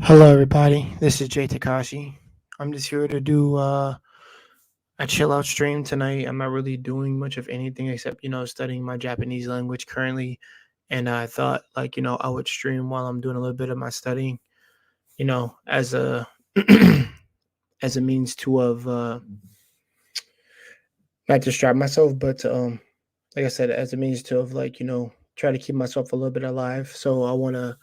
Hello, everybody. This is Jay Takashi. I'm just here to do a chill out stream tonight. I'm not really doing much of anything except studying my Japanese language currently, and I thought I would stream while I'm doing a little bit of my studying. As a as a means to of not distract myself, but like I said, as a means to of try to keep myself a little bit alive. So I want to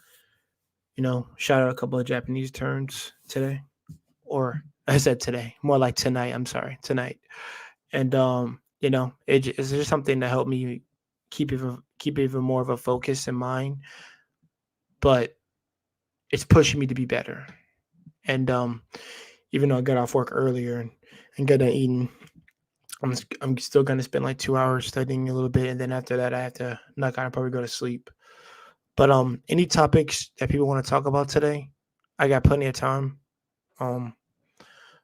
shout out a couple of Japanese terms today. Or I said today, more like tonight. I'm sorry, tonight. And it's just something to help me keep even more of a focus in mind. But it's pushing me to be better. And even though I got off work earlier and got done eating, I'm still gonna spend like 2 hours studying a little bit, and then after that, I have to not gonna probably go to sleep. But any topics that people want to talk about today, I got plenty of time. Um,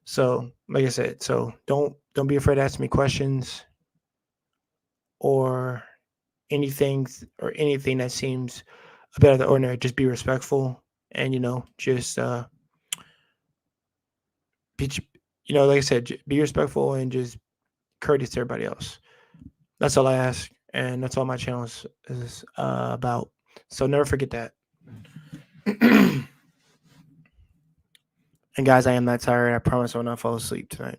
So, like I said, so don't be afraid to ask me questions or anything that seems a bit out of the ordinary. Just be respectful and just be like I said, be respectful and just courteous to everybody else. That's all I ask, and that's all my channel is about. So never forget that. And guys, I am not tired. I promise I will not fall asleep tonight.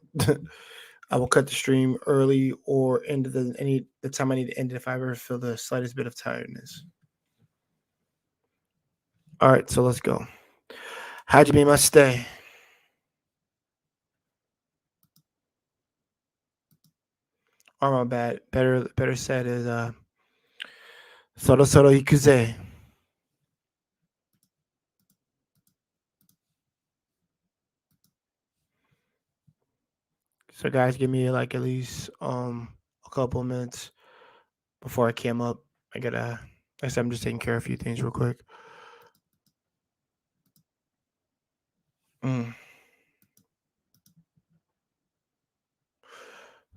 I will cut the stream early or end the time I need to end it if I ever feel the slightest bit of tiredness. All right, so let's go. How'd you be my stay? Or my bad. Better said is soro soro ikuze. So guys, give me like at least a couple minutes before I came up. I gotta I said I'm just taking care of a few things real quick. Mm.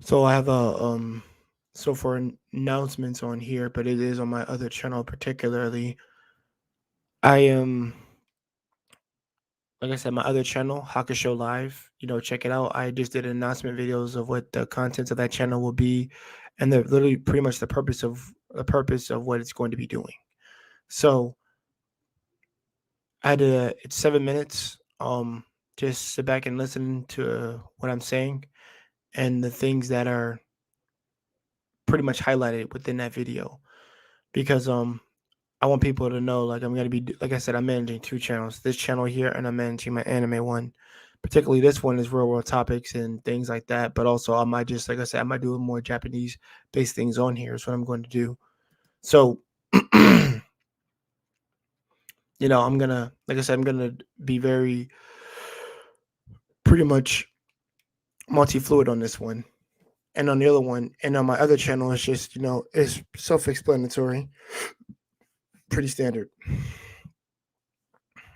So I have a so for announcements on here, but it is on my other channel particularly. I am like I said, my other channel, Hakusho Live. Check it out. I just did announcement videos of what the contents of that channel will be, and they're literally pretty much the purpose of what it's going to be doing. So it's 7 minutes. Just sit back and listen to what I'm saying and the things that are pretty much highlighted within that video because I want people to know, like, I'm gonna be, like I said, I'm managing two channels. This channel here, and I'm managing my anime one. Particularly, this one is real world topics and things like that. But also, I might just, like I said, I might do more Japanese based things on here. Is what I'm going to do. So, I'm gonna, like I said, I'm gonna be very, pretty much multi fluid on this one, and on the other one, and on my other channel, it's just, it's self explanatory, pretty standard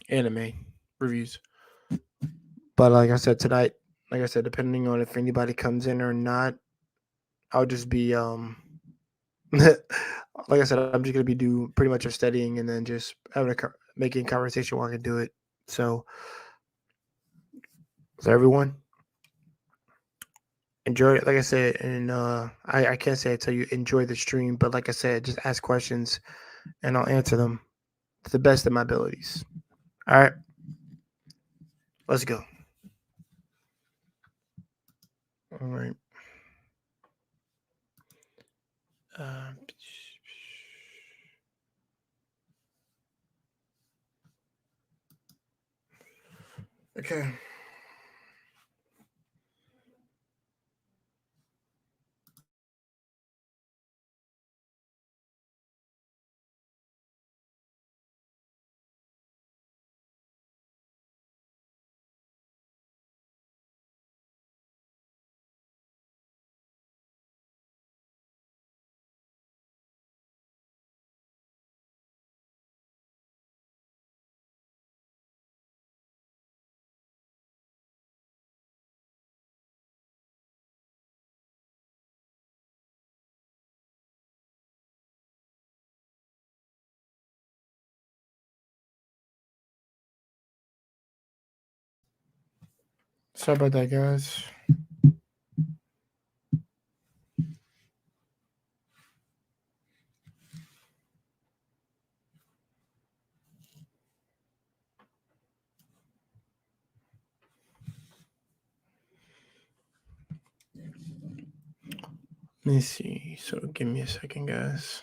anime reviews. But like I said tonight, like I said, depending on if anybody comes in or not, I'll just be like I said, I'm just gonna be do pretty much of studying and then just making conversation while I can do it. So, everyone enjoy it. Like I said, and I can't say I tell you enjoy the stream, but like I said, just ask questions and I'll answer them to the best of my abilities. All right, let's go. All right. Uh, okay. Sorry about that, guys. Let me see. So give me a second, guys.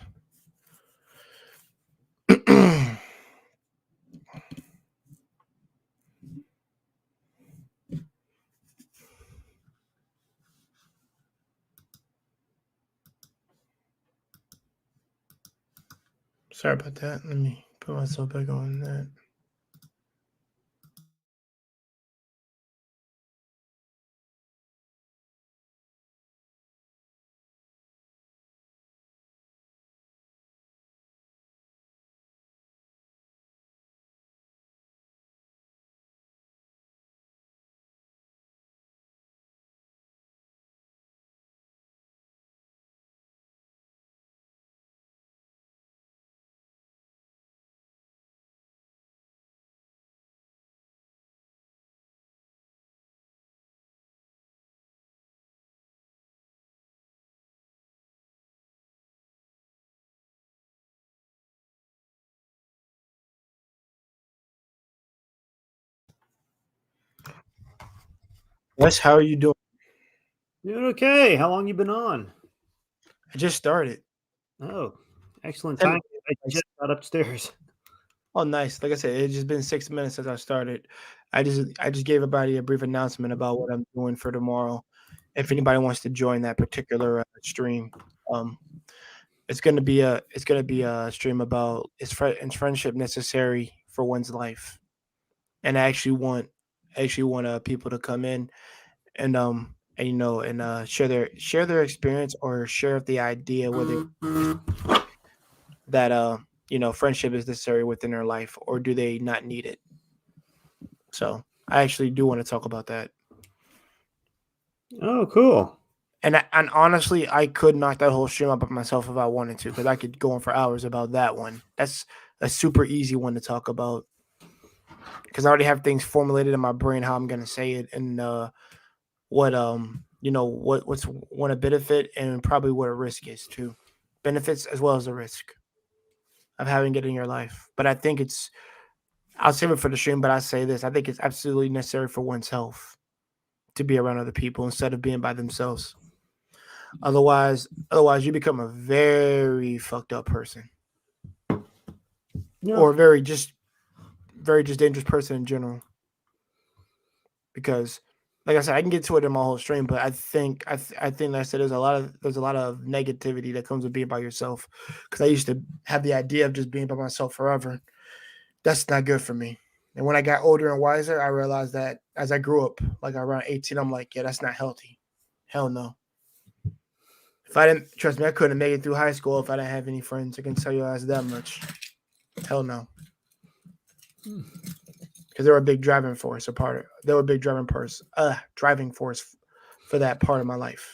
Sorry about that. Let me put myself back on that. Wes, how are you doing? Doing okay. How long you been on? I just started. Oh, excellent 10 time. I minutes. just got upstairs. Oh, nice. Like I said, it's just been 6 minutes since I started. I just gave everybody a brief announcement about what I'm doing for tomorrow. If anybody wants to join that particular stream, um, it's gonna be a stream about is friendship necessary for one's life, and I actually want people to come in and share their experience or share the idea whether that friendship is necessary within their life or do they not need it. So I actually do want to talk about that. Oh, cool. And honestly, I could knock that whole stream up by myself if I wanted to, because I could go on for hours about that one. That's a super easy one to talk about because I already have things formulated in my brain how I'm gonna say it and what's one a benefit and probably what a risk is too, benefits as well as a risk of having it in your life. But I think I'll save it for the stream. But I say this: I think it's absolutely necessary for one's health to be around other people instead of being by themselves. Otherwise, you become a very fucked up person, Yeah. or very just dangerous person in general. Because, like I said, I can get to it in my whole stream, but I think like I said there's a lot of negativity that comes with being by yourself. Because I used to have the idea of just being by myself forever. That's not good for me. And when I got older and wiser, I realized that as I grew up, like around 18, I'm like, yeah, that's not healthy. Hell no. If I didn't trust me, I couldn't make it through high school if I didn't have any friends. I can tell you guys that much. Hell no. Because they were a big driving force, they were a big driving force for that part of my life.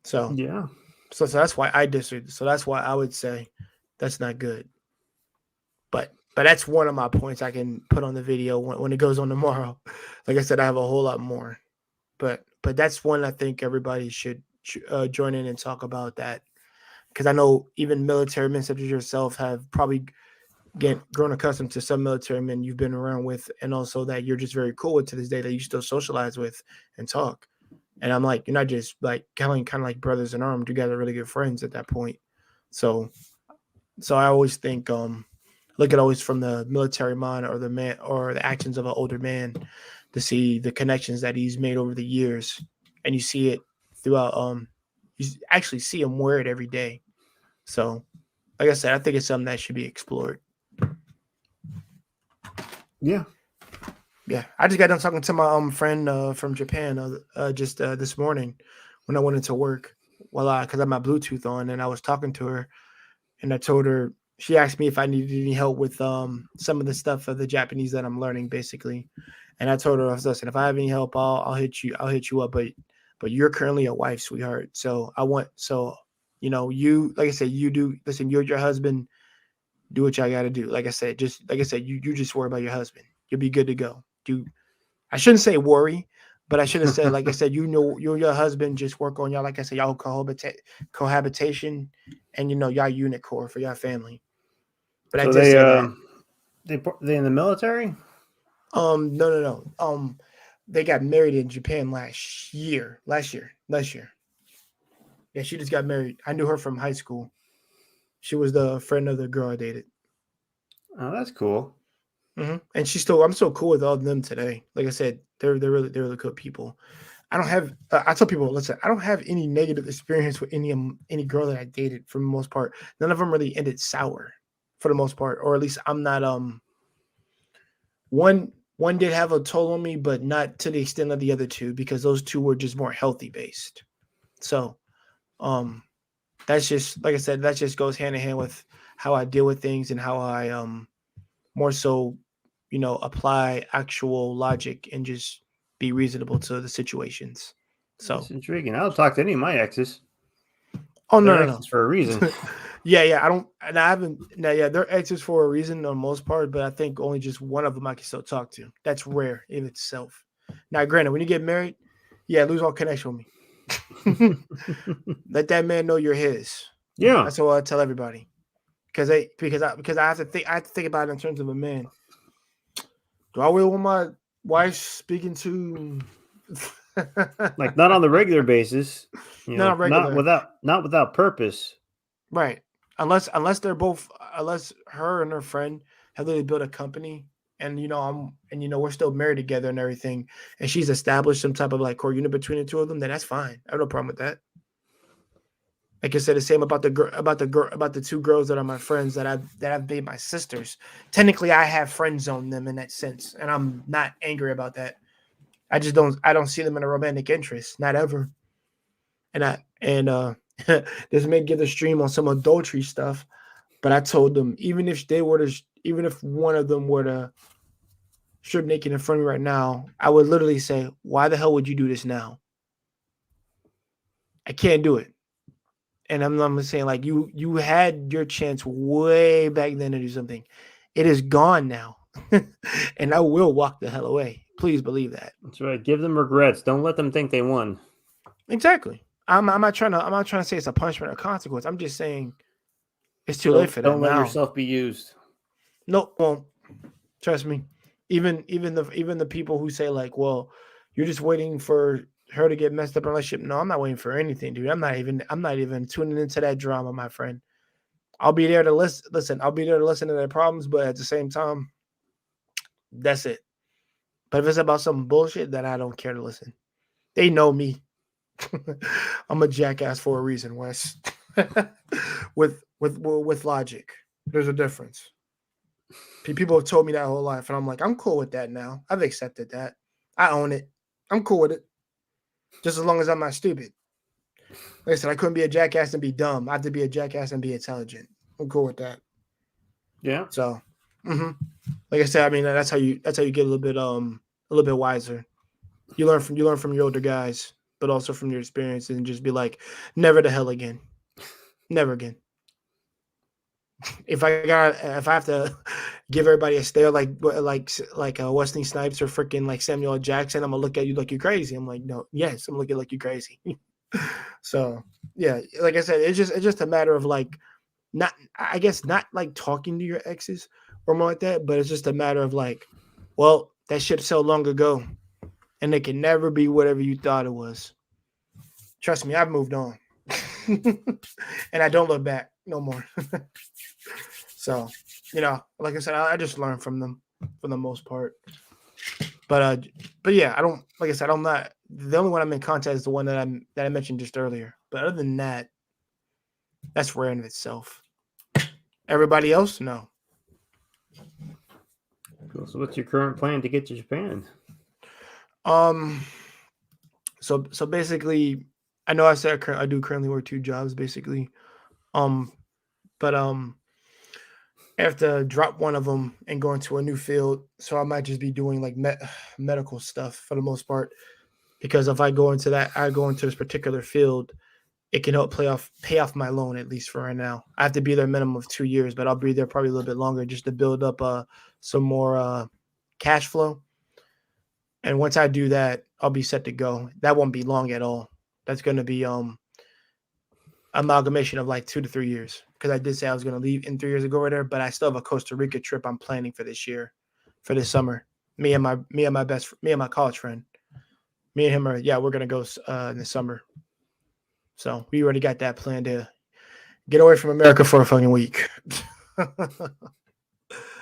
So, Yeah. so that's why I disagree. So that's why I would say that's not good. But that's one of my points I can put on the video when it goes on tomorrow. Like I said, I have a whole lot more. But that's one I think everybody should join in and talk about that because I know even military men such as yourself have probably grown accustomed to some military men you've been around with, and also that you're just very cool with to this day that you still socialize with and talk. And I'm like, you're not just like kind of like brothers in arms. You guys are really good friends at that point. So so I always think look at always from the military mind or the man or the actions of an older man to see the connections that he's made over the years, and you see it throughout. You actually see him wear it every day. So, like I said, I think it's something that should be explored. Yeah. Yeah, I just got done talking to my friend from Japan just this morning when I went into work. Well, because I had my Bluetooth on, and I was talking to her, and I told her she asked me if I needed any help with some of the stuff of the Japanese that I'm learning, basically. And I told her, I was listen, if I have any help, I'll hit you. I'll hit you up. But you're currently a wife, sweetheart. So you like I said, you do listen. You're your husband. Do what y'all got to do. Like I said, you just worry about your husband. You'll be good to go. I shouldn't say worry, but I should have said, like I said, you and your husband just work on y'all. Like I said, y'all cohabitation, and y'all unit core for your family. But I So did say that. they in the military? No. They got married in Japan last year. Yeah, she just got married. I knew her from high school. She was the friend of the girl I dated. Oh, that's cool. And I'm still cool with all of them today. Like I said, they're really good people. I don't have. I tell people, listen, I don't have any negative experience with any girl that I dated for the most part. None of them really ended sour, for the most part, or at least I'm not. One did have a toll on me, but not to the extent of the other two because those two were just more healthy based. So, um, that's just like I said. That just goes hand in hand with how I deal with things and how I more so, apply actual logic and just be reasonable to the situations. So, That's intriguing. I'll talk to any of my exes. oh They're no. exes for a reason. Yeah. I don't, and I haven't. Now, yeah, they're exes for a reason on the most part, but I think only just one of them I can still talk to. That's rare in itself. Now, granted, when you get married, yeah, lose all connection with me. Let that man know you're his. Yeah. That's what I tell everybody. Because I have to think about it in terms of a man. Do I really want my wife speaking to Like not on the regular basis, not regular, not without purpose. right? Unless her and her friend have literally built a company, and we're still married together and everything, and she's established some type of like core unit between the two of them, then that's fine. I have no problem with that. Like I said, the same about the two girls that are my friends that I've made my sisters. Technically, I have friend zoned them in that sense, and I'm not angry about that. I don't see them in a romantic interest, not ever. And this may give the stream on some adultery stuff, but I told them even if one of them were to strip naked in front of me right now, I would literally say, "Why the hell would you do this now?" I can't do it. And I'm saying like you had your chance way back then to do something. It is gone now. And I will walk the hell away. Please believe that. That's right. Give them regrets. Don't let them think they won. Exactly. I'm not trying to say it's a punishment or consequence. I'm just saying it's too late for that Don't let now. yourself be used. No, won't. Trust me. Even the people who say like, well, you're just waiting for her to get messed up in a relationship. No, I'm not waiting for anything, dude. I'm not even tuning into that drama, my friend. I'll be there to listen. I'll be there to listen to their problems, but at the same time, that's it. But if it's about some bullshit, then I don't care to listen. They know me. I'm a jackass for a reason, Wes. with logic, there's a difference. People have told me that whole life, and I'm like, I'm cool with that now. I've accepted that. I own it. I'm cool with it. Just as long as I'm not stupid. Like I said, I couldn't be a jackass and be dumb. I have to be a jackass and be intelligent. I'm cool with that. Yeah. So, like I said, I mean that's how you get a little bit wiser. You learn from your older guys, but also from your experience, and just be like, never the hell again, never again. If I have to give everybody a stare like Wesley Snipes or freaking like Samuel L. Jackson, I'm gonna look at you like you're crazy. I'm like, no, yes, I'm looking like you crazy. So yeah, like I said, it's just a matter of like not I guess not like talking to your exes or more like that, but it's just a matter of like, well, that ship so long ago, and it can never be whatever you thought it was. Trust me, I've moved on, and I don't look back no more. So, like I said, I just learn from them for the most part. But yeah, I don't like I said, I'm not the only one I'm in contact is the one that I mentioned just earlier. But other than that, that's rare in itself. Everybody else, no. Cool. So, what's your current plan to get to Japan? Um. So basically, I know I said I do currently work two jobs basically. Um. But I have to drop one of them and go into a new field. So I might just be doing like medical stuff for the most part. Because if I go into this particular field, it can help pay off my loan at least for right now. I have to be there a minimum of 2 years, but I'll be there probably a little bit longer just to build up some more cash flow. And once I do that, I'll be set to go. That won't be long at all. That's going to be amalgamation of like 2 to 3 years, because I did say I was going to leave in 3 years ago right there, but I still have a Costa Rica trip I'm planning for this year, for this summer. Me and my college friend, me and him we're going to go in the summer. So we already got that plan to get away from America for a fucking week. I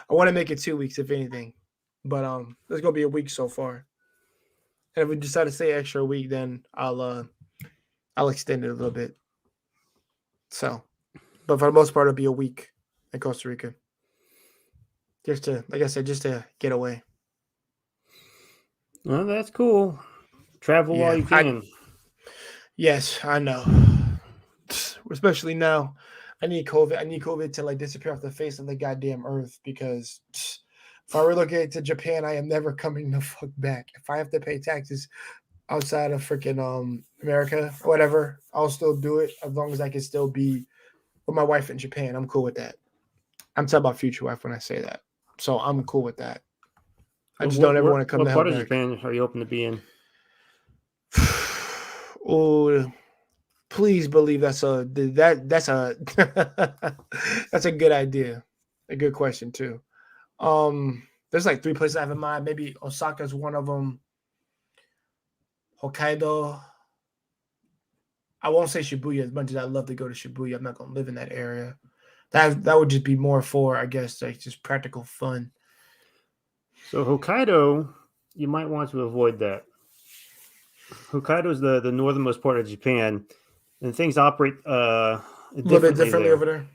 want to make it 2 weeks if anything, but there's going to be a week so far. And if we decide to stay extra week, then I'll extend it a little bit. So, but for the most part, it'll be a week in Costa Rica. Just to, like I said, just to get away. Well, that's cool. Travel while you can. Yes, I know. Especially now. I need COVID to like disappear off the face of the goddamn earth, because if I relocate to Japan, I am never coming the fuck back. If I have to pay taxes outside of freaking America or whatever, I'll still do it as long as I can still be with my wife in Japan. I'm cool with that. I'm talking about future wife when I say that. So I'm cool with that. I just don't ever want to come What the part hell of back. Japan are you hoping to be in? Oh, please believe that's a that's a that's a good idea. A good question too. There's like 3 places I have in mind. Maybe Osaka's one of them. Hokkaido. I won't say Shibuya as much as I'd love to go to Shibuya. I'm not gonna live in that area. That would just be more for, I guess, like just practical fun. So Hokkaido, you might want to avoid that. Hokkaido is the northernmost part of Japan, and things operate A little bit differently there. over there.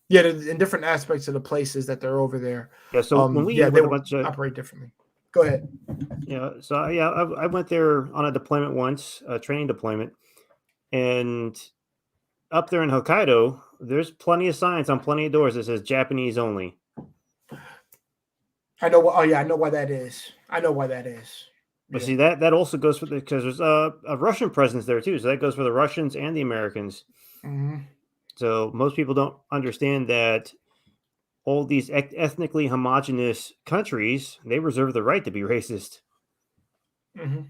Yeah, in different aspects of the places that they're over there. Yeah, so when we they went a bunch of operate differently. Go ahead. I went there on a deployment once, a training deployment, and up there in Hokkaido, there's plenty of signs on plenty of doors that says Japanese only. I know. Oh yeah, I know why that is. I know why that is. But see, that also goes for because there's a Russian presence there too, so that goes for the Russians and the Americans. Mm-hmm. So most people don't understand that all these ethnically homogenous countries, they reserve the right to be racist. Mm-hmm.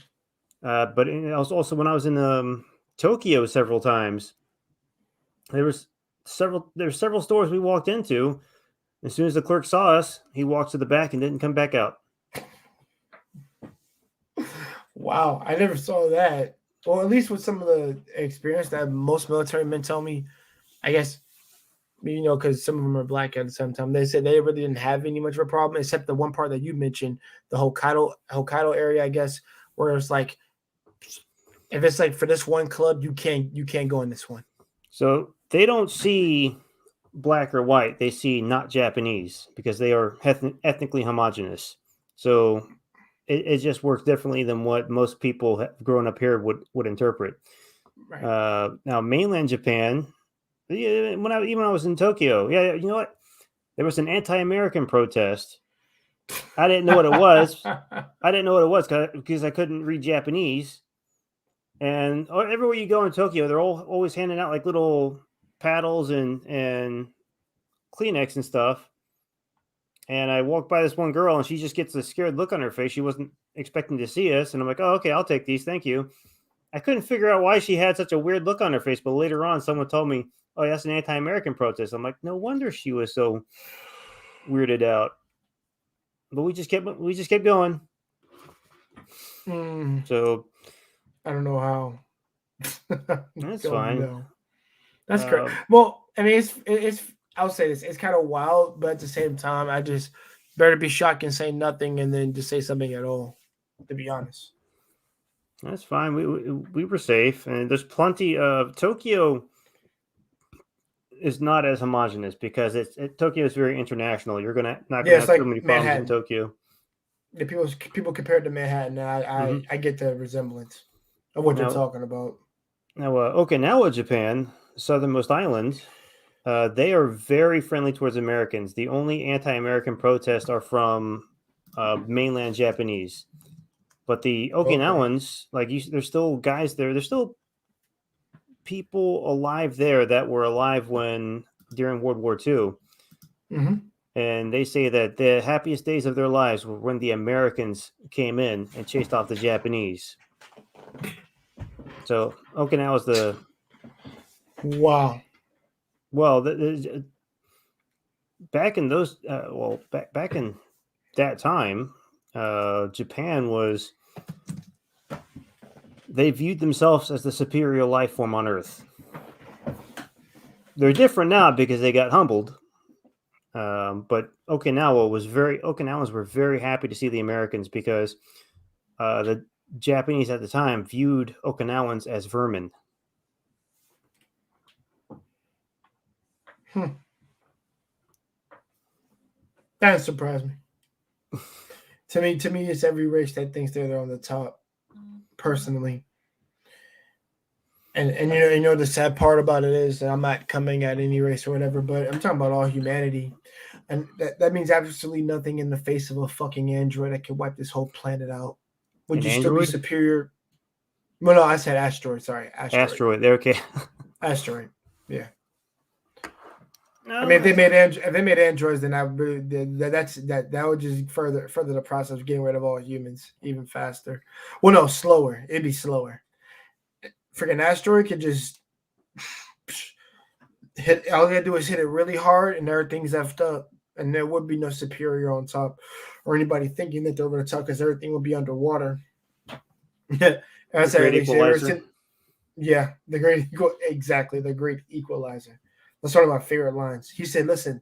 But also when I was in Tokyo several times, there's several stores we walked into. As soon as the clerk saw us, he walked to the back and didn't come back out. Wow, I never saw that. Well, at least with some of the experience that most military men tell me, I guess, because some of them are black at the same time. They said they really didn't have any much of a problem, except the one part that you mentioned, the Hokkaido area, I guess, where it's like, if it's like for this one club, you can't go in this one. So they don't see black or white; they see not Japanese because they are ethnically homogenous. So it just works differently than what most people growing up here would interpret. Right. Now, mainland Japan, when I was in Tokyo, you know what? There was an anti-American protest. I didn't know what it was. Because I couldn't read Japanese. And everywhere you go in Tokyo, they're always handing out like little paddles and Kleenex and stuff. And I walked by this one girl, and she just gets a scared look on her face. She wasn't expecting to see us, and I'm like, "Oh, okay, I'll take these, thank you." I couldn't figure out why she had such a weird look on her face, but later on, someone told me, "Oh, that's an anti-American protest." I'm like, "No wonder she was so weirded out." But we just kept going. So I don't know how. that's fine. No. That's correct. Well, I mean, it's. I'll say this: it's kind of wild, but at the same time, I just better be shocked and say nothing, and then just say something at all. To be honest, that's fine. We were safe, and there's plenty of Tokyo. Is not as homogenous because Tokyo is very international. You're not gonna have like too many problems Manhattan. in Tokyo. The people compare it to Manhattan, and I get the resemblance of what they're talking about. Now, Okinawa, Japan, southernmost island, they are very friendly towards Americans. The only anti-American protests are from mainland Japanese, but the Okinawans, there's still guys there. There's still people alive there that were alive during World War II. Mm-hmm. And they say that the happiest days of their lives were when the Americans came in and chased off the Japanese. So Okinawa's Wow. well, back in those back in that time, Japan was, they viewed themselves as the superior life form on Earth. They're different now because they got humbled. But Okinawans were very happy to see the Americans because the Japanese at the time viewed Okinawans as vermin. That surprised me. To me, it's every race that thinks they're on the top. Personally, and you know the sad part about it is that I'm not coming at any race or whatever, but I'm talking about all humanity, and that means absolutely nothing in the face of a fucking android that can wipe this whole planet out. Would An you still be android? superior? Well, no, I said asteroid. Sorry, Asteroid. They're okay. Asteroid. Yeah. No, I mean, if they made androids, then that would just further the process of getting rid of all humans even faster. Well, no, slower. It'd be slower. Freaking asteroid could just hit. All they gotta do is hit it really hard, and everything's effed up, and there would be no superior on top, or anybody thinking that they're over the top because everything would be underwater. Yeah, that's the great at least equalizer. yeah, the great equalizer. That's one of my favorite lines. He said, "Listen,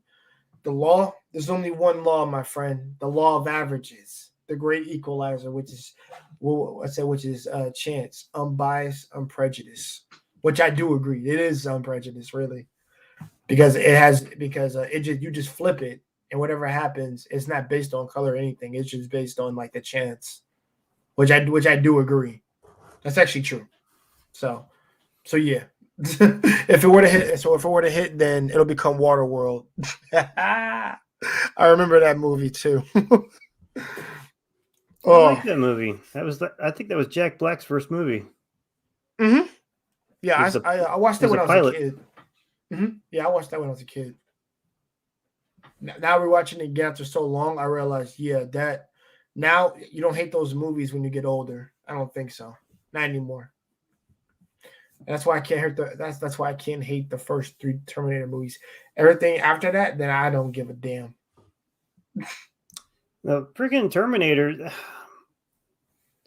there's only one law, my friend. The law of averages. The great equalizer, which is chance, unbiased, unprejudiced." Which I do agree. It is unprejudiced, really, because you just flip it, and whatever happens, it's not based on color or anything. It's just based on like the chance, which I do agree. That's actually true. So yeah. If it were to hit, then it'll become Waterworld. I remember that movie too. I like Oh, that movie. I think that was Jack Black's first movie. mm-hmm. Yeah, He was I watched he it was when a I was a pilot. kid. Mm-hmm. Yeah, I watched that when I was a kid. Now we're watching it again after so long. I realized, yeah, that now you don't hate those movies when you get older. I don't think so. Not anymore. And that's why I can't hate that's why I can't hate the first 3 Terminator movies. Everything after that, then I don't give a damn. The freaking Terminator.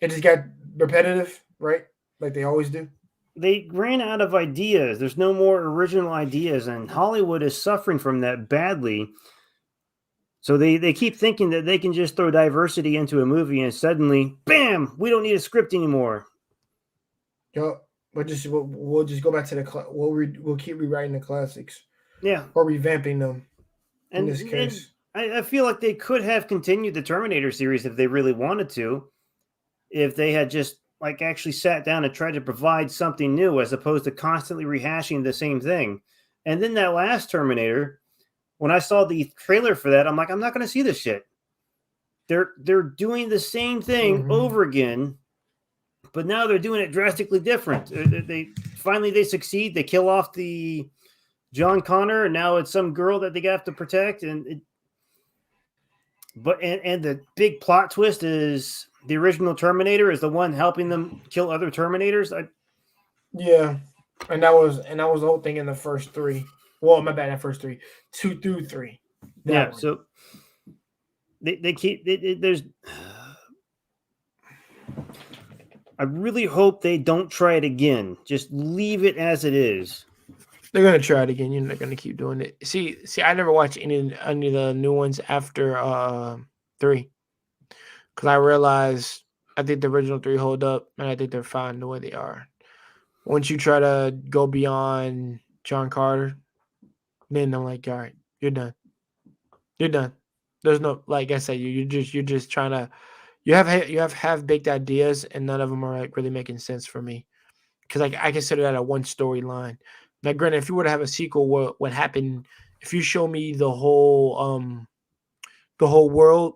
It just got repetitive, right? Like they always do. They ran out of ideas. There's no more original ideas, and Hollywood is suffering from that badly. So they keep thinking that they can just throw diversity into a movie, and suddenly, bam, we don't need a script anymore. Yo, we'll just go back to we'll keep rewriting the classics. Yeah, Or revamping them in and, this case. I feel like they could have continued the Terminator series if they really wanted to, if they had just like actually sat down and tried to provide something new as opposed to constantly rehashing the same thing. And then that last Terminator, when I saw the trailer for that, I'm like, I'm not going to see this shit. They're doing the same thing over again, but now they're doing it drastically different. They finally succeed. They kill off the John Connor, and now it's some girl that they have to protect. And the big plot twist is the original Terminator is the one helping them kill other Terminators. Yeah, and that was the whole thing in the first 3. Well, my bad, that first 3, 2 through 3. Yeah, so they keep there's. I really hope they don't try it again. Just leave it as it is. They're gonna try it again. They're gonna keep doing it. See, I never watched any of the new ones after 3, because I realized I think the original 3 hold up, and I think they're fine the way they are. Once you try to go beyond John Carter, then I'm like, all right, you're done. You're done. There's no, like I said, you're just trying to. You have half-baked ideas, and none of them are like really making sense for me, because I consider that a one storyline. Now, granted, if you were to have a sequel, what happened? If you show me the whole world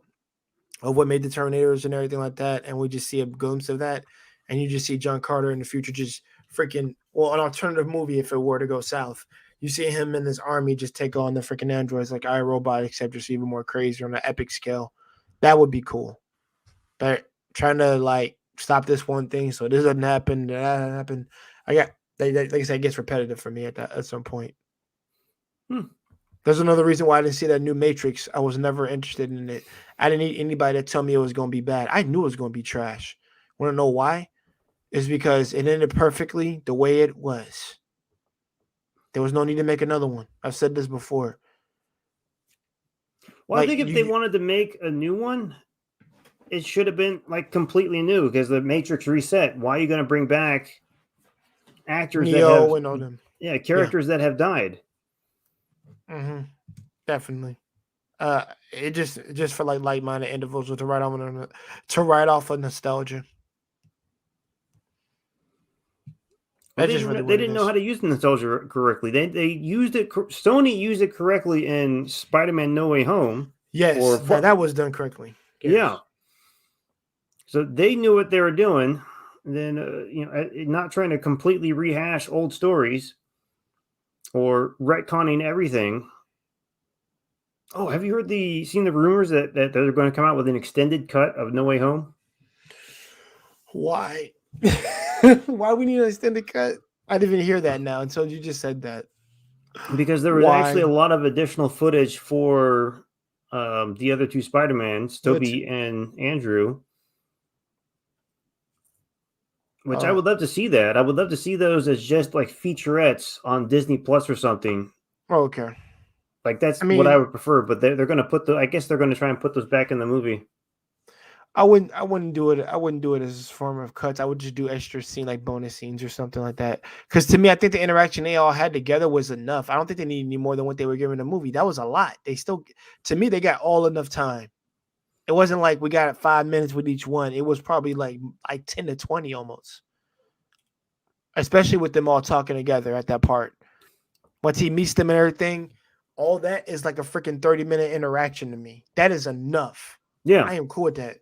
of what made the Terminators and everything like that, and we just see a glimpse of that, and you just see John Carter in the future just freaking, well, an alternative movie if it were to go south. You see him and his army just take on the freaking androids like iRobot, except just even more crazy on an epic scale. That would be cool. But trying to like stop this one thing so this doesn't happen, that doesn't happen. I got like I said, it gets repetitive for me at some point. There's another reason why I didn't see that new Matrix. I was never interested in it. I didn't need anybody to tell me it was going to be bad. I knew it was going to be trash. Want to know why? It's because it ended perfectly the way it was. There was no need to make another one. I've said this before. Well, I think if they wanted to make a new one, it should have been like completely new because the Matrix reset. Why are you going to bring back actors Neo that have and all them? characters that have died? Mm-hmm. Definitely. It just for like like-minded individuals to write off of nostalgia. Well, they didn't know how to use the nostalgia correctly. They used it. Sony used it correctly in Spider-Man: No Way Home. Yes, that was done correctly. Yes. Yeah. So they knew what they were doing. And then not trying to completely rehash old stories or retconning everything. Oh, have you seen the rumors that they're going to come out with an extended cut of No Way Home? Why? Why we need an extended cut? I didn't even hear that now until you just said that. Because there was actually a lot of additional footage for the other two Spider-Mans, Tobey and Andrew. Which I would love to see that. I would love to see those as just like featurettes on Disney Plus or something. Okay. Like that's what I would prefer, but they're going to put I guess they're going to try and put those back in the movie. I wouldn't do it. I wouldn't do it as a form of cuts. I would just do extra scene like bonus scenes or something like that. Because to me, I think the interaction they all had together was enough. I don't think they needed any more than what they were giving the movie. That was a lot. To me, they got all enough time. It wasn't like we got 5 minutes with each one. It was probably like 10 to 20 almost. Especially with them all talking together at that part. Once he meets them and everything, all that is like a freaking 30-minute interaction to me. That is enough. Yeah. I am cool with that.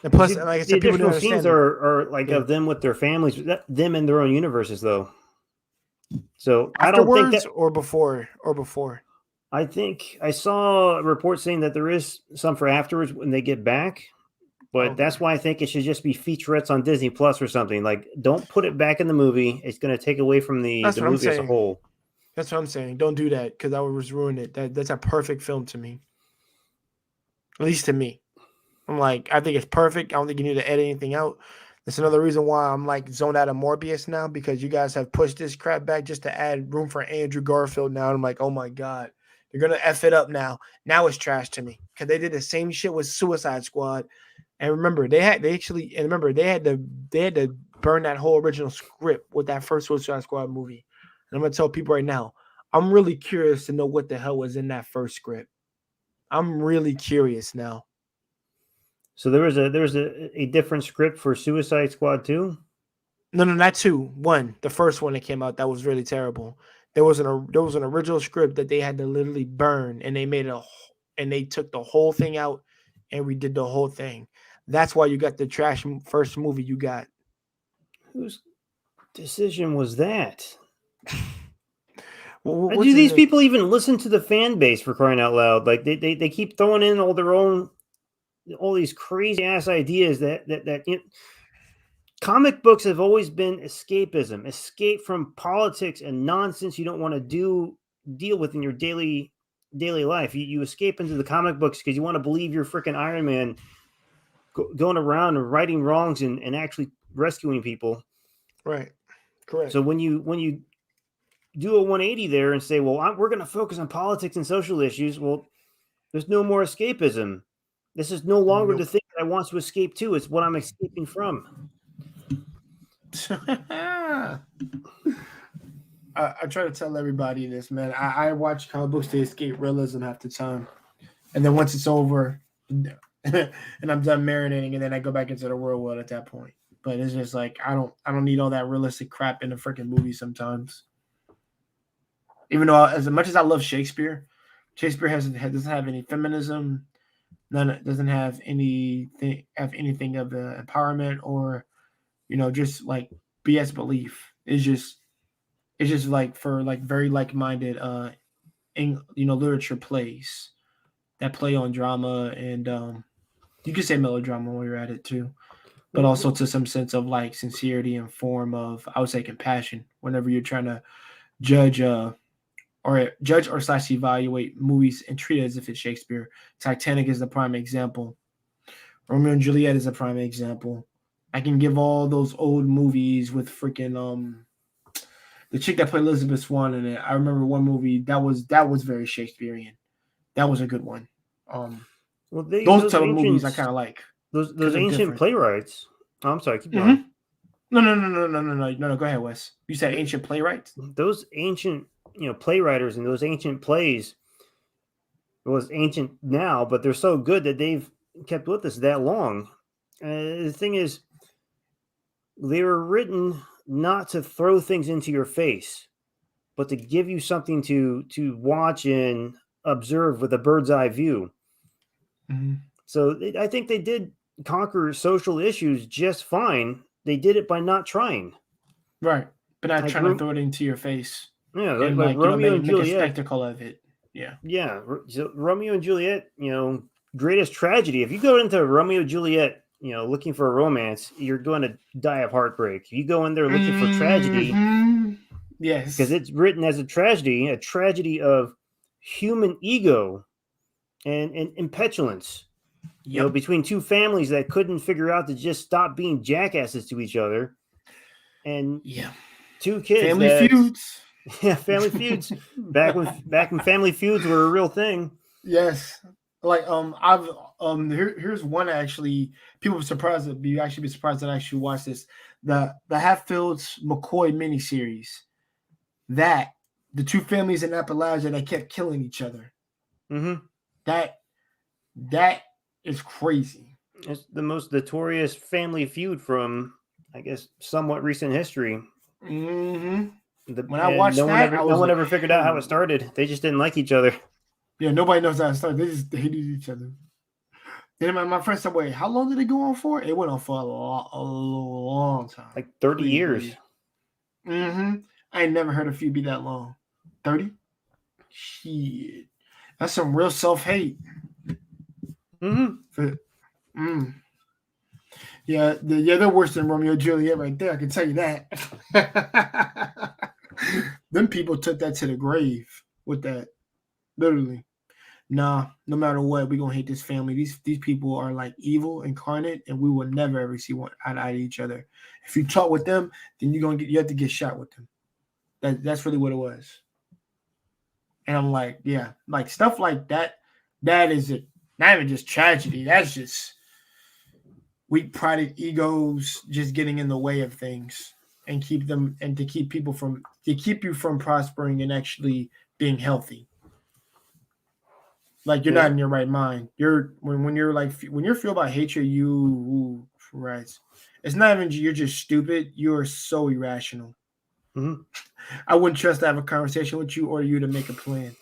And plus, like I said, the additional scenes are like of them with their families, them in their own universes, though. So afterwards, I don't think that, or before. I think I saw a report saying that there is some for afterwards when they get back, but that's why I think it should just be featurettes on Disney Plus or something. Like, don't put it back in the movie. It's going to take away from the movie as a whole. That's what I'm saying. Don't do that because I would ruin it. That's a perfect film to me. At least to me. I'm like, I think it's perfect. I don't think you need to edit anything out. That's another reason why I'm like zoned out of Morbius now because you guys have pushed this crap back just to add room for Andrew Garfield now. And I'm like, oh my God, they're going to F it up now. Now it's trash to me because they did the same shit with Suicide Squad. And remember, they had to burn that whole original script with that first Suicide Squad movie. And I'm going to tell people right now, I'm really curious to know what the hell was in that first script. I'm really curious now. So there was a different script for Suicide Squad 2? No, not 2. 1. The first one that came out that was really terrible. There was an original script that they had to literally burn, and they took the whole thing out and redid the whole thing. That's why you got the trash first movie you got. Whose decision was that? Do these people even listen to the fan base, for crying out loud? Like they keep throwing in all these crazy ass ideas that comic books have always been escapism, escape from politics and nonsense you don't want to deal with in your daily life. You escape into the comic books because you want to believe you're freaking Iron Man going around and righting wrongs and actually rescuing people. Right. Correct. So when you do a 180 there and say, well, we're going to focus on politics and social issues, well, there's no more escapism. This is no longer the thing that I want to escape to. It's what I'm escaping from. I try to tell everybody this, man. I watch comic books to escape realism half the time. And then once it's over and I'm done marinating, and then I go back into the real world at that point. But it's just like I don't need all that realistic crap in a freaking movie sometimes. Even though as much as I love Shakespeare doesn't have any feminism. Doesn't have anything of the empowerment or, just like BS belief. It's just It's just like for like very like-minded literature plays that play on drama and you could say melodrama while you're at it too, but also Well, to some sense of like sincerity and form of, I would say, compassion whenever you're trying to judge or slash evaluate movies and treat it as if it's Shakespeare. Titanic is the prime example. Romeo and Juliet is a prime example. I can give all those old movies with freaking the chick that played Elizabeth Swann in it. I remember one movie that was very Shakespearean. That was a good one. Um, those those type of movies I ancients, kind of like because those they're ancient different. playwrights. Oh, I'm sorry, keep going. Mm-hmm. No. Go ahead, Wes. You said ancient playwrights. Those ancient, playwriters and those ancient plays was ancient now, but they're so good that they've kept with us that long. The thing is, they were written not to throw things into your face, but to give you something to watch and observe with a bird's eye view. Mm-hmm. So I think they did conquer social issues just fine. They did it by not trying. Right, but not Like trying to throw it into your face yeah, and like like Romeo and make a Juliet. spectacle of it. Yeah. Yeah, so Romeo and Juliet. Greatest tragedy. If you go into Romeo and Juliet, looking for a romance, you're going to die of heartbreak. If you go in there looking for tragedy, Mm-hmm. because Yes. it's written as a tragedy of human ego and petulance. Yep. Between two families that couldn't figure out to just stop being jackasses to each other, and Yeah. two kids Family that feuds. yeah, family feuds back when family feuds were a real thing. Yes. Like I've here's one actually people were surprised that you actually be surprised that I actually watched this. The Hatfields McCoy miniseries. That the two families in Appalachia that kept killing each other. Mm-hmm. That that is crazy. It's the most notorious family feud from, I guess, somewhat recent history. Mm-hmm. When I And watched that, I no was one like, ever figured out how it started. They just didn't like each other. yeah, nobody knows how it started. They just hated each other. Then my friend said, wait, how long did it go on for? It went on for a long time. Like 30 Please years. believe. Mm-hmm. I ain't never heard a feud be that long. 30? Shit. That's some real self-hate. Mm-hmm. Yeah, they're worse than Romeo and Juliet right there. I can tell you that. Them people took that to the grave with that. Literally. Nah, no matter what, we're gonna hate this family. These people are like evil incarnate, and we will never ever see one eye to eye to each other. If you talk with them, then you have to get shot with them. That's really what it was. And I'm like, yeah, like stuff like that. That is it. Not even just tragedy. That's just weak prided egos just getting in the way of things and keep them and to keep you from prospering and actually being healthy. Like you're Yeah. not in your right mind. You're when you're like when you're fueled by hatred, right. It's not even you're just stupid. You're so irrational. Mm-hmm. I wouldn't trust to have a conversation with you or you to make a plan.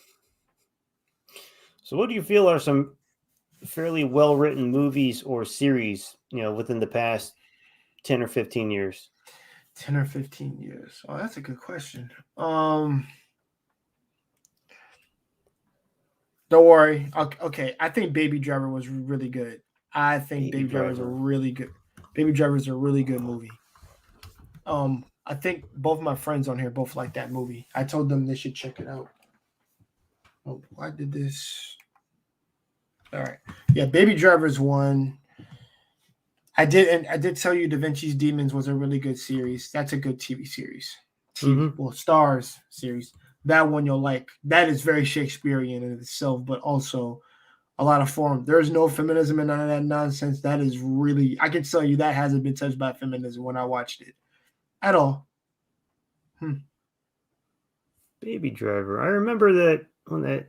So, what do you feel are some fairly well written movies or series, within the past 10 or 15 years? 10 or 15 years. Oh, that's a good question. Don't worry. Okay, I think Baby Driver was really good. I think Baby Driver is a really good. Baby Driver is a really good movie. I think both my friends on here both like that movie. I told them they should check it out. Oh, why did this? All right, yeah, Baby Driver's one. I did tell you Da Vinci's Demons was a really good series. That's a good TV series. Well, Stars series. That one you'll like. That is very Shakespearean in itself, but also a lot of form. There's no feminism in none of that nonsense. That is really, I can tell you that hasn't been touched by feminism when I watched it at all. Baby Driver. I remember that when that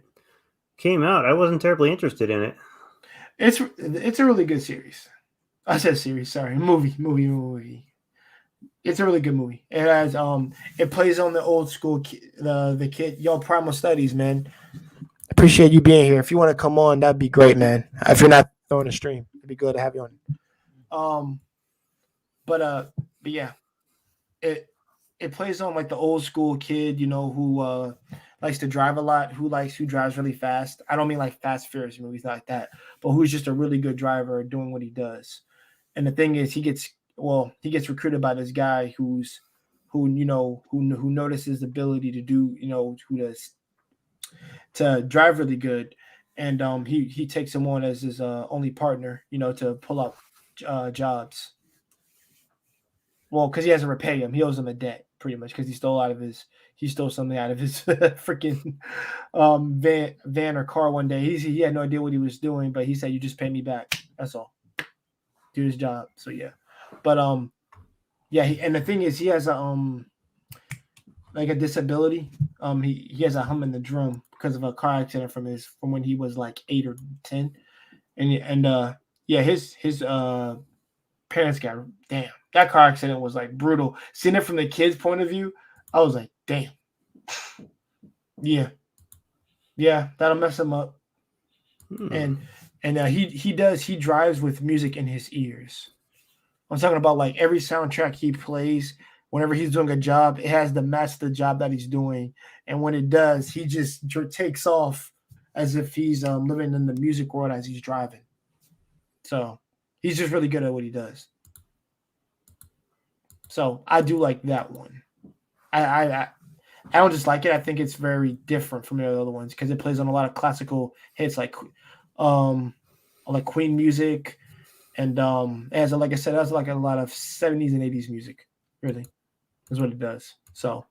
came out, I wasn't terribly interested in it. It's a really good series. I said series, sorry, movie. It's a really good movie. It has it plays on the old school the kid primal studies, man. Appreciate you being here. If you want to come on, that'd be great, man. If you're not throwing a stream, it'd be good to have you on. But yeah, it plays on like the old school kid, who likes to drive a lot, who drives really fast. I don't mean like Fast Furious movies, not like that, but who's just a really good driver doing what he does. And the thing is, he gets recruited by this guy who notices the ability to do, who does to drive really good, and he takes him on as his only partner, to pull up jobs. Well, because he has to repay him, he owes him a debt pretty much because he stole something out of his freaking van or car one day. He had no idea what he was doing, but he said, "You just pay me back. That's all. Do his job." So yeah, but yeah, and the thing is, he has like a disability. He has a hum in the drum because of a car accident from when he was like 8 or 10, and yeah, his parents got damn. That car accident was like brutal. Seeing it from the kid's point of view, I was like, damn. Yeah, that'll mess him up. And he drives with music in his ears. I'm talking about like every soundtrack he plays, whenever he's doing a job, it has to match the job that he's doing. And when it does, he just takes off as if he's living in the music world as he's driving. So he's just really good at what he does. So I do like that one. I don't just like it. I think it's very different from the other ones because it plays on a lot of classical hits like Queen music, and it has, like I said, it has like a lot of 70s and 80s music. Really, is what it does. So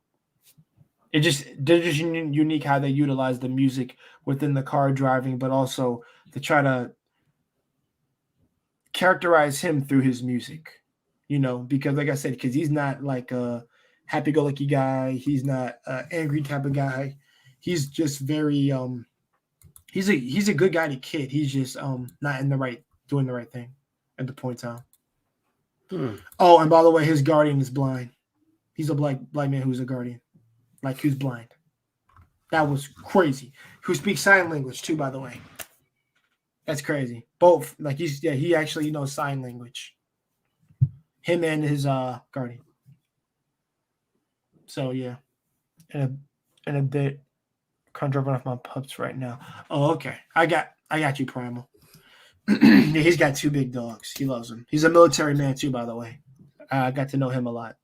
they're just unique how they utilize the music within the car driving, but also to try to characterize him through his music. Because like I said, because he's not like a happy-go-lucky guy. He's not an angry type of guy. He's just very he's a good guy to kid. He's just not doing the right thing at the point in time. Oh, and by the way, his guardian is blind. He's a blind man who's a guardian, like who's blind. That was crazy. Who speaks sign language too, by the way. That's crazy. Both, like he actually knows sign language. Him and his guardian. So yeah, and a bit. Kind of dropping off my pups right now. Oh, okay. I got you, Primal. Yeah, he's got 2 big dogs. He loves them. He's a military man too, by the way. I got to know him a lot.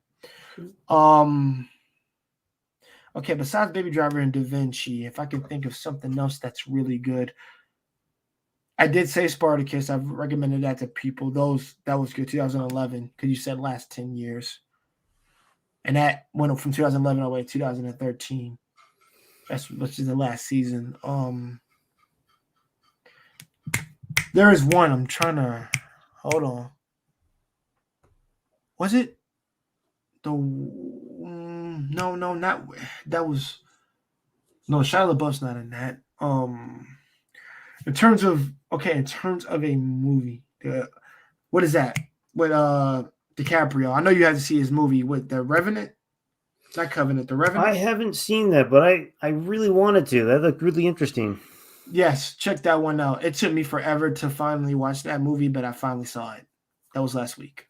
Okay, besides Baby Driver and Da Vinci, if I can think of something else that's really good. I did say Spartacus. I've recommended that to people. That was good. 2011, because you said last 10 years. And that went up from 2011 all the way to 2013. Which is the last season. There is one. I'm trying to hold on. Was it the no, not that was no Shia LaBeouf's not in that. In terms of a movie, what is that? With DiCaprio. I know you had to see his movie with The Revenant. Not Covenant, The Revenant. I haven't seen that, but I really wanted to. That looked really interesting. Yes, check that one out. It took me forever to finally watch that movie, but I finally saw it. That was last week.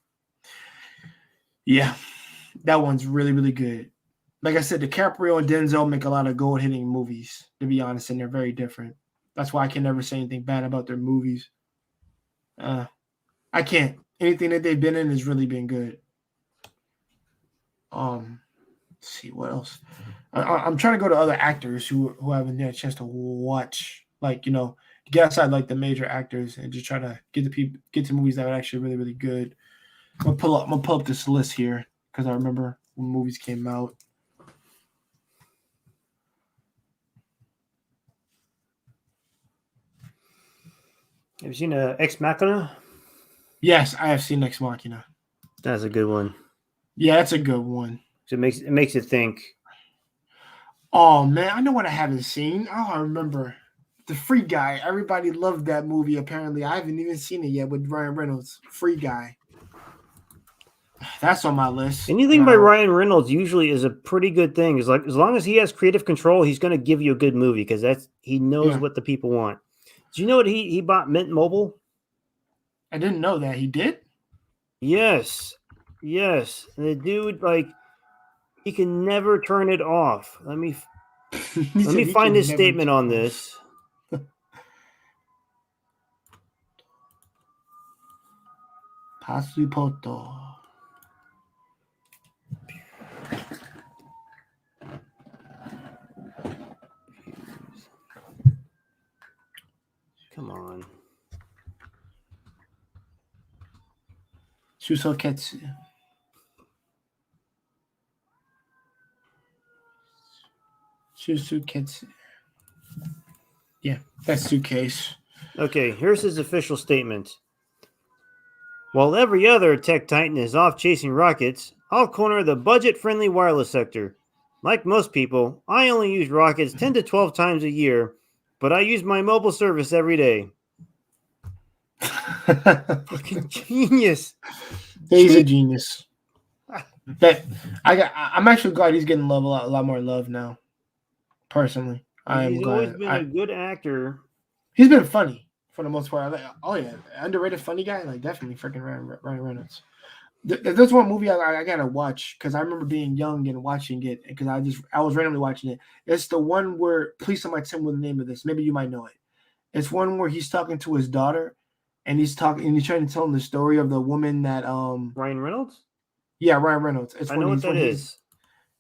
Yeah, that one's really, really good. Like I said, DiCaprio and Denzel make a lot of gold-hitting movies, to be honest, and they're very different. That's why I can never say anything bad about their movies. I can't. Anything that they've been in has really been good. Let's see what else. I'm trying to go to other actors who haven't had a chance to watch, get outside like the major actors and just try to get to movies that are actually really, really good. I'm gonna pull up this list here because I remember when movies came out. Have you seen Ex Machina? Yes, I have seen Ex Machina. That's a good one. Yeah, that's a good one. So it makes you think. Oh man, I know what I haven't seen. Oh, I remember The Free Guy. Everybody loved that movie. Apparently, I haven't even seen it yet with Ryan Reynolds. Free Guy. That's on my list. Anything by Ryan Reynolds usually is a pretty good thing. As long as he has creative control, he's going to give you a good movie because he knows what the people want. Do you know what he bought Mint Mobile? I didn't know that. He did? Yes. And the dude He can never turn it off. Let me He find can his never statement turn on off. this. Passaporto. Come on. Susoketsu. Susuketsu. Yeah, that's suitcase. Okay, here's his official statement. While every other tech titan is off chasing rockets, I'll corner the budget-friendly wireless sector. Like most people, I only use rockets 10 to 12 times a year, but I use my mobile service every day. Fucking genius. He's a genius. That I'm actually glad he's getting a lot more love now. Personally, I am He's always glad. been a good actor. He's been funny for the most part. Oh yeah, underrated funny guy. Like definitely freaking Ryan Reynolds. There's one movie I gotta watch because I remember being young and watching it because I was randomly watching it. It's the one where please somebody tell me the name of this. Maybe you might know it. It's one where he's talking to his daughter, and he's trying to tell him the story of the woman that Ryan Reynolds? yeah, Ryan Reynolds. It's I when know what he's that when he's is.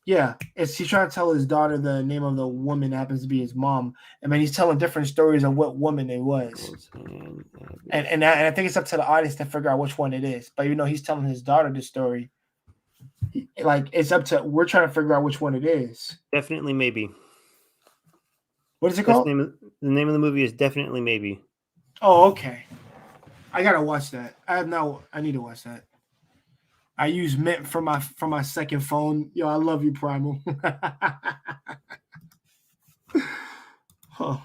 yeah, he's trying to tell his daughter the name of the woman that happens to be his mom. I mean, he's telling different stories of what woman it was, and I think it's up to the audience to figure out which one it is. But he's telling his daughter the story. Like it's up to we're trying to figure out which one it is. Definitely Maybe. What is it That's called? the name of the movie is Definitely Maybe. Oh, okay. I gotta watch that. I need to watch that. I use Mint for my second phone. Yo, I love you, Primal. Huh.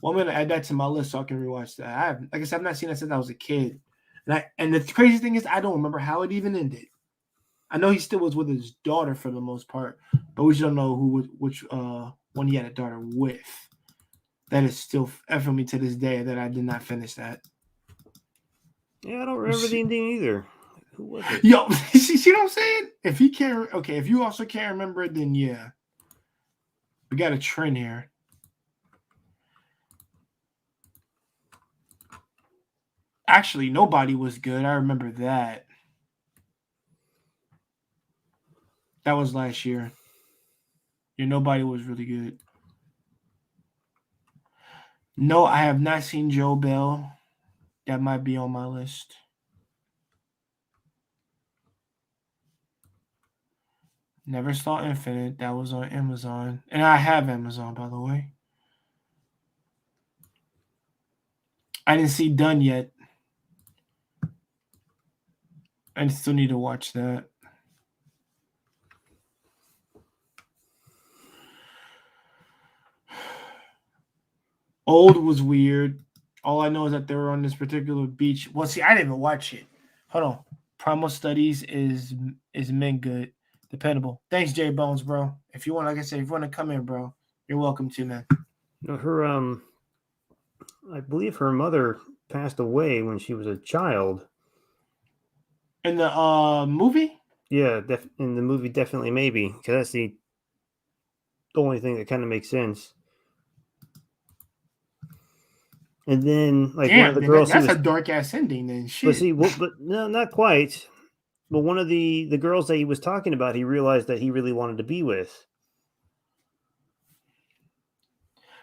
Well, I'm gonna add that to my list so I can rewatch that. Like I said, I've not seen that since I was a kid. And the crazy thing is, I don't remember how it even ended. I know he still was with his daughter for the most part, but we just don't know which one he had a daughter with. That is still effing me to this day that I did not finish that. Yeah, I don't remember the ending either. Who was it? Yo, see what I'm saying? If he can't, okay, if you also can't remember it, then yeah, we got a trend here. Actually, Nobody was good. I remember that. That was last year. Yeah, Nobody was really good. No, I have not seen Joe Bell. That might be on my list. Never saw Infinite. That was on Amazon. And I have Amazon, by the way. I didn't see Done yet. I still need to watch that. Old was weird. All I know is that they were on this particular beach. Well, see, I didn't even watch it. Hold on. Primal Studies is men good. Dependable. Thanks, J Bones, bro. If you want, like I said, if you want to come in, bro, you're welcome to, man. Her I believe her mother passed away when she was a child. In the movie? Yeah, in the movie Definitely Maybe, because that's the only thing that kind of makes sense. And then, like, damn, one of the girls, that's a dark ass ending. Then shit. But see, but no, not quite. But one of the girls that he was talking about, he realized that he really wanted to be with.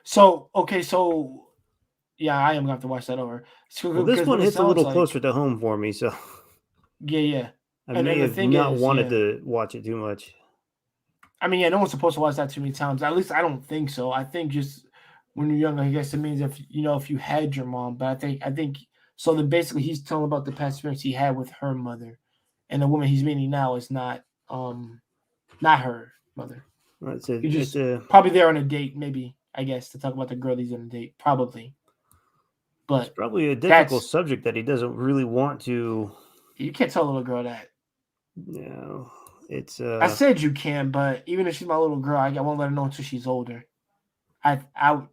So okay, so yeah, I am gonna have to watch that over. So, Well, this one what it hits a sounds little like, closer to home for me, so yeah. I And may the have thing not is, wanted yeah. to watch it too much. I mean, yeah, no one's supposed to watch that too many times. At least I don't think so. I think just when you're young, I guess it means if you had your mom. But I think so. Then basically, he's telling about the past experience he had with her mother, and the woman he's meeting now is not her mother. He's just probably there on a date, maybe I guess to talk about the girl he's on a date, probably. But it's probably a difficult subject that he doesn't really want to. You can't tell a little girl that. No, it's. I said you can, but even if she's my little girl, I won't let her know until she's older.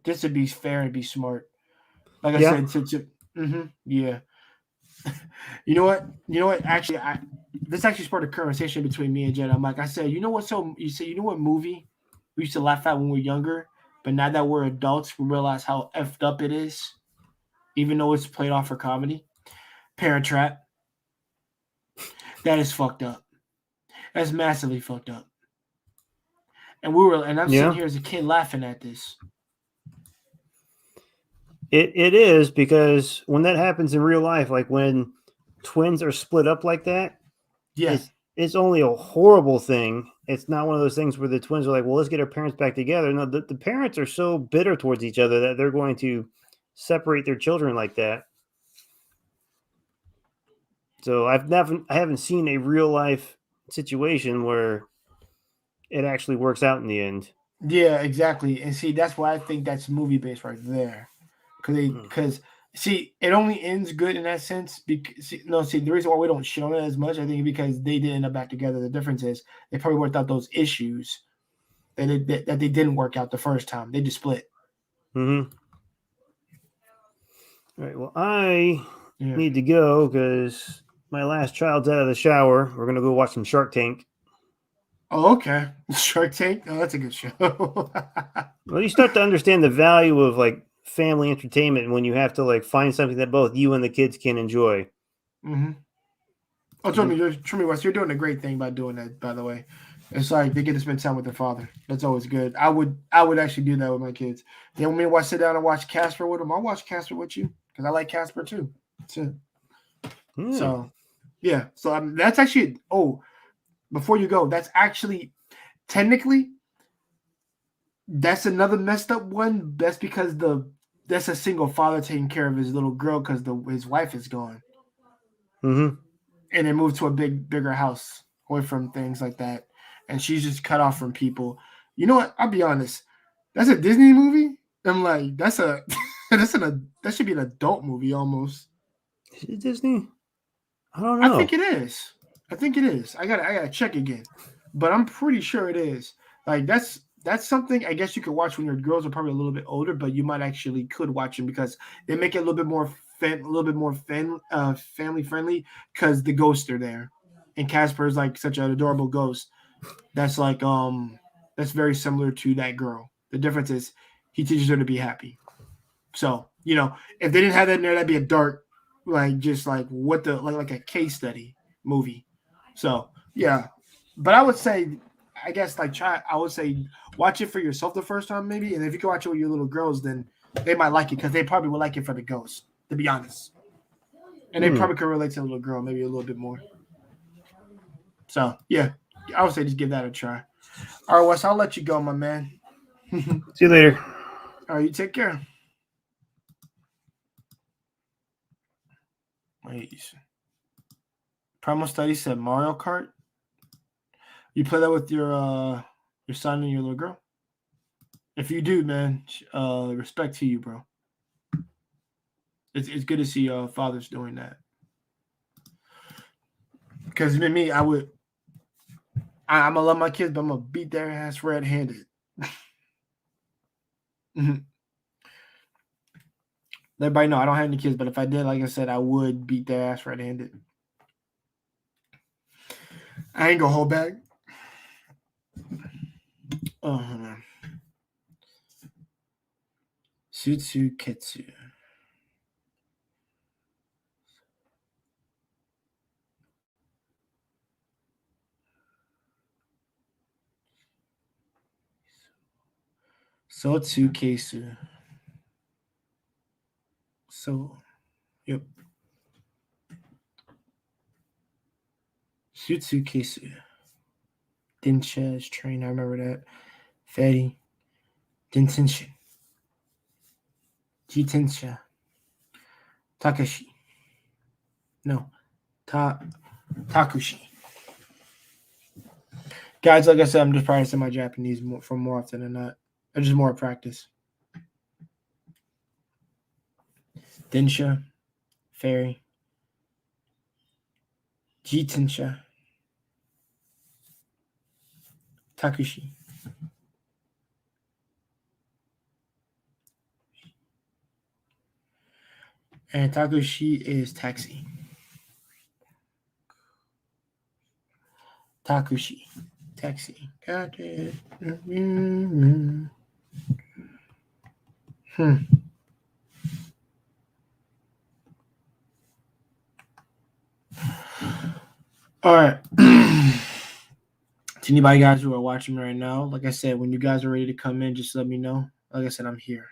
This would be fair and be smart. Like I said, yeah. You know what? You know what? Actually, this actually sparked a conversation between me and Jen. I'm like, I said, you know what? So you say, you know what movie we used to laugh at when we were younger, but now that we're adults, we realize how effed up it is, even though it's played off for comedy. Parent Trap. That is fucked up. That's massively fucked up. And I'm sitting Yeah, here as a kid laughing at this. it is, because when that happens in real life, like when twins are split up like that, Yeah, it's only a horrible thing. It's not one of those things where the twins are like, well, let's get our parents back together. No, the parents are so bitter towards each other that they're going to separate their children like that. So I haven't seen a real life situation where it actually works out in the end. yeah, exactly. And see, that's why I think that's movie based right there. Hmm. Because see, it only ends good in that sense. Because see, the reason why we don't show it as much, I think, is because they did end up back together. The difference is they probably worked out those issues that they didn't work out the first time. They just split. Mm-hmm. All right. Well, I Yeah. need to go because my last child's out of the shower. We're gonna go watch some Shark Tank. Oh, okay. Shark Tank. Oh, that's a good show. Well, you start to understand the value of like family entertainment when you have to like find something that both you and the kids can enjoy. hmm Oh, trust me, Wes, you're doing a great thing by doing that. By the way, it's like they get to spend time with their father. That's always good. I would actually do that with my kids. They want me to sit down and watch Casper with them. I'll watch Casper with you because I like Casper too. That's it. Hmm. So yeah. So that's actually. Oh, before you go, that's actually technically that's another messed up one. That's because that's a single father taking care of his little girl because his wife is gone Mm-hmm. and they moved to a bigger house away from things like that, and she's just cut off from people. You know what? I'll be honest. That's a Disney movie. I'm like, that's a that should be an adult movie almost. Is it Disney? I don't I think know. it is. I think it is. I gotta check again, but I'm pretty sure it is. Like that's something I guess you could watch when your girls are probably a little bit older, but you might actually could watch them because they make it a little bit more family friendly because the ghosts are there, and Casper is like such an adorable ghost. That's like that's very similar to that girl. The difference is he teaches her to be happy. So, if they didn't have that in there, that'd be a dark, like just like what the like a case study movie. So yeah. But I would say I guess like I would say watch it for yourself the first time maybe. And if you can watch it with your little girls, then they might like it because they probably would like it for the ghost, to be honest. And they Hmm. probably could relate to the little girl maybe a little bit more. So yeah. I would say just give that a try. All right, Wes, I'll let you go, my man. All See you later. right, you take care. Wait. Primal Study said Mario Kart. You play that with your son and your little girl? If you do, man, respect to you, bro. It's good to see fathers doing that. Because me, I'm gonna love my kids, but I'm gonna beat their ass red-handed. Everybody know I don't have any kids, but if I did, like I said, I would beat their ass red-handed. I ain't gonna hold back. Oh, Sutsu Ketsu. Sotsu Kesu. So, yep. Sutsu Kesu. Dinsha's train. I remember that. Fetty. Dintenshin. Jitensha. Takashi. No. Takushi. Guys, like I said, I'm just practicing my Japanese more often than not. Or just more practice. Densha. Fairy. Jitensha. Takushi. And Takushi is taxi. Takushi. Taxi. Got it. All right. To anybody guys who are watching right now, like I said, when you guys are ready to come in, just let me know. Like I said, I'm here.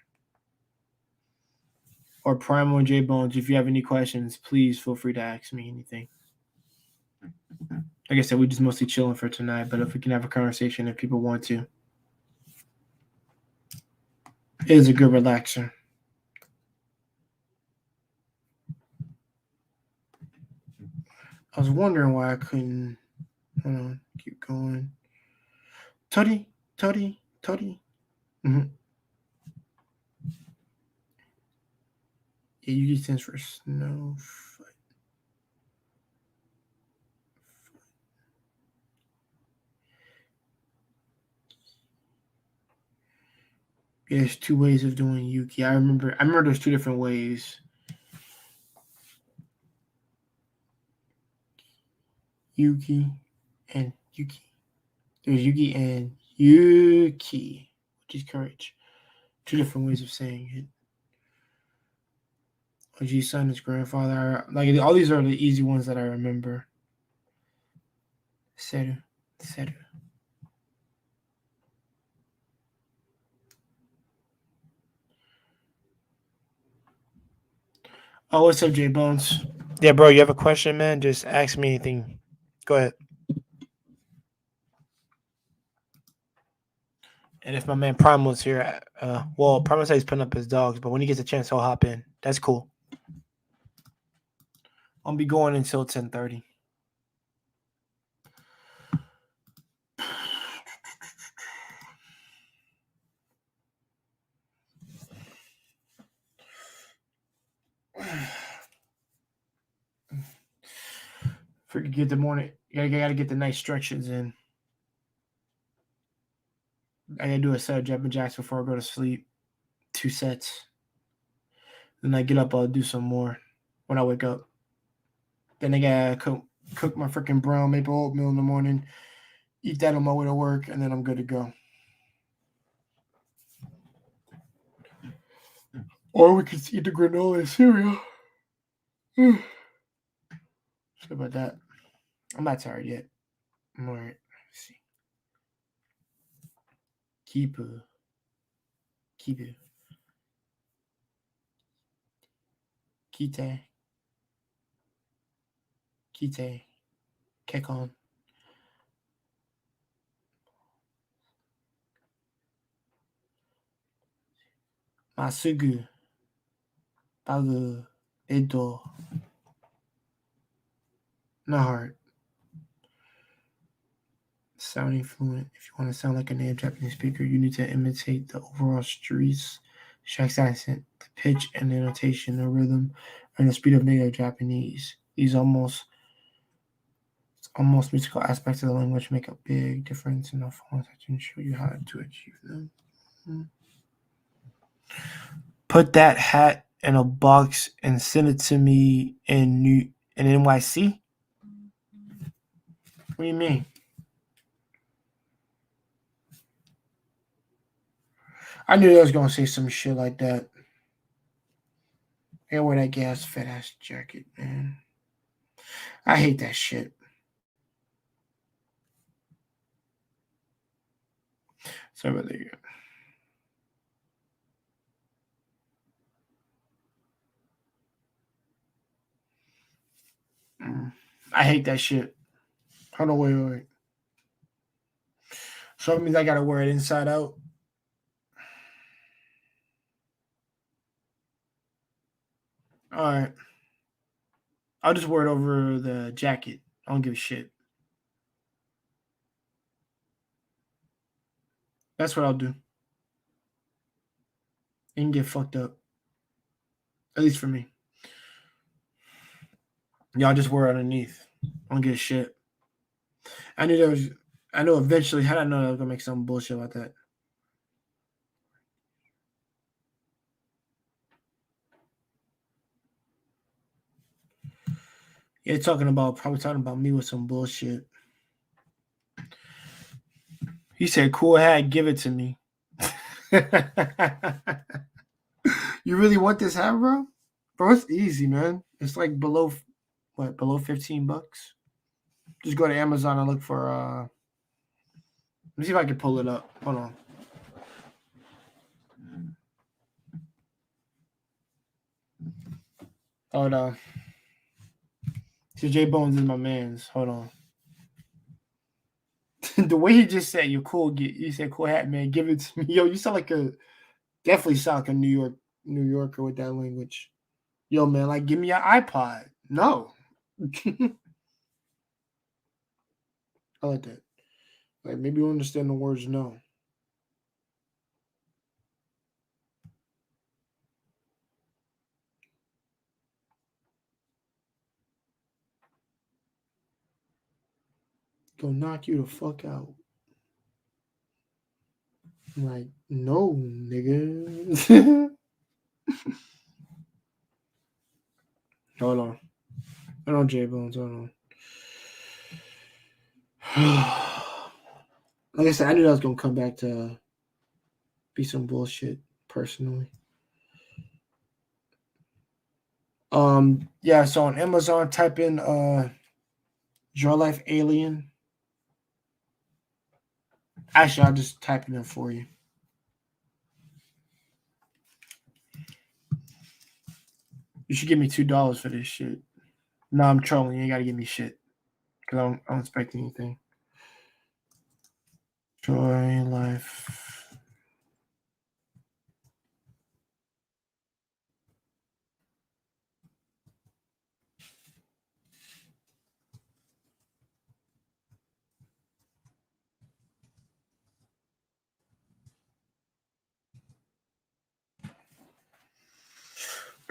Or Primal and J Bones, if you have any questions, please feel free to ask me anything. Like I said, we're just mostly chilling for tonight, but if we can have a conversation if people want to. It is a good relaxer. I was wondering why I couldn't. Hold on, keep going. Toddy. Mm-hmm. Yeah, Yugi stands for snow. Yeah, there's two ways of doing Yuki. I remember there's two different ways. Yuki and Yuki. There's Yuki and Yuki, which is courage. Two different ways of saying it. Oji's son, his grandfather. Like all these are the easy ones that I remember. Seru. Oh, what's up, J Bones? Yeah, bro, you have a question, man? Just ask me anything. Go ahead. And if my man Primal's here, well, Primal says he's putting up his dogs, but when he gets a chance, he'll hop in. That's cool. I'll be going until 10:30. Freaking get the morning. You gotta get the night stretches in. I gotta do a set of jumping jacks before I go to sleep. 2 sets. Then I get up, I'll do some more when I wake up. Then I gotta cook my freaking brown maple oatmeal in the morning, eat that on my way to work, and then I'm good to go. Or we could eat the granola and cereal. Sorry about that. I'm not tired yet. I'm all right. Let's see. Keep it. Kite. Kekon. Masugu. Bagu. Edo. Nahart. Sounding fluent. If you want to sound like a native Japanese speaker, you need to imitate the overall streets, Shaq's accent, the pitch and the intonation, the rhythm, and the speed of native Japanese. These almost musical aspects of the language make a big difference in the phones. I can show you how to achieve them. Put that hat in a box and send it to me in NYC. What do you mean? I knew I was gonna say some shit like that. I wear that gas fat ass jacket, man. I hate that shit. Sorry about that. I hate that shit. Hold on, wait. So it means I gotta wear it inside out. All right. I'll just wear it over the jacket. I don't give a shit. That's what I'll do. You can get fucked up. At least for me. Y'all just wear it underneath. I don't give a shit. I know eventually, how did I know I was gonna make some bullshit like that? Yeah, probably talking about me with some bullshit. He said, "Cool hat, give it to me." You really want this hat, bro? Bro, it's easy, man. It's like below below $15. Just go to Amazon and look for let me see if I can pull it up. Hold on. Hold on. So J Bones is my man's. Hold on. The way he just said, "You're cool." You said, "Cool hat, man. Give it to me." Yo, you sound like definitely sound like a New Yorker with that language. Yo, man, like give me your iPod. No. I like that. Like maybe you understand the words no. Go knock you the fuck out. I'm like, no, nigga. Hold on. Hold on, J Bones. Hold on. Like I said, I knew that was gonna come back to be some bullshit personally. Yeah, so on Amazon type in Your Life Alien. Actually, I'll just type it in for you. You should give me $2 for this shit. No, I'm trolling. You ain't gotta give me shit. Because I don't expect anything. Joy Life.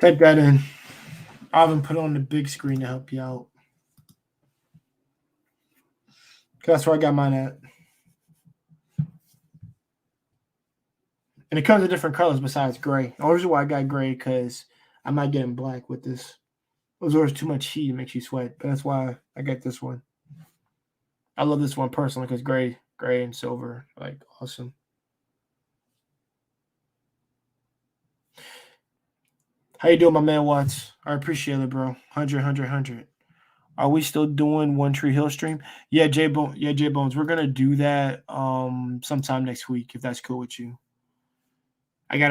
Type that in. I'll even put it on the big screen to help you out. That's where I got mine at. And it comes in different colors besides gray. The only reason why I got gray because I might get in black with this. Those are too much heat, it makes you sweat. But that's why I got this one. I love this one personally because gray and silver, like awesome. How you doing, my man Watts? I appreciate it, bro. 100. Are we still doing One Tree Hill stream? Yeah, J Bones. We're gonna do that sometime next week if that's cool with you. I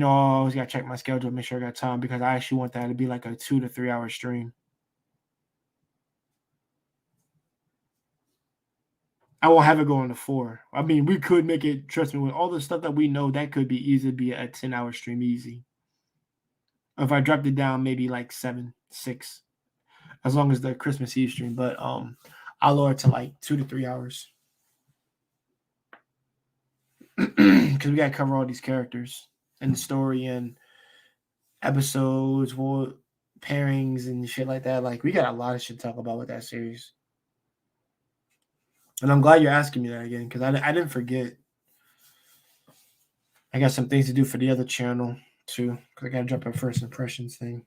always gotta check my schedule, make sure I got time because I actually want that to be like a 2 to 3 hour stream. I won't have it going to 4. I mean, we could make it. Trust me, with all the stuff that we know, that could be easily be a 10-hour stream easy. If I dropped it down, maybe like 7, 6, as long as the Christmas Eve stream. But I'll lower it to like 2 to 3 hours because we gotta cover all these characters and the story and episodes, pairings and shit like that. Like we got a lot of shit to talk about with that series. And I'm glad you're asking me that again because I didn't forget. I got some things to do for the other channel too because I got to drop a first impressions thing.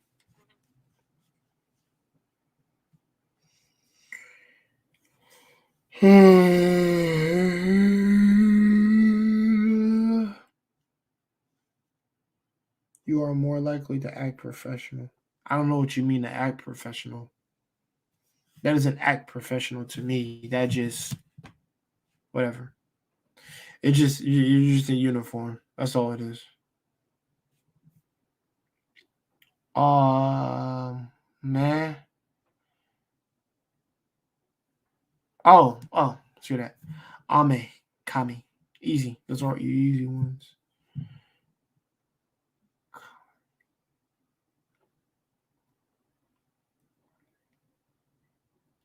You are more likely to act professional. I don't know what you mean to act professional. That doesn't act professional to me. That just whatever. It just you're just in uniform. That's all it is. Man. Oh, let's hear that. Ame, Kami. Easy. Those are your easy ones.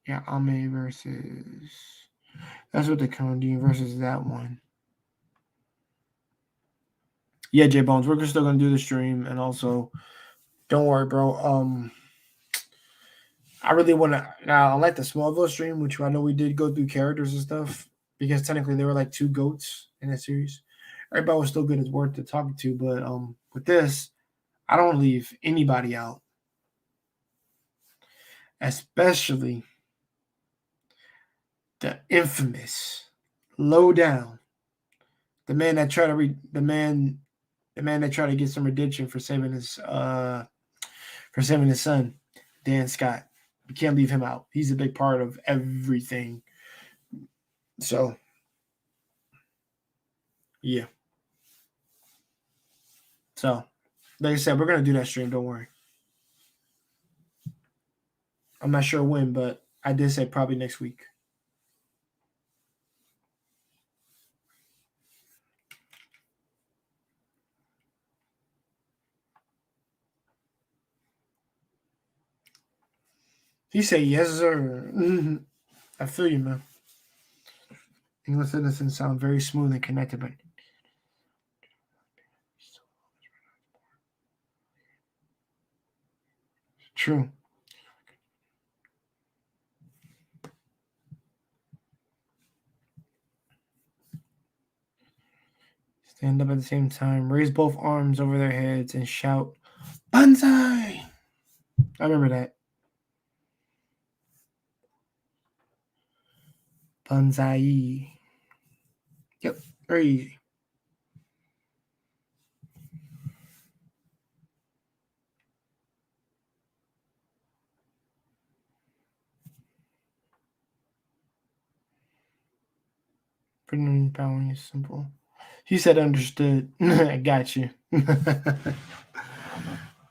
Yeah, Ame versus. That's what the Kondine versus that one. Yeah, J Bones, we're still gonna do the stream, and also, don't worry, bro. I really want to. Now, I like the Smallville stream, which I know we did go through characters and stuff because technically there were like 2 goats in that series. Everybody was still good as worth to talk to, but with this, I don't leave anybody out, especially the infamous Low down. The man that tried to the man that tried to get some redemption for saving his son, Dan Scott. You can't leave him out. He's a big part of everything. So, yeah. So, like I said, we're gonna do that stream. Don't worry. I'm not sure when, but I did say probably next week. He said yes, sir. I feel you, man. English doesn't sound very smooth and connected, but true. Stand up at the same time, raise both arms over their heads, and shout, "Banzai!" I remember that. Banzai. Yep, very easy. Pretty bowing is simple. He said understood. I got you. Let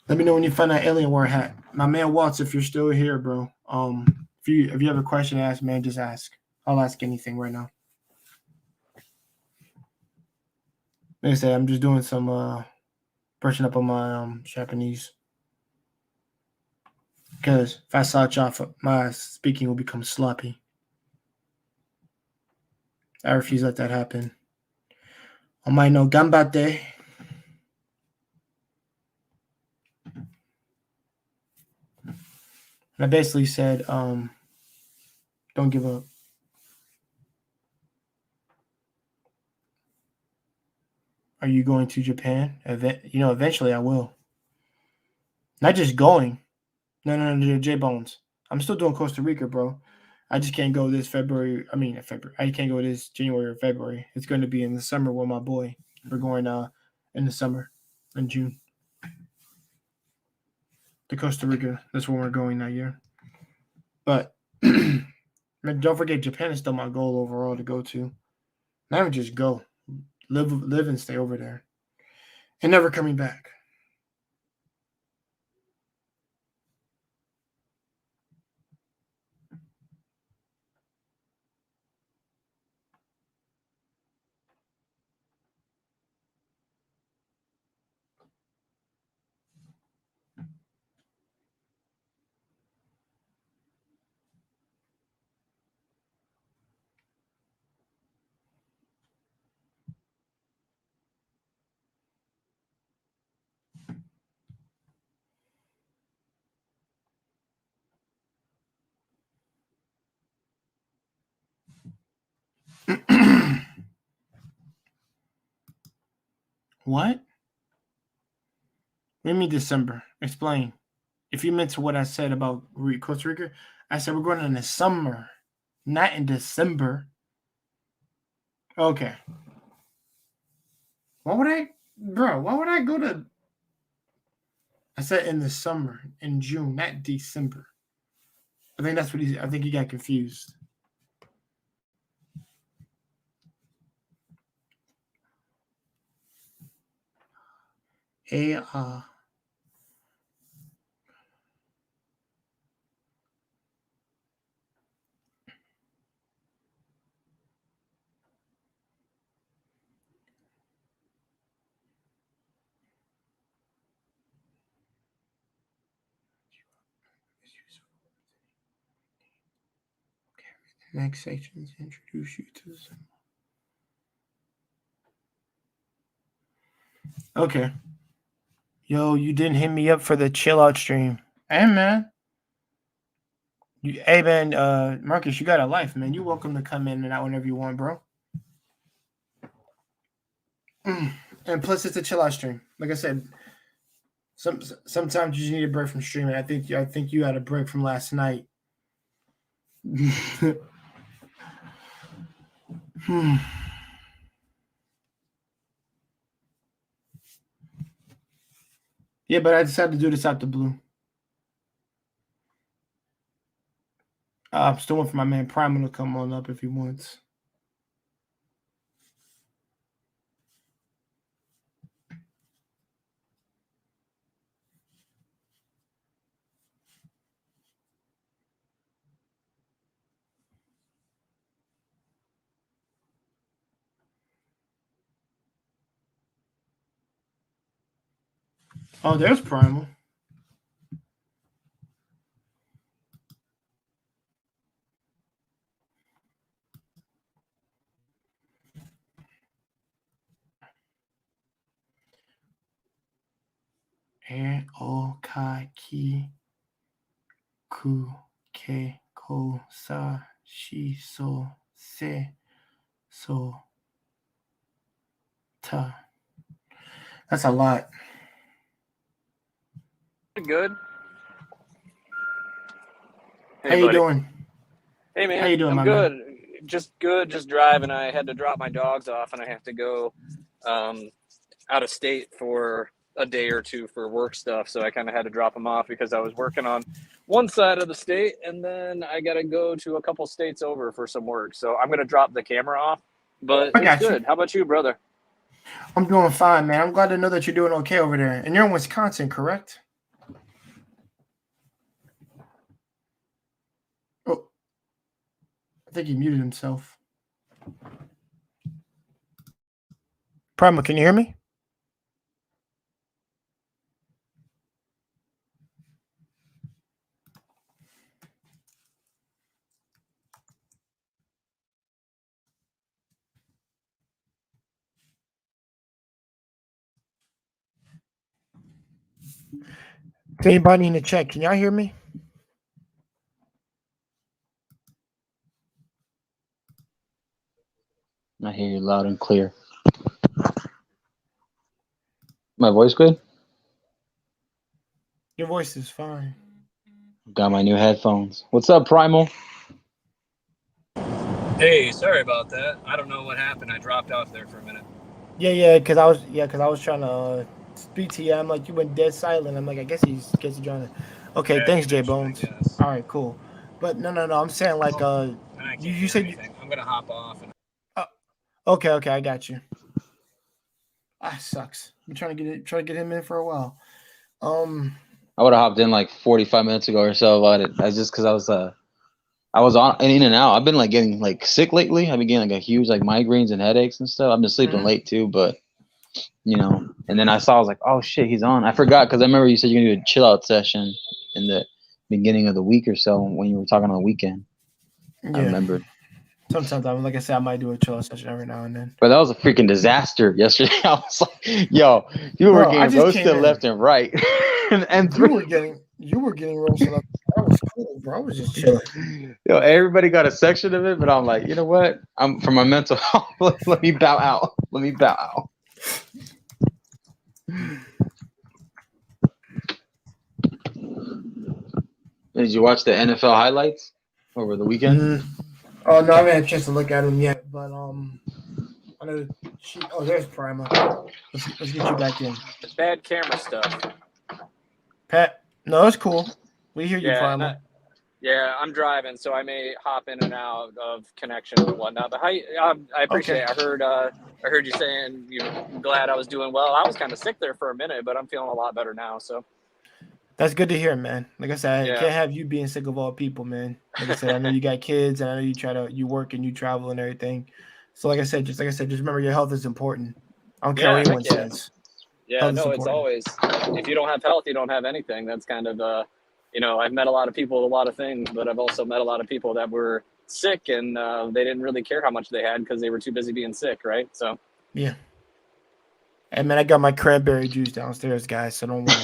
me know when you find that alien war hat. My man Waltz, if you're still here, bro. If you have a question to ask, man, just ask. I'll ask anything right now. Like I said, I'm just doing some brushing up on my Japanese. Because if I slouch off, my speaking will become sloppy. I refuse to let that happen. Omae no ganbatte. And I basically said, don't give up. Are you going to Japan? Eventually I will. Not just going. No, J Bones. I'm still doing Costa Rica, bro. I just can't go this February. I can't go this January or February. It's going to be in the summer with my boy. We're going in the summer, in June. To Costa Rica. That's where we're going that year. But don't forget, Japan is still my goal overall to go to. Not even just go. Live and stay over there. And never coming back. What? What do you mean December? Explain. If you meant to what I said about Costa Rica, I said we're going in the summer, not in December. Okay. Why would I go to? I said in the summer, in June, not December. I think that's what I think he got confused. Hey, next section is introduce you to some. Okay. Yo, you didn't hit me up for the chill out stream. Hey, man. Hey, man, Marcus, you got a life, man. You're welcome to come in and out whenever you want, bro. And plus, it's a chill out stream. Like I said, sometimes you just need a break from streaming. I think you had a break from last night. Yeah, but I decided to do this out the blue. I'm still waiting for my man Primal to come on up if he wants. Oh, there's Primal. And O Ka Ki Ku Ke Ko Sa Shi So Se So Ta. That's a lot. Good. Hey, How you buddy. doing? Hey, man. How you doing, I'm my good. man? Just good. Just driving. I had to drop my dogs off, and I have to go out of state for a day or two for work stuff. So I kind of had to drop them off because I was working on one side of the state, and then I got to go to a couple states over for some work. So I'm gonna drop the camera off, but I it's got you. good. How about you, brother? I'm doing fine, man. I'm glad to know that you're doing okay over there. And you're in Wisconsin, correct? Oh, I think he muted himself. Primal, can you hear me? To anybody in the chat, can y'all hear me? I hear you loud and clear. My voice good? Your voice is fine. Got my new headphones. What's up, Primal? Hey, sorry about that. I don't know what happened. I dropped off there for a minute. Yeah, because I was trying to speak to you. I'm like, you went dead silent. I'm like, I guess he's trying to. Okay, Yeah, thanks, J connection, I Bones. guess. All right, cool. But no. I'm saying like, And I can't you hear said anything. I'm gonna hop off. And okay, I got you. Ah, sucks. I'm trying to get him in for a while. I would have hopped in like 45 minutes ago or so about it. That's just because I was on and in and out. I've been like getting like sick lately. I've been getting like a huge like migraines and headaches and stuff. I've been sleeping late too, but you know. And then I was like, oh shit, he's on. I forgot because I remember you said you're gonna do a chill out session in the beginning of the week or so when you were talking on the weekend. Yeah. I remember. Sometimes, like I said, I might do a chill session every now and then. But that was a freaking disaster yesterday. I was like, yo, you were getting roasted left and right. and you were getting roasted up. That was cool, bro. I was just chilling. Yo, everybody got a section of it, but I'm like, you know what? I'm for my mental health. Let me bow out. Let me bow out. Did you watch the NFL highlights over the weekend? Oh no, I haven't had a chance to look at them yet, but I know there's Primer. Let's get you back in. bad camera stuff. Pat, no, it's cool. We hear you, Yeah, Primer. Yeah, I'm driving, so I may hop in and out of connection and whatnot. But I appreciate it. I heard you saying you're glad I was doing well. I was kind of sick there for a minute, but I'm feeling a lot better now. So that's good to hear, man. Like I said, I can't have you being sick of all people, man. Like I said, I know you got kids, and I know you work and you travel and everything. So like I said, just remember your health is important. I don't care what anyone says. Yeah, no, it's always, if you don't have health, you don't have anything. That's kind of I've met a lot of people with a lot of things, but I've also met a lot of people that were sick and they didn't really care how much they had because they were too busy being sick, right? So yeah. And man, I got my cranberry juice downstairs, guys, so don't worry.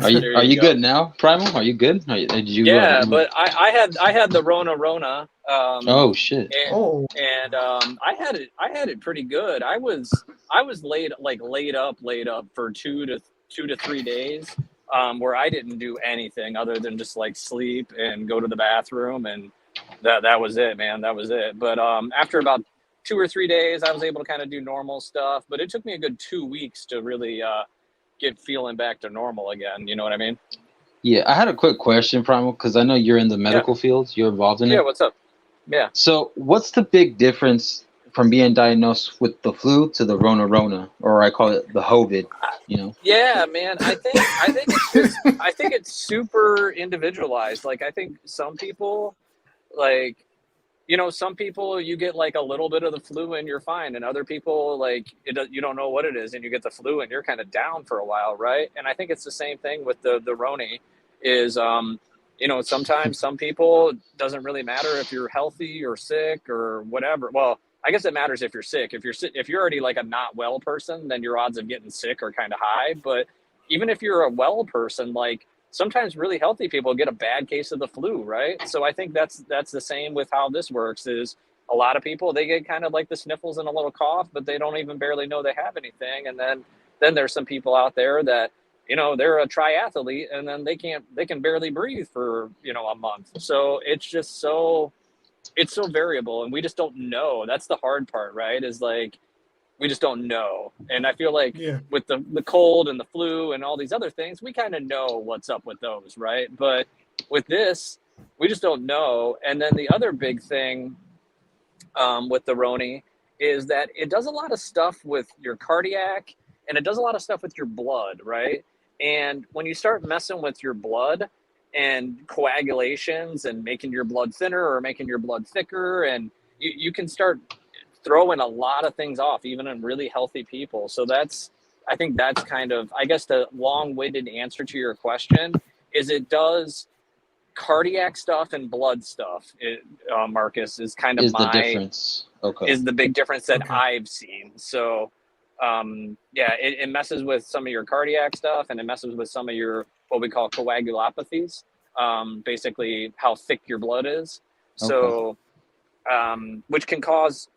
Are you good now, Primal? Are you good? But I had the Rona. Oh shit! And I had it pretty good. I was laid up for 2 to 3 days, where I didn't do anything other than just like sleep and go to the bathroom, and that was it, man. That was it. But after about 2 or 3 days, I was able to kind of do normal stuff, but it took me a good 2 weeks to really get feeling back to normal again. You know what I mean? Yeah, I had a quick question, Primal, because I know you're in the medical field. You're involved in it. Yeah, what's up? Yeah. So what's the big difference from being diagnosed with the flu to the Rona, or I call it the COVID, you know? Yeah, man. I think it's super individualized. Like, I think some people, like, you know, some people you get like a little bit of the flu and you're fine, and other people like you don't know what it is and you get the flu and you're kind of down for a while, right? And I think it's the same thing with the Roni. Is you know, sometimes some people, it doesn't really matter if you're healthy or sick or whatever. Well, I guess it matters if you're sick. If you're already like a not well person, then your odds of getting sick are kind of high. But even if you're a well person, like, sometimes really healthy people get a bad case of the flu, right? So I think that's the same with how this works. Is a lot of people, they get kind of like the sniffles and a little cough, but they don't even barely know they have anything. And then there's some people out there that, you know, they're a triathlete and then they can barely breathe for, you know, a month. So it's so variable, and we just don't know. That's the hard part, right? Is like, we just don't know. And I feel like with the cold and the flu and all these other things, we kind of know what's up with those, right? But with this, we just don't know. And then the other big thing with the Roni is that it does a lot of stuff with your cardiac, and it does a lot of stuff with your blood, right? And when you start messing with your blood and coagulations and making your blood thinner or making your blood thicker, and you can start throwing a lot of things off, even in really healthy people. So I think that's kind of, I guess, the long-winded answer to your question is it does cardiac stuff and blood stuff. Marcus, is kind of the difference. Okay. Is the big difference that I've seen. So, it messes with some of your cardiac stuff, and it messes with some of your, what we call coagulopathies, basically how thick your blood is. So, which can cause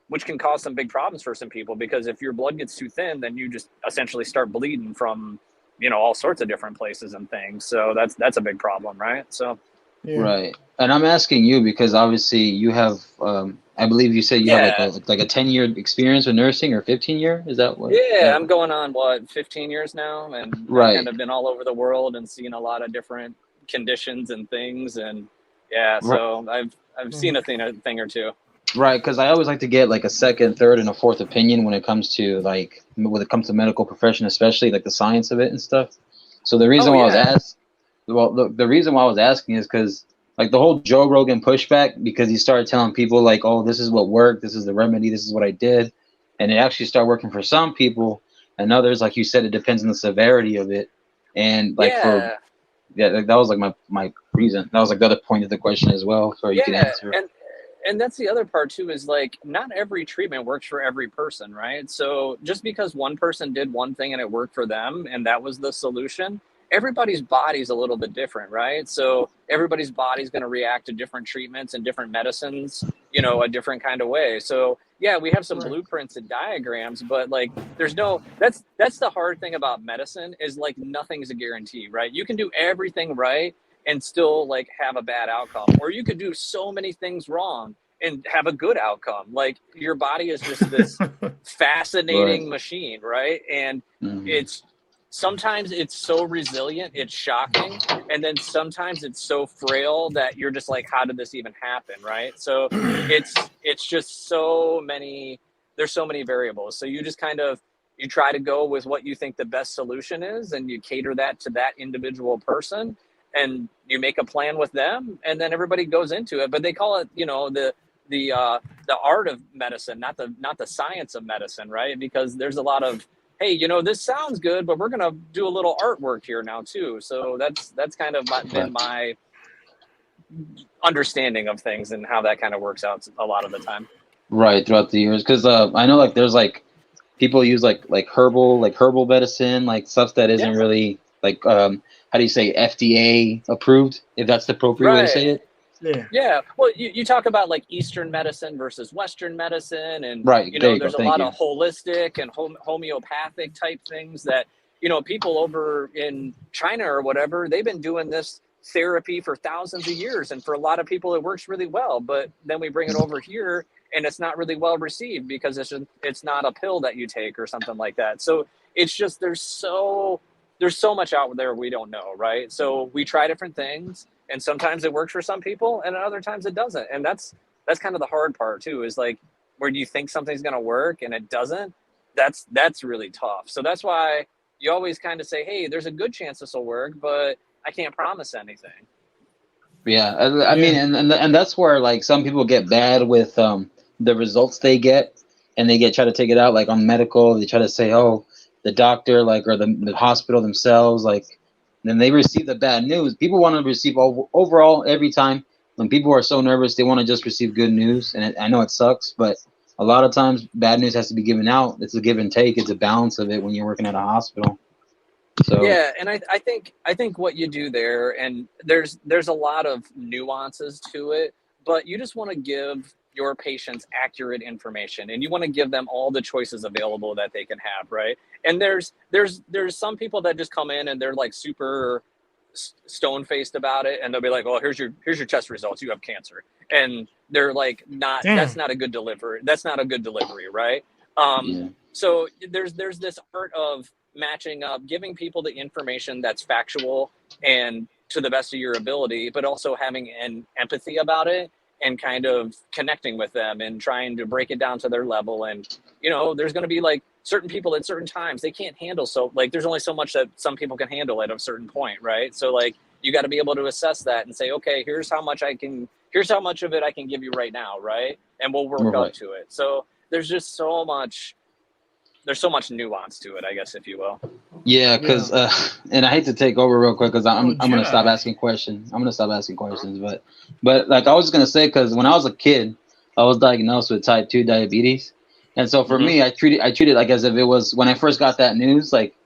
some big problems for some people, because if your blood gets too thin, then you just essentially start bleeding from, you know, all sorts of different places and things. So that's a big problem, right? So right. And I'm asking you because obviously you have I believe you said you have like a 10-year experience with nursing, or 15-year, is that what? Yeah, I'm going on 15 years now, and I've kind of been all over the world and seen a lot of different conditions and things, and so I've seen a thing or two. Right, because I always like to get like a second, third, and a fourth opinion when it comes to medical profession, especially like the science of it and stuff. So the reason why the reason why I was asking is because like the whole Joe Rogan pushback, because he started telling people like, oh, this is what worked, this is the remedy, this is what I did, and it actually started working for some people, and others, like you said, it depends on the severity of it, and like that was like my reason. That was like the other point of the question as well, so you can answer. And that's the other part too, is like, not every treatment works for every person, right? So just because one person did one thing and it worked for them and that was the solution, everybody's body's a little bit different, right? So everybody's body's going to react to different treatments and different medicines, you know, a different kind of way. So yeah, we have some blueprints and diagrams, but like that's the hard thing about medicine, is like nothing's a guarantee, right? You can do everything right and still like have a bad outcome, or you could do so many things wrong and have a good outcome. Like, your body is just this fascinating machine, right? And sometimes it's so resilient, it's shocking, and then sometimes it's so frail that you're just like, how did this even happen, right? So it's just there's so many variables. So you just kind of, you try to go with what you think the best solution is, and you cater that to that individual person, and you make a plan with them, and then everybody goes into it. But they call it, you know, the art of medicine, not the science of medicine, right? Because there's a lot of, hey, you know, this sounds good, but we're gonna do a little artwork here now too. So that's kind of been my understanding of things and how that kind of works out a lot of the time. Right, throughout the years, because I know like there's like people use like herbal medicine, like stuff that isn't really like how do you say, FDA approved, if that's the appropriate way to say it? Yeah. Well, you talk about like Eastern medicine versus Western medicine, and you know, there's a lot of holistic and homeopathic type things that, you know, people over in China or whatever, they've been doing this therapy for thousands of years, and for a lot of people it works really well. But then we bring it over here and it's not really well received because it's not a pill that you take or something like that. So it's just there's so much out there we don't know, right? So we try different things, and sometimes it works for some people, and other times it doesn't. And that's kind of the hard part too, is like where you think something's going to work and it doesn't. That's really tough. So that's why you always kind of say, hey, there's a good chance this will work, but I can't promise anything. Yeah, I mean, and that's where like some people get bad with the results they get, and they try to take it out like on medical. They try to say, oh, the doctor like or the hospital themselves like, then they receive the bad news. People want to receive overall every time when people are so nervous, they want to just receive good news. And I know it sucks, but a lot of times bad news has to be given out. It's a give and take. It's a balance of it when you're working at a hospital. So yeah, and I think what you do there, and there's a lot of nuances to it, but you just want to give your patients accurate information, and you want to give them all the choices available that they can have, right? And there's some people that just come in and they're like super stone faced about it, and they'll be like, "Oh, here's your test results. You have cancer," and they're like, "Not Damn. That's not a good delivery. That's not a good delivery, right?" yeah. So there's this art of matching up, giving people the information that's factual and to the best of your ability, but also having an empathy about it and kind of connecting with them and trying to break it down to their level. And, there's going to be like certain people at certain times, they can't handle. So like, there's only so much that some people can handle at a certain point. Right. So like, you got to be able to assess that and say, okay, here's how much of it I can give you right now. Right. And we'll work up to it. So there's just so much nuance to it, I guess, if you will. Yeah, because and I hate to take over real quick because I'm gonna stop Jedi. asking questions. I'm gonna stop asking questions, but like I was gonna say, because when I was a kid, I was diagnosed with type 2 diabetes, and so for me, I treated like as if it was when I first got that news, like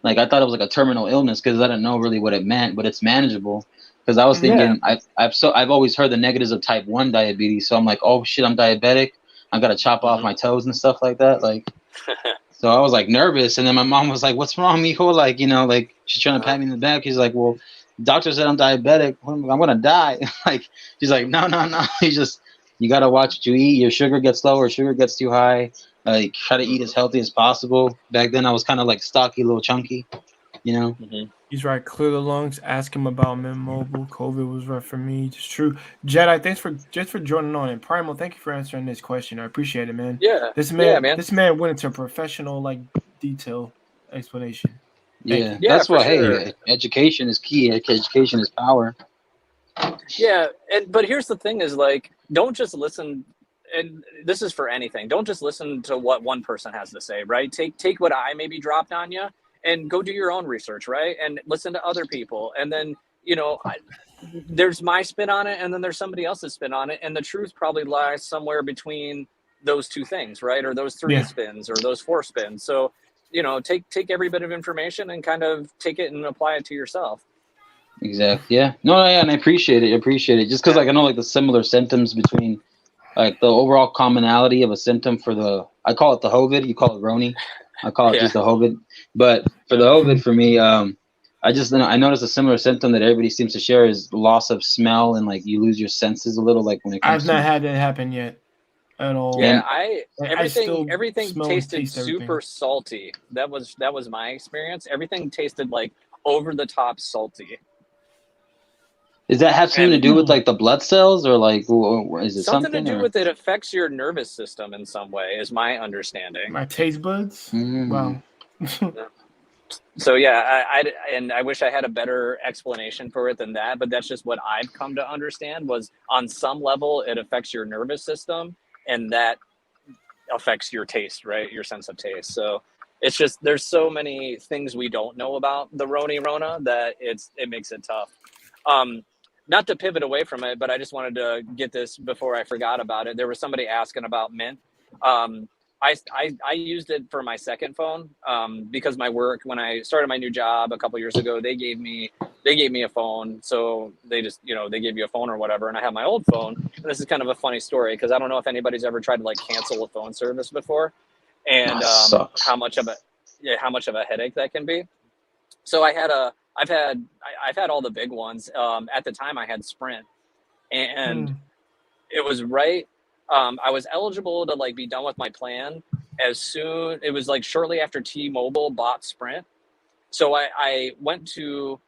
I thought it was like a terminal illness because I didn't know really what it meant, but it's manageable. Because I was thinking, I've always heard the negatives of type 1 diabetes, so I'm like, oh shit, I'm diabetic. I gotta chop off my toes and stuff like that, like. So I was like nervous, and then my mom was like, "What's wrong, mijo?" Like, like she's trying to pat me in the back. She's like, "Well, the doctor said I'm diabetic. I'm gonna die." Like, she's like, "No. You gotta watch what you eat. Your sugar gets low, or sugar gets too high. Like, try to eat as healthy as possible." Back then, I was kind of like stocky, little chunky, He's right. Clear the lungs. Ask him about Mint Mobile. COVID was right for me. It's true. Jedi, thanks for joining on. And Primal, thank you for answering this question. I appreciate it, man. Yeah. This man went into professional, like, detail explanation. Thank you. Yeah, that's for why. sure. Hey, education is key. Education is power. Yeah, but here's the thing: is like, don't just listen. And this is for anything. Don't just listen to what one person has to say, right? Take what I maybe dropped on you, and go do your own research, right? And listen to other people, and then there's my spin on it, and then there's somebody else's spin on it, and the truth probably lies somewhere between those two things, right? Or those three spins, or those four spins. So, take every bit of information and kind of take it and apply it to yourself. Exactly. Yeah. No. Yeah. And I appreciate it. Just because, like, I know like the similar symptoms between, like, the overall commonality of a symptom for I call it the COVID. You call it Roni. I call it just the COVID. But for the COVID, for me, I noticed a similar symptom that everybody seems to share is loss of smell, and like you lose your senses a little, like when it comes I've not had that happen yet at all. Yeah, everything tasted super salty. That was my experience. Everything tasted like over the top salty. Does that have something to do with like the blood cells, or like is it something to do or? with it affects your nervous system in some way, is my understanding. My taste buds. Wow. So yeah, I wish I had a better explanation for it than that, but that's just what I've come to understand. Was on some level it affects your nervous system, and that affects your taste, right? Your sense of taste. So it's just there's so many things we don't know about the Rona that it makes it tough. Not to pivot away from it, but I just wanted to get this before I forgot about it. There was somebody asking about Mint. I used it for my second phone because my work, when I started my new job a couple years ago, they gave me a phone. So they just, they gave you a phone or whatever. And I have my old phone. And this is kind of a funny story because I don't know if anybody's ever tried to like cancel a phone service before, and how much of a headache that can be. So I've had all the big ones. At the time I had Sprint, and it was right I was eligible to like be done with my plan it was like shortly after T-Mobile bought Sprint. So I went to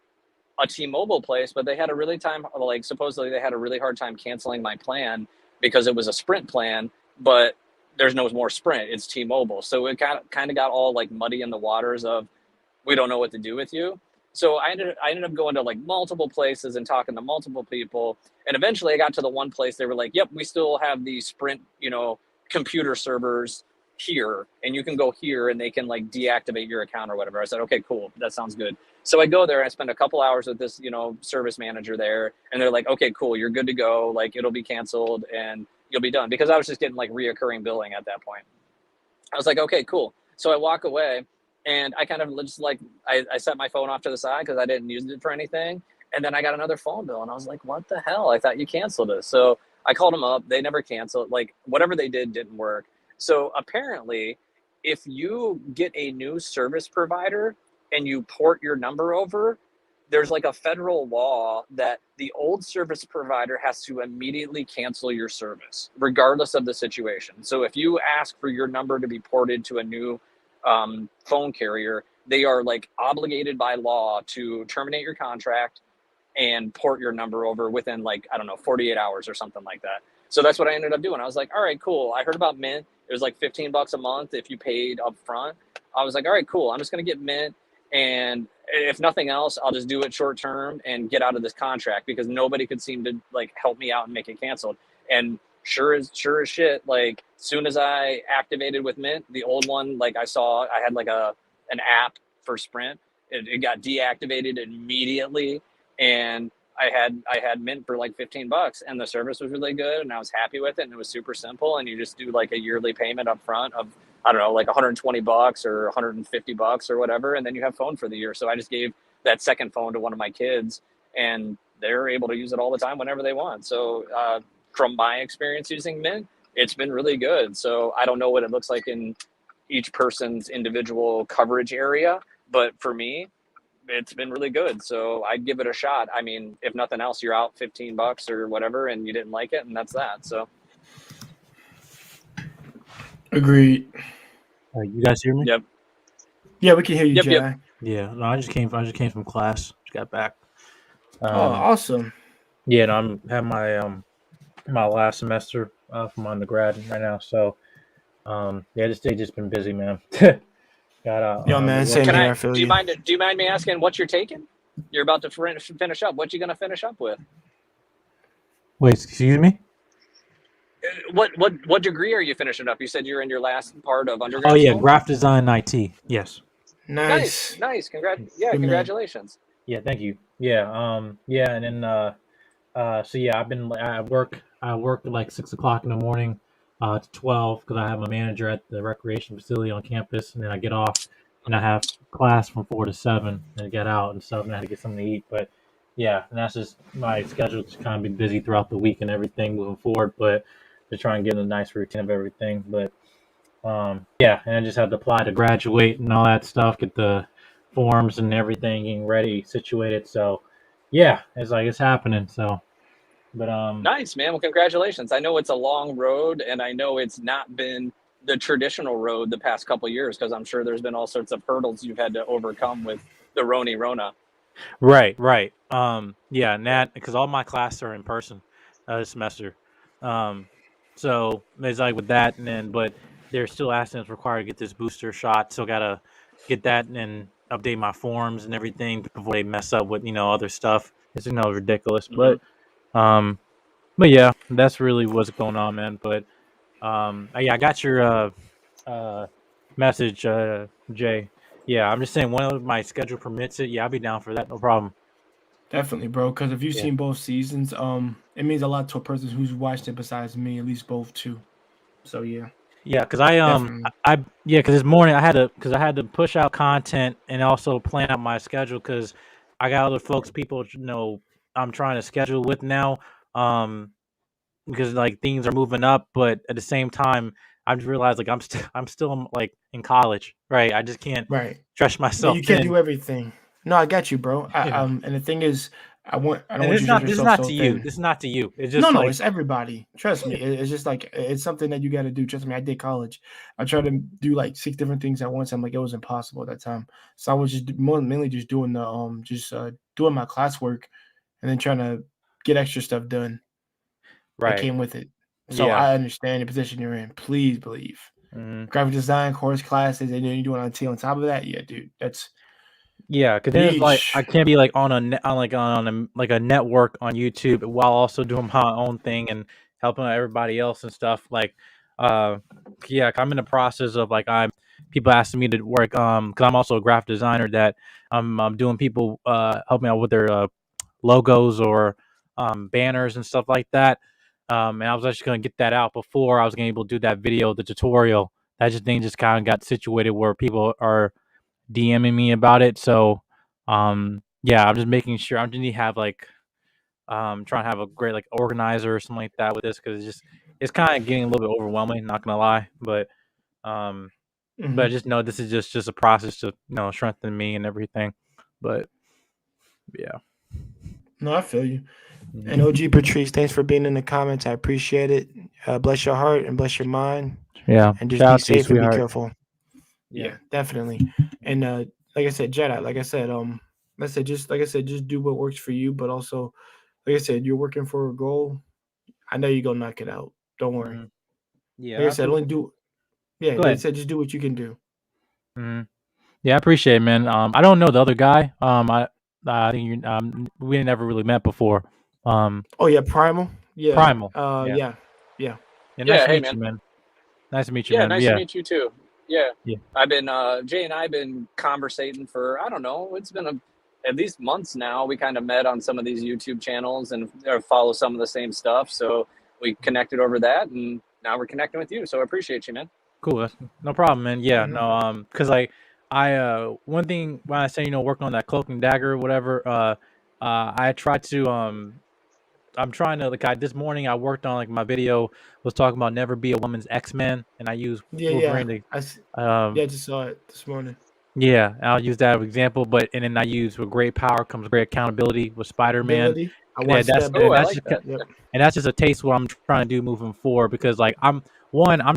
a T-Mobile place, but they had a really time, like supposedly they had a really hard time canceling my plan because it was a Sprint plan, but there's no more Sprint, it's T-Mobile. So it kind of got all like muddy in the waters of, we don't know what to do with you. So I ended up going to like multiple places and talking to multiple people. And eventually I got to the one place, they were like, yep, we still have the Sprint, computer servers here, and you can go here and they can like deactivate your account or whatever. I said, okay, cool. That sounds good. So I go there and I spend a couple hours with this, service manager there, and they're like, okay, cool. You're good to go. Like it'll be canceled and you'll be done, because I was just getting like reoccurring billing at that point. I was like, okay, cool. So I walk away and I kind of just like, I set my phone off to the side because I didn't use it for anything. And then I got another phone bill and I was like, what the hell? I thought you canceled it. So I called them up. They never canceled. Like whatever they did didn't work. So apparently, if you get a new service provider and you port your number over, there's like a federal law that the old service provider has to immediately cancel your service, regardless of the situation. So if you ask for your number to be ported to a new phone carrier, they are like obligated by law to terminate your contract and port your number over within like, I don't know, 48 hours or something like that. So that's what I ended up doing. I was like, all right, cool. I heard about Mint. It was like $15 a month if you paid up front. I was like, all right, cool. I'm just going to get Mint. And if nothing else, I'll just do it short term and get out of this contract, because nobody could seem to like help me out and make it canceled. And sure as shit, like soon as I activated with Mint, the old one, like I had like an app for Sprint. It got deactivated immediately. And I had Mint for like $15, and the service was really good, and I was happy with it, and it was super simple. And you just do like a yearly payment up front of, I don't know, like $120 or $150 or whatever, and then you have phone for the year. So I just gave that second phone to one of my kids, and they're able to use it all the time whenever they want. So from my experience using Mint, it's been really good. So I don't know what it looks like in each person's individual coverage area, but for me, it's been really good. So I'd give it a shot. I mean, if nothing else, you're out $15 or whatever, and you didn't like it, and that's that. So Agreed. You guys hear me? Yep. Yeah, we can hear you, Yep, Jay. yep. Yeah. No, I just came from class. Just got back. Awesome. Yeah, no, I'm having my last semester from undergrad right now. So yeah, they just been busy, man. Got Yo, man, same Can here. I? I feel Do you. you mind me asking what you're taking? You're about to finish up. What you gonna finish up with? Wait, excuse me? What degree are you finishing up? You said you're in your last part of undergrad. Oh yeah, school? graphic design IT. Yes. Nice. Nice. Good man. Congratulations. Yeah, thank you. Yeah, yeah, and then so yeah, I work at like 6 o'clock in the morning to 12, because I have a manager at the recreation facility on campus, and then I get off and I have class from 4 to 7 and I get out and stuff, and I had to get something to eat. But yeah, and that's just my schedule to kind of be busy throughout the week and everything moving forward, but to try and get a nice routine of everything. But yeah, and I just had to apply to graduate and all that stuff, get the forms and everything, getting ready, situated. So yeah, it's happening. So, but Nice, man. Well, congratulations. I know it's a long road, and I know it's not been the traditional road the past couple of years, because I'm sure there's been all sorts of hurdles you've had to overcome with the Rona. right. Yeah, and that, because all my classes are in person this semester. So it's like with that, and then but they're still asking us required to get this booster shot. So gotta get that and then update my forms and everything before they mess up with other stuff. It's ridiculous, Mhm. but yeah, that's really what's going on, man. But yeah, I got your message, Jay. Yeah, I'm just saying, when my schedule permits it, yeah, I'll be down for that, no problem. Definitely, bro. Because if you've Yeah. seen both seasons, it means a lot to a person who's watched it besides me, at least both too. So yeah, Yeah, because definitely. because this morning I had to push out content and also plan out my schedule, because I got other people I'm trying to schedule with now, because like things are moving up, but at the same time I just realized like I'm still like in college, right? I just can't Right. stretch Yeah, myself you can't thin. do everything. No, I got you, bro. Yeah. And the thing is, I don't And want you to stretch this is yourself not so to you. thin. This is not to you. It's just No, like, it's everybody. Trust me. It's just like it's something that you got to do. Trust me. I did college. I tried to do like 6 different things at once. I'm like it was impossible at that time. So I was just mainly just doing the doing my classwork, and then trying to get extra stuff done that right. came with it. So Yeah. I understand the position you're in. Please believe Mhm. graphic design course classes, and then you're doing IT on top of that. Yeah, dude, that's Yeah, because then it's like yeesh. I can't be like on a network on YouTube while also doing my own thing and helping out everybody else and stuff. Like, uh, yeah, I'm in the process of like people asking me to work because I'm also a graphic designer that I'm doing people helping out with their logos or banners and stuff like that. And I was actually going to get that out before I was going to be able to do that video, the tutorial. That just thing just kind of got situated where people are DMing me about it. So, yeah, I'm just making sure I'm just need to have like trying to have a great like organizer or something like that with this because it's kind of getting a little bit overwhelming. Not gonna lie, um, but I Mhm. just know this is just a process to strengthen me and everything. But yeah, No, I feel you. And mhm. OG Patrice, thanks for being in the comments. I appreciate it. Bless your heart and bless your mind, Yeah. and just Shout be out to you, safe and be sweetheart. careful. Yeah. Yeah, definitely. And like I said, Jedi, like I said, just do what works for you. But also, like I said, you're working for a goal. I know you're gonna knock it out. Don't worry. Hmm. Yeah, Like I I said, only appreciate. do. Yeah, Go they ahead. said just do what you can do. Hmm. Yeah, I appreciate it, man. I don't know the other guy. I think we never really met before. Um, Oh yeah, Primal. Yeah. Primal. Yeah. Yeah. Yeah. Yeah. Nice Yeah, to hey meet man. you, man. Nice to meet you, Yeah, man. nice to Yeah. meet you too. Yeah. Yeah. I've been Jay and I've been conversating for I don't know, it's been at least months now. We kind of met on some of these YouTube channels and follow some of the same stuff. So we connected over that and now we're connecting with you. So I appreciate you, man. Cool. That's no problem, man. Yeah. Mhm. No. Cause like one thing when I say working on that cloak and dagger or whatever, I try to I'm trying to this morning I worked on like my video was talking about never be a woman's X-Men and I use Yeah. Yeah. Wolverine to Yeah. I just saw it this morning. yeah, I'll use that as an example, but and then I use with great power comes great accountability with Spider-Man. Ability. I Yeah, watched that Oh, and I boy. that's like just that. Yep. and that's just a taste of what I'm trying to do moving forward because like I'm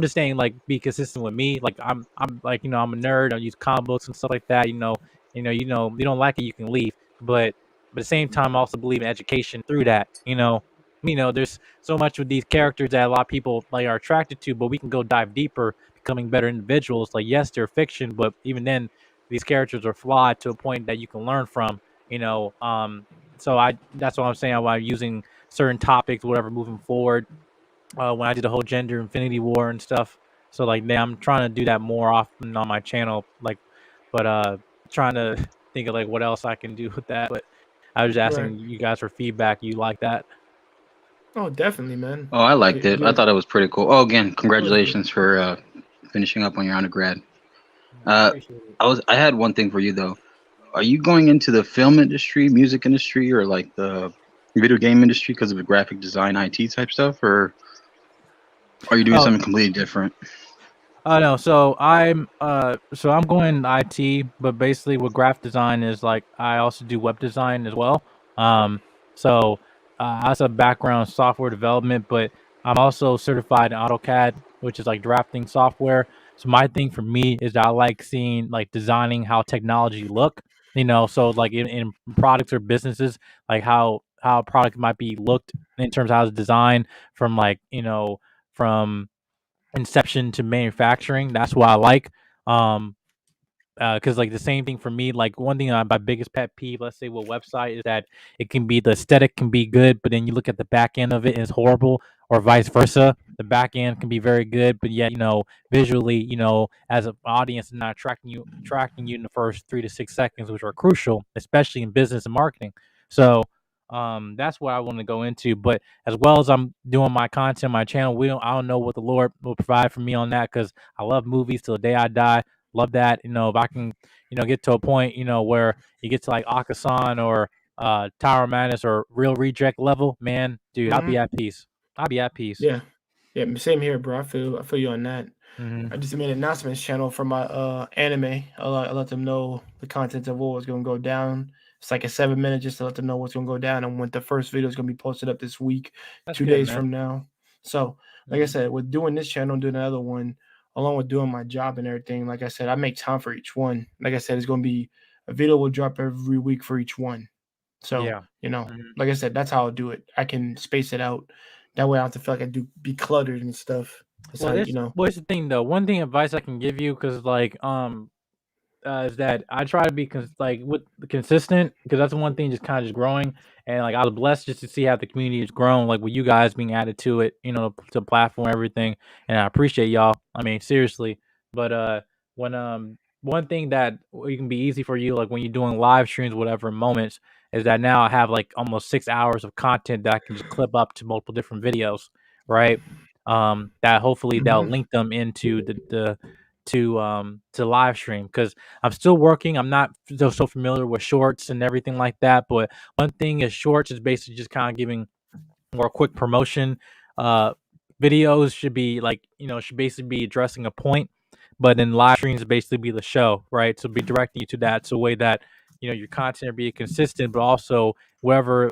just saying like be consistent with me. Like I'm like I'm a nerd. I use comic books and stuff like that. You don't like it, you can leave. But at the same time, I also believe in education through that. There's so much with these characters that a lot of people like are attracted to, but we can go dive deeper, becoming better individuals. Like yes, they're fiction, but even then, these characters are flawed to a point that you can learn from. You know, so that's what I'm saying. Why I'm using certain topics, whatever, moving forward. When I did the whole gender infinity war and stuff. So like, now I'm trying to do that more often on my channel. Like, but trying to think of like what else I can do with that. But I was just Right. asking you guys for feedback. You like that? Oh, definitely, man. Oh, I liked it. I Yeah, thought it was pretty cool. Oh, again, it was good. congratulations for finishing up on your undergrad. I Uh, appreciate it. I had one thing for you though. Are you going into the film industry, music industry, or like the video game industry because of the graphic design, IT type stuff, or are you doing Oh, something completely different? no. So I'm going IT, but basically what graphic design is like I also do web design as well. Um so I also have background in software development, but I'm also certified in AutoCAD, which is like drafting software. So my thing for me is that I like seeing like designing how technology look, so like in products or businesses, like how a product might be looked in terms of how it's designed from like, from inception to manufacturing. That's what I like. Um, because like the same thing for me, like one thing my biggest pet peeve, let's say with website is that it can be the aesthetic can be good, but then you look at the back end of it and it's horrible, or vice versa. The back end can be very good, but yet visually, as an audience, not attracting you in the first 3 to 6 seconds, which are crucial, especially in business and marketing. So that's what I want to go into. But as well as I'm doing my content, my channel, I don't know what the Lord will provide for me on that because I love movies till the day I die. Love that. If I can, get to a point, where you get to like Akasan or Tower Madness or Real Reject level, man, dude, I'll Hmm. be at peace. I'll be at peace. Yeah. Yeah. Same here, bro. I feel you on that. I just made an announcements channel for my anime. I let them know the content of what was going to go down. It's like a 7 minute just to let them know what's going to go down and when the first video is going to be posted up this week, That's 2 good, days man. from now. So, like I said, with doing this channel, doing another one, along with doing my job and everything, like I said, I make time for each one. Like I said, it's going to be a video will drop every week for each one. So, Yeah. like I said, that's how I'll do it. I can space it out. That way I don't have to feel like I be cluttered and stuff. That's Well, how, this what's the thing though. One thing advice I can give you, because like is that I try to be consistent, because that's the one thing just kind of just growing. And like I was blessed just to see how the community has grown, like with you guys being added to it, to the platform, everything. And I appreciate y'all. I mean, seriously. But when one thing that it can be easy for you, like when you're doing live streams, whatever moments, is that now I have like almost 6 hours of content that I can just clip up to multiple different videos, right? That hopefully they'll link them into the to live stream, because I'm still working. I'm not so familiar with shorts and everything like that. But one thing is shorts is basically just kind of giving more quick promotion. Uh, Videos should be like, should basically be addressing a point, but then live streams basically be the show, right? So be directing you to that, so way that your content be consistent, but also whoever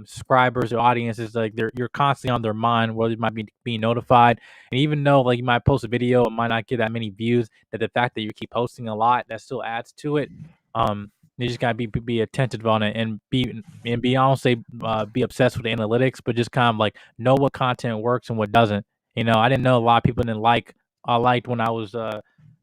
subscribers or audiences, like you're constantly on their mind, whether you might be being notified. And even though like you might post a video, it might not get that many views, that the fact that you keep posting a lot, that still adds to it. You just gotta be attentive on it, and be I don't say be obsessed with analytics, but just kind of like know what content works and what doesn't. I didn't know a lot of people didn't liked when I was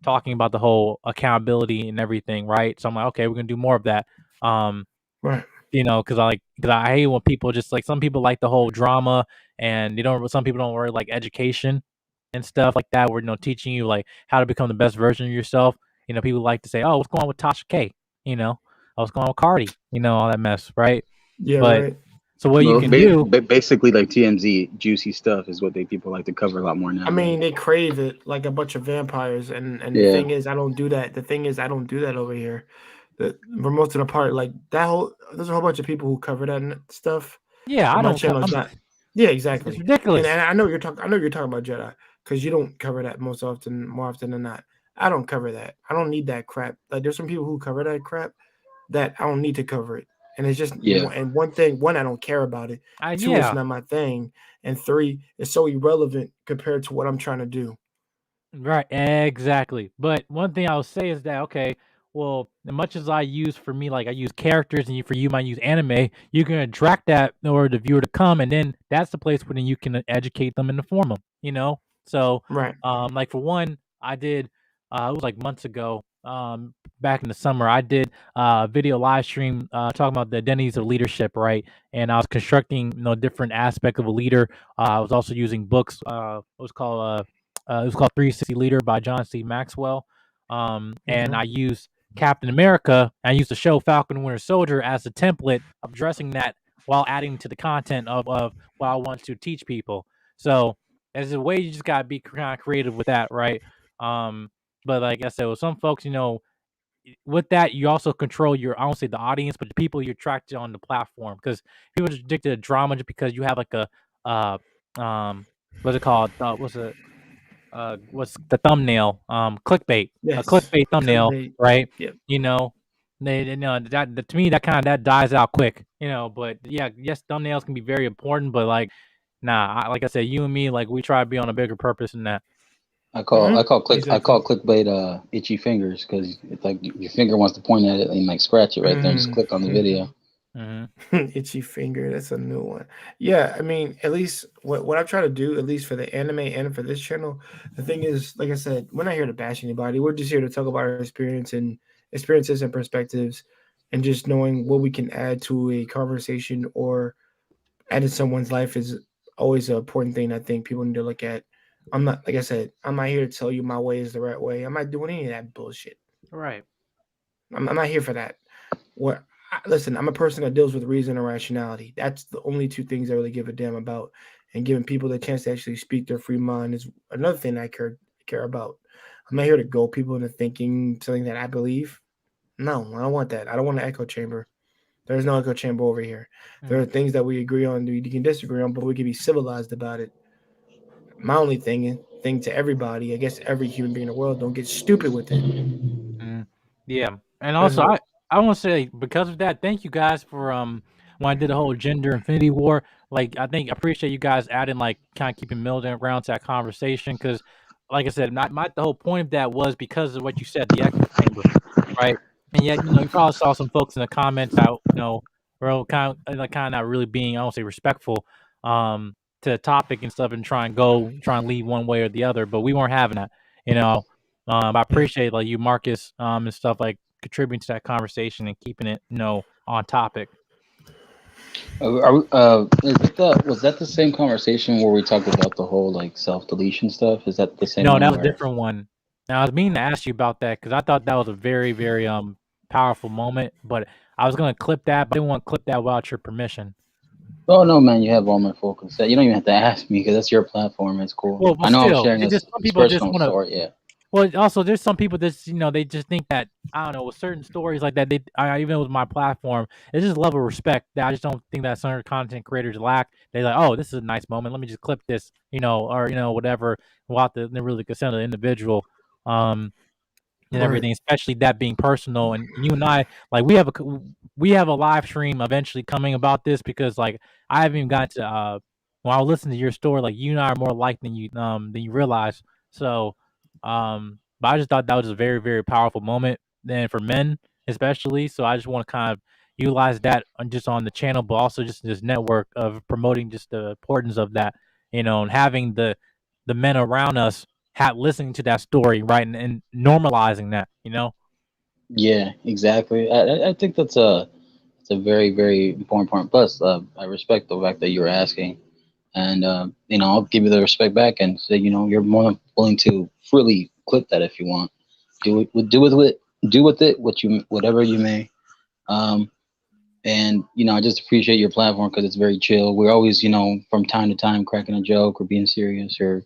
talking about the whole accountability and everything, right? So I'm like, okay, we're gonna do more of that. right. Because I hate when people just like, some people like the whole drama, and some people don't really like education and stuff like that, where teaching you like how to become the best version of yourself. People like to say, oh, what's going on with Tasha K? What's going on with Cardi? All that mess, right? Yeah, But right. so what you Well, can do, basically, like TMZ, juicy stuff is what people like to cover a lot more now. I mean, they crave it like a bunch of vampires, and the Yeah. thing is, I don't do that. The thing is, I don't do that over here. For most of the part, like there's a whole bunch of people who cover that stuff, yeah, but I my don't channel is come. not. Yeah, It's exactly. And ridiculous. I know you're talking. I know you're talking about Jedi, because you don't cover that more often than not. I don't cover that. I don't need that crap. Like there's some people who cover that crap that I don't need to cover it. And it's just Yeah. and one, I don't care about it. Two, it's Yeah, not my thing. And three, it's so irrelevant compared to what I'm trying to do. right, exactly. But one thing I'll say is that, okay, well, as much as I use, for me, like I use characters, and for you might use anime, you can attract that in order the viewer to come, and then that's the place where then you can educate them and inform them. So, Right. like for one, I did, it was like months ago, back in the summer, I did a video live stream talking about the identities of leadership, right? And I was constructing, different aspect of a leader. I was also using books. It was called 360 Leader by John C. Maxwell. And I used Captain America. I used the show Falcon and Winter Soldier as a template of addressing that, while adding to the content of what I want to teach people. So as a way, you just gotta be kind of creative with that, right? But like I said, with some folks, with that, you also control your, I don't say the audience, but the people you attract on the platform, because people are addicted to drama just because you have like a what's it called? What's the thumbnail? Clickbait, a Yes. clickbait thumbnail, Clickbait. right? Yep. That to me, that dies out quick. But yeah, yes, thumbnails can be very important, but like, nah, like I said, you and me, like we try to be on a bigger purpose than that. I call Exactly. clickbait itchy fingers, because it's like your finger wants to point at it and like scratch it right there and just click on the video. Mm-hmm. Itchy finger. That's a new one. Yeah, I mean, at least what I try to do, at least for the anime and for this channel, the thing is, like I said, we're not here to bash anybody. We're just here to talk about our experiences and perspectives, and just knowing what we can add to a conversation or add to someone's life is always an important thing. I think people need to look at. I'm not, like I said, I'm not here to tell you my way is the right way. I'm not doing any of that bullshit. Right. I'm not here for that. Listen, I'm a person that deals with reason and rationality. That's the only two things I really give a damn about. And giving people the chance to actually speak their free mind is another thing I care about. I'm not here to go people into thinking something that I believe. No, I don't want that. I don't want an echo chamber. There's no echo chamber over here. There are things that we agree on, you can disagree on, but we can be civilized about it. My only thing thing to everybody. I guess every human being in the world, don't get stupid with it. Yeah, and That's also what- I want to say because of that, thank you guys for when I did the whole gender infinity war. Like I appreciate you guys adding like kind of keeping Milton around to that conversation because, like I said, my the whole point of that was because of what you said, the echo chamber, right? And yet you probably saw some folks in the comments out were kind of not really being, I don't say respectful, to the topic and stuff and try and lead one way or the other, but we weren't having that, you know. I appreciate like you, Marcus, and stuff like contributing to that conversation and keeping it, on topic. Was that the same conversation where we talked about the whole like self deletion stuff? Is that the same No, one that was a where? different one. Now I was meaning to ask you about that because I thought that was a very, very powerful moment, but I was gonna clip that, but I didn't want to clip that without your permission. Oh no, man! You have all my full consent. You don't even have to ask me because that's your platform. It's cool. Well, I know I'm still, sharing it just some this people just personal want to. story. Yeah. Well, also there's some people that they just think that I don't know with certain stories like that. Even with my platform, it's just level of respect that I just don't think that certain content creators lack. They're like, oh, this is a nice moment. Let me just clip this, or whatever, without the really consent of the individual. And Right. everything, especially that being personal. And you and I, like, we have a live stream eventually coming about this because, like, I haven't even gotten to when I was listening to your story, like, you and I are more alike than you realize. So, but I just thought that was a very, very powerful moment, then for men especially. So I just want to kind of utilize that just on the channel, but also just this network of promoting just the importance of that, and having the men around us listening to that story, right, and normalizing that. Yeah, exactly. I think it's a very very important point. Plus, I respect the fact that you're asking, and I'll give you the respect back and say you're more than willing to freely clip that if you want. Do with it whatever you may. Um, and I just appreciate your platform because it's very chill. We're always from time to time cracking a joke or being serious or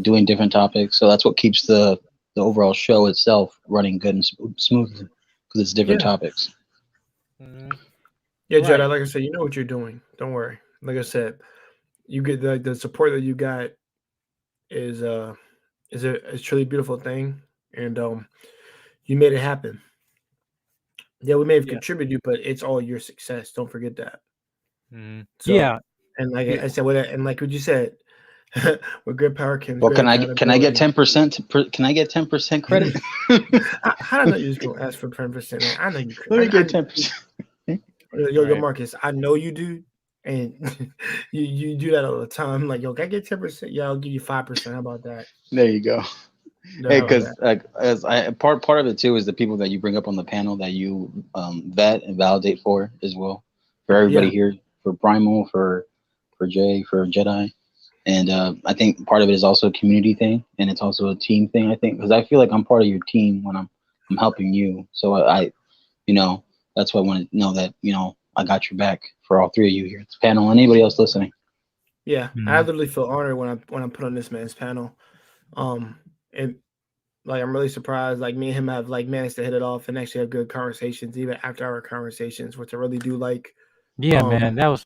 doing different topics. So that's what keeps the overall show itself running good and smoothly because it's different Yeah. topics. Mm-hmm. Yeah, Right. Jedi, like I said, you know what you're doing. Don't worry. Like I said, you get the support that you got is a truly beautiful thing, and you made it happen. Yeah, we may have Yeah. contributed, but it's all your success. Don't forget that. Mm-hmm. So, Yeah. and like Yeah. I said, and like what you said, with good power comes Well, good can I get accountability. 10%? Can I get 10% credit? How did I know you was gonna ask for 10%? I know you could. Let me get 10%. Yo, Right. Marcus, I know you do, and you do that all the time. Like, yo, can I get 10%? Yeah, I'll give you 5%. How about that? There you go. No, Hey, how about because part of it too is the people that you bring up on the panel that you vet and validate for as well. For everybody Yeah. here, for Primal, for Jay, for Jedi, and I think part of it is also a community thing, and it's also a team thing. I think because I feel like I'm part of your team when I'm helping you. So that's why I want to know that I got your back for all three of you here at this panel and anybody else listening. Yeah, I Mm-hmm. literally feel honored when I'm put on this man's panel. And like I'm really surprised. Like me and him have like managed to hit it off and actually have good conversations even after our conversations, which I really do like. Yeah, man. That was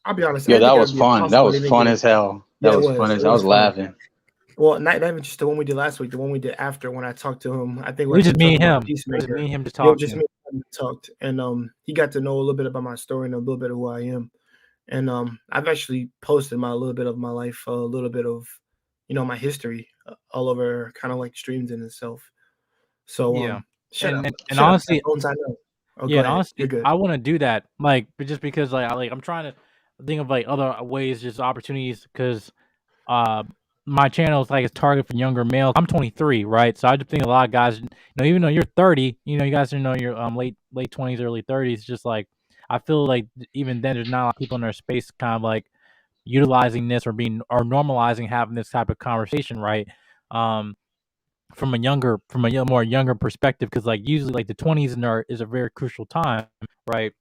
I'll be honest. I Yeah, didn't that think was it'd be fun. That possible to was even fun get. as hell. Yeah, That it was was. fun as It I was was fun. laughing. Well, not even just the one we did last week. The one we did after when I talked to him. I think it we was just actually me talked and about him. It was Peacemaker. me and him just Yeah, just talking. me and him talked, and he got to know a little bit about my story and a little bit of who I am. And I've actually posted a little bit of my life, a little bit of my history all over kind of like streams in itself. So Yeah. shut up, And shut up, honestly, Bones. I know. Oh, yeah, go and ahead. You're honestly, good. I want to do that, like, but just because, like, I'm trying to think of like other ways, just opportunities, because uh, my channel is like it's targeted for younger males. I'm 23, right? So I just think a lot of guys, even though you're 30, you guys you're late 20s, early 30s. Just like I feel like even then, there's not a lot of people in their space kind of like utilizing this or normalizing having this type of conversation, right? Um, from a more younger perspective, because like usually like the 20s is a very crucial time, right?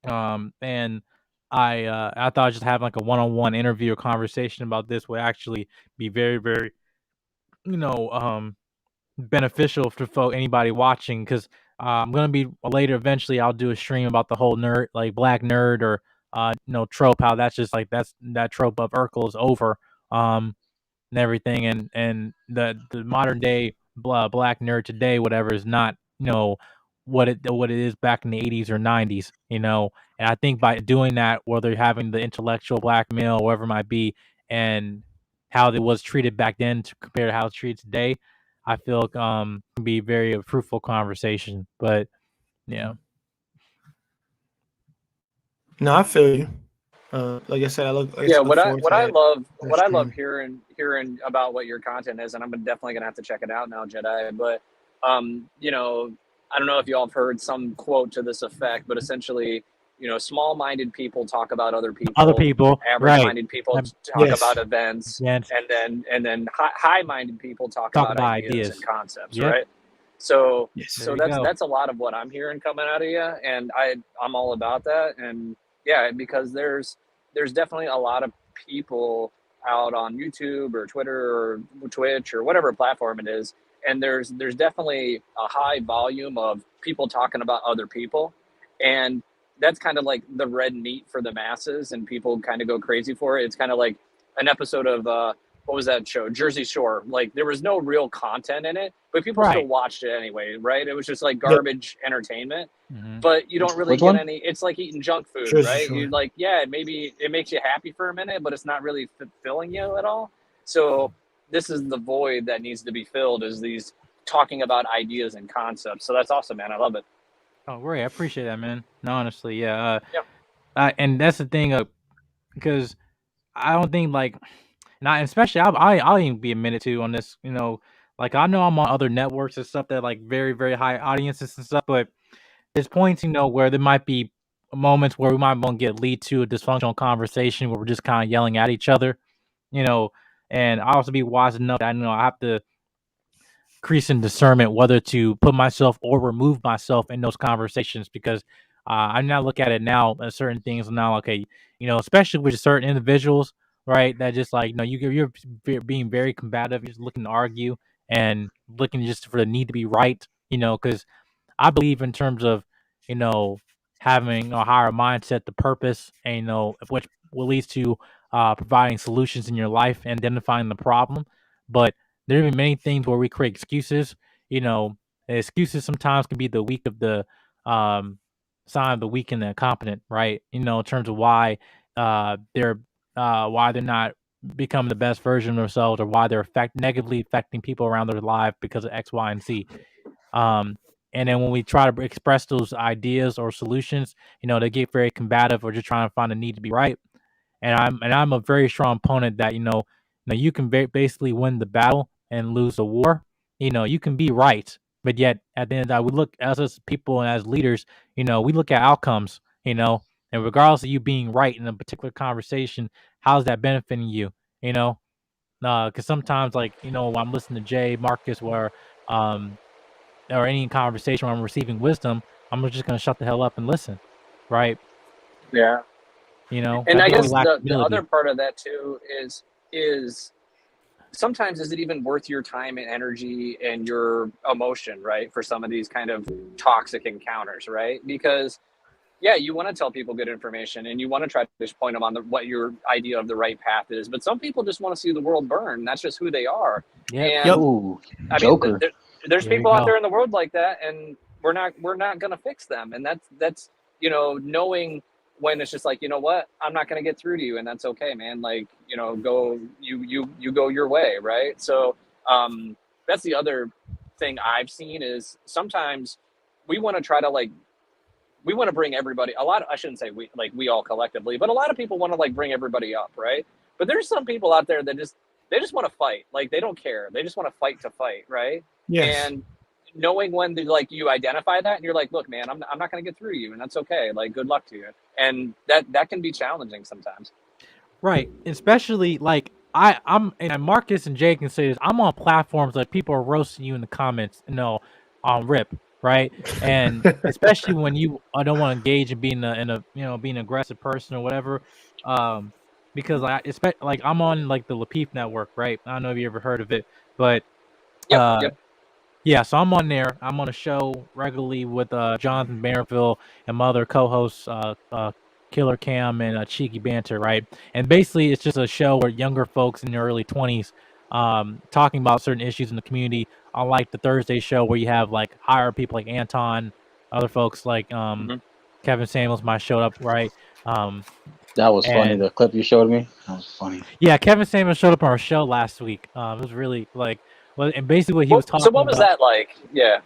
And I thought just having like a one-on-one interview or conversation about this would actually be very, very, you know, um, beneficial for anybody watching, because I'm gonna be later. Eventually, I'll do a stream about the whole nerd, like black nerd, or trope. How that's just like that trope of Urkel is over. Um, and everything, and the modern day black nerd today, whatever, is not what it is back in the 80s or 90s, and I think by doing that, whether having the intellectual black male, whatever it might be, and how it was treated back then to compare to how it's treated today, I feel can be very a fruitful conversation. But yeah. No, I feel you. Like I said, I look Yeah, forward to what I that love stream. hearing about what your content is, and I'm definitely gonna have to check it out now, Jedi. But I don't know if y'all have heard some quote to this effect, but essentially, small-minded people talk about other Other people, people, right? average-minded people talk Yes. about events, Yes. and then high-minded people talk about ideas and concepts, Yep. right? So Yes. so There you go. that's a lot of what I'm hearing coming out of you, and I'm all about that. And yeah, because there's definitely a lot of people out on YouTube or Twitter or Twitch or whatever platform it is, and there's definitely a high volume of people talking about other people, and that's kind of like the red meat for the masses, and people kind of go crazy for it. It's kind of like an episode of what was that show, Jersey Shore? Like, there was no real content in it, but people still Right. watched it anyway, right? It was just like garbage entertainment. Mhm. But you don't really Which get one? any. It's like eating junk food, Jersey right? Shore. You like, yeah, maybe it makes you happy for a minute, but it's not really fulfilling you at all. So this is the void that needs to be filled, is these talking about ideas and concepts. So that's awesome, man. I love it. Oh, great! I appreciate that, man. No, honestly, yeah. Yeah. And that's the thing, because I don't think not especially I'll even be admitted to on this. Like, I know I'm on other networks and stuff that like very very high audiences and stuff, but there's points where there might be moments where we might want to lead to a dysfunctional conversation where we're just kind of yelling at each other, and I also be wise enough that I know I have to increase in discernment whether to put myself or remove myself in those conversations, because I now look at it now at certain things now, okay, especially with certain individuals, right, that just like, you're being very combative, you're just looking to argue and looking just for the need to be right, because I believe in terms of, having a higher mindset, the purpose, and which will lead to providing solutions in your life and identifying the problem. But there have been many things where we create excuses. Excuses sometimes can be the weak of the sign of the weak and the incompetent, right? In terms of they're why they're not becoming the best version of themselves, or why they're negatively affecting people around their life because of X, Y, and Z. And then when we try to express those ideas or solutions, they get very combative or just trying to find a need to be right. And I'm a very strong opponent that you can basically win the battle and lose the war. You can be right, but yet at the end of that, we look as people and as leaders. We look at outcomes. And regardless of you being right in a particular conversation, how's that benefiting you? Because sometimes, like, when I'm listening to Jay, Marcus, or any conversation where I'm receiving wisdom, I'm just gonna shut the hell up and listen, right? Yeah. And I I think we guess lack the other humility. part of that too is sometimes, is it even worth your time and energy and your emotion, right, for some of these kind of toxic encounters, right? Because yeah, you want to tell people good information and you want to try to just point them on what your idea of the right path is, but some people just want to see the world burn. That's just who they are. Yep. And Ooh, I mean, Joker. there's There you people out go. there in the world like that, and we're not going to fix them. And that's knowing when it's just like, you know what, I'm not going to get through to you, and that's okay, man. Like, go you go your way, right? So that's the other thing I've seen, is sometimes we want to try to we want to bring everybody, I shouldn't say we all collectively, but a lot of people want to bring everybody up, right? But there's some people out there that they just want to fight. Like, they don't care. They just want to fight, right? Yes. And knowing when you identify that and you're like, look, man, I'm not going to get through to you, and that's okay. Like, good luck to you. And that can be challenging sometimes. Right. Especially like I'm and Marcus and Jay can say this. I'm on platforms like people are roasting you in the comments, on rip, right? And especially when you don't want to engage in being being an aggressive person or whatever. Because like I'm on like the Lapeef network, right? I don't know if you ever heard of it, but Yep. yeah, so I'm on there. I'm on a show regularly with Jonathan Bannerville and my other co-hosts, Killer Cam and Cheeky Banter, right? And basically, it's just a show where younger folks in their early 20s talking about certain issues in the community. Unlike the Thursday show where you have like higher people like Anton, other folks like Kevin Samuels might showed up, right? That was funny. And The clip you showed me, that was funny. yeah, Kevin Samuels showed up on our show last week. It was really like, well, and basically what he was talking So what was about. that like? Yeah.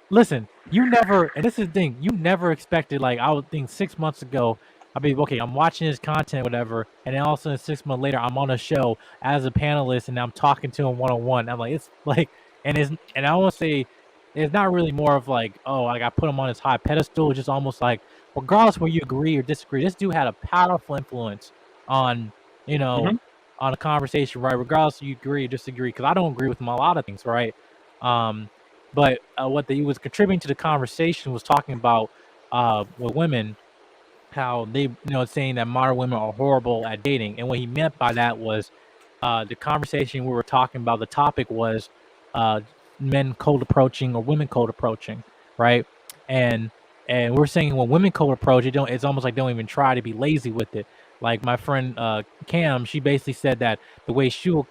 Listen, you never, and this is the thing, you never expected, like, I would think 6 months ago, I'd be, okay, I'm watching his content, whatever, and then all of a sudden 6 months later, I'm on a show as a panelist, and I'm talking to him one-on-one. I'm like, it's like, and I want to say, it's not really more of like, oh, like, I put him on this high pedestal, it's just almost like, regardless where you agree or disagree, this dude had a powerful influence on, you know, on a conversation, right? Regardless if you agree or disagree, because I don't agree with him on a lot of things, right? But what he was contributing to the conversation was talking about with women, how they, saying that modern women are horrible at dating. And what he meant by that was the conversation we were talking about. The topic was men cold approaching or women cold approaching, right? And we're saying when women cold approach, it's almost like they don't even try to be lazy with it. Like my friend Cam, she basically said that the way she'll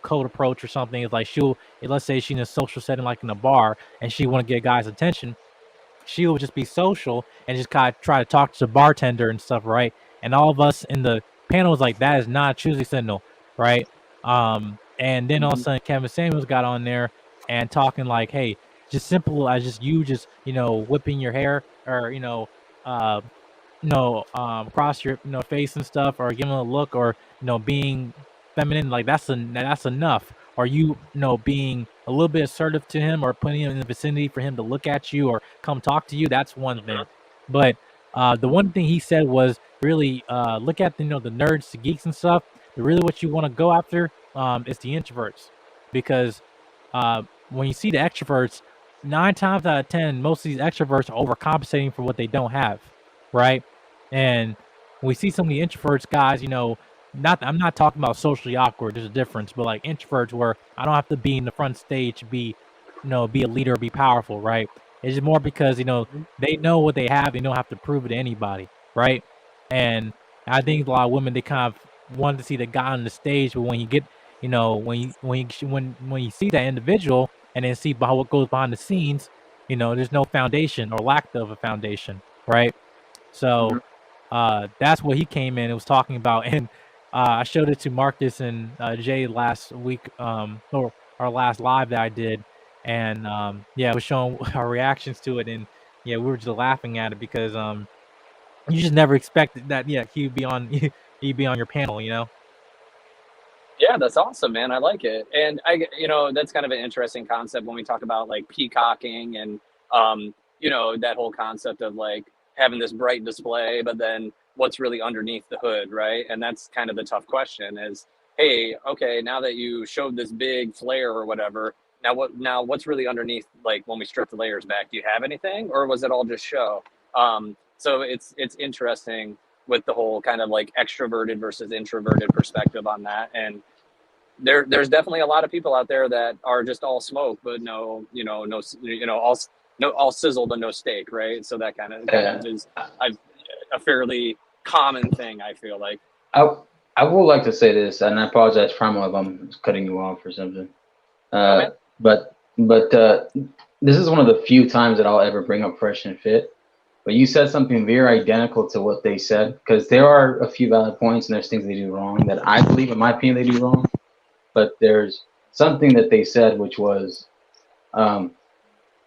cold approach or something is like let's say she's in a social setting like in a bar and she want to get a guy's attention, she'll just be social and just kind of try to talk to the bartender and stuff, right? And all of us in the panel was like, that is not a choosy signal, right? And then all of a sudden Kevin Samuels got on there and talking like, hey, just simple as just you just whipping your hair or across your face and stuff, or giving a look, or being feminine, like that's enough. Or being a little bit assertive to him, or putting him in the vicinity for him to look at you or come talk to you, that's one thing. But the one thing he said was really look at the nerds, the geeks and stuff. Really what you want to go after is the introverts, because when you see the extroverts, 9 times out of 10 most of these extroverts are overcompensating for what they don't have, right? And we see some of the introverts guys, I'm not talking about socially awkward, there's a difference, but like introverts where I don't have to be in the front stage to be a leader, be powerful, right? It's just more because they know what they have, they don't have to prove it to anybody, right? And I think a lot of women, they kind of want to see the guy on the stage, but when you get when you see that individual and then see what goes behind the scenes, there's no foundation or lack of a foundation, right? So that's what he came in and was talking about. And I showed it to Marcus and Jay last week, or our last live that I did. And I was showing our reactions to it. And we were just laughing at it because you just never expected that. Yeah, he'd be on your panel, Yeah, that's awesome, man. I like it. And that's kind of an interesting concept when we talk about like peacocking and, that whole concept of like having this bright display, but then what's really underneath the hood, right? And that's kind of the tough question is, hey, okay, now that you showed this big flare or whatever, now what's really underneath, like when we strip the layers back? Do you have anything, or was it all just show? So it's interesting with the whole kind of like extroverted versus introverted perspective on that. And there's definitely a lot of people out there that are just all smoke, but all sizzle but no steak, right? So that kind of is a fairly common thing, I feel like. I would like to say this, and I apologize, Primal, if I'm cutting you off or something. But this is one of the few times that I'll ever bring up Fresh and Fit. But you said something very identical to what they said, because there are a few valid points and there's things they do wrong that I believe, in my opinion, they do wrong. But there's something that they said, which was,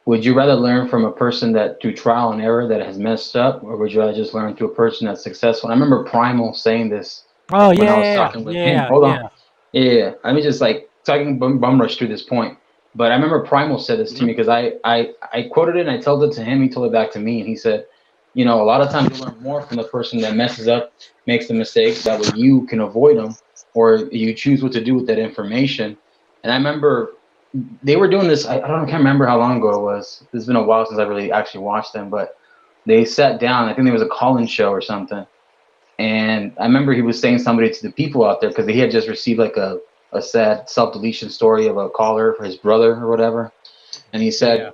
would you rather learn from a person that through trial and error that has messed up, or would you rather just learn through a person that's successful? And I remember Primal saying this when I was talking with him. Hold on. Yeah. Let me just like talking bum rush through this point. But I remember Primal said this to me because I quoted it and I told it to him. He told it back to me, and he said, a lot of times you learn more from the person that messes up, makes the mistakes, that way you can avoid them, or you choose what to do with that information. And I remember they were doing this. I can't remember how long ago it was. It's been a while since I really actually watched them, but they sat down. I think there was a call-in show or something. And I remember he was saying somebody to the people out there, because he had just received like a sad self-deletion story of a caller for his brother or whatever. And he said,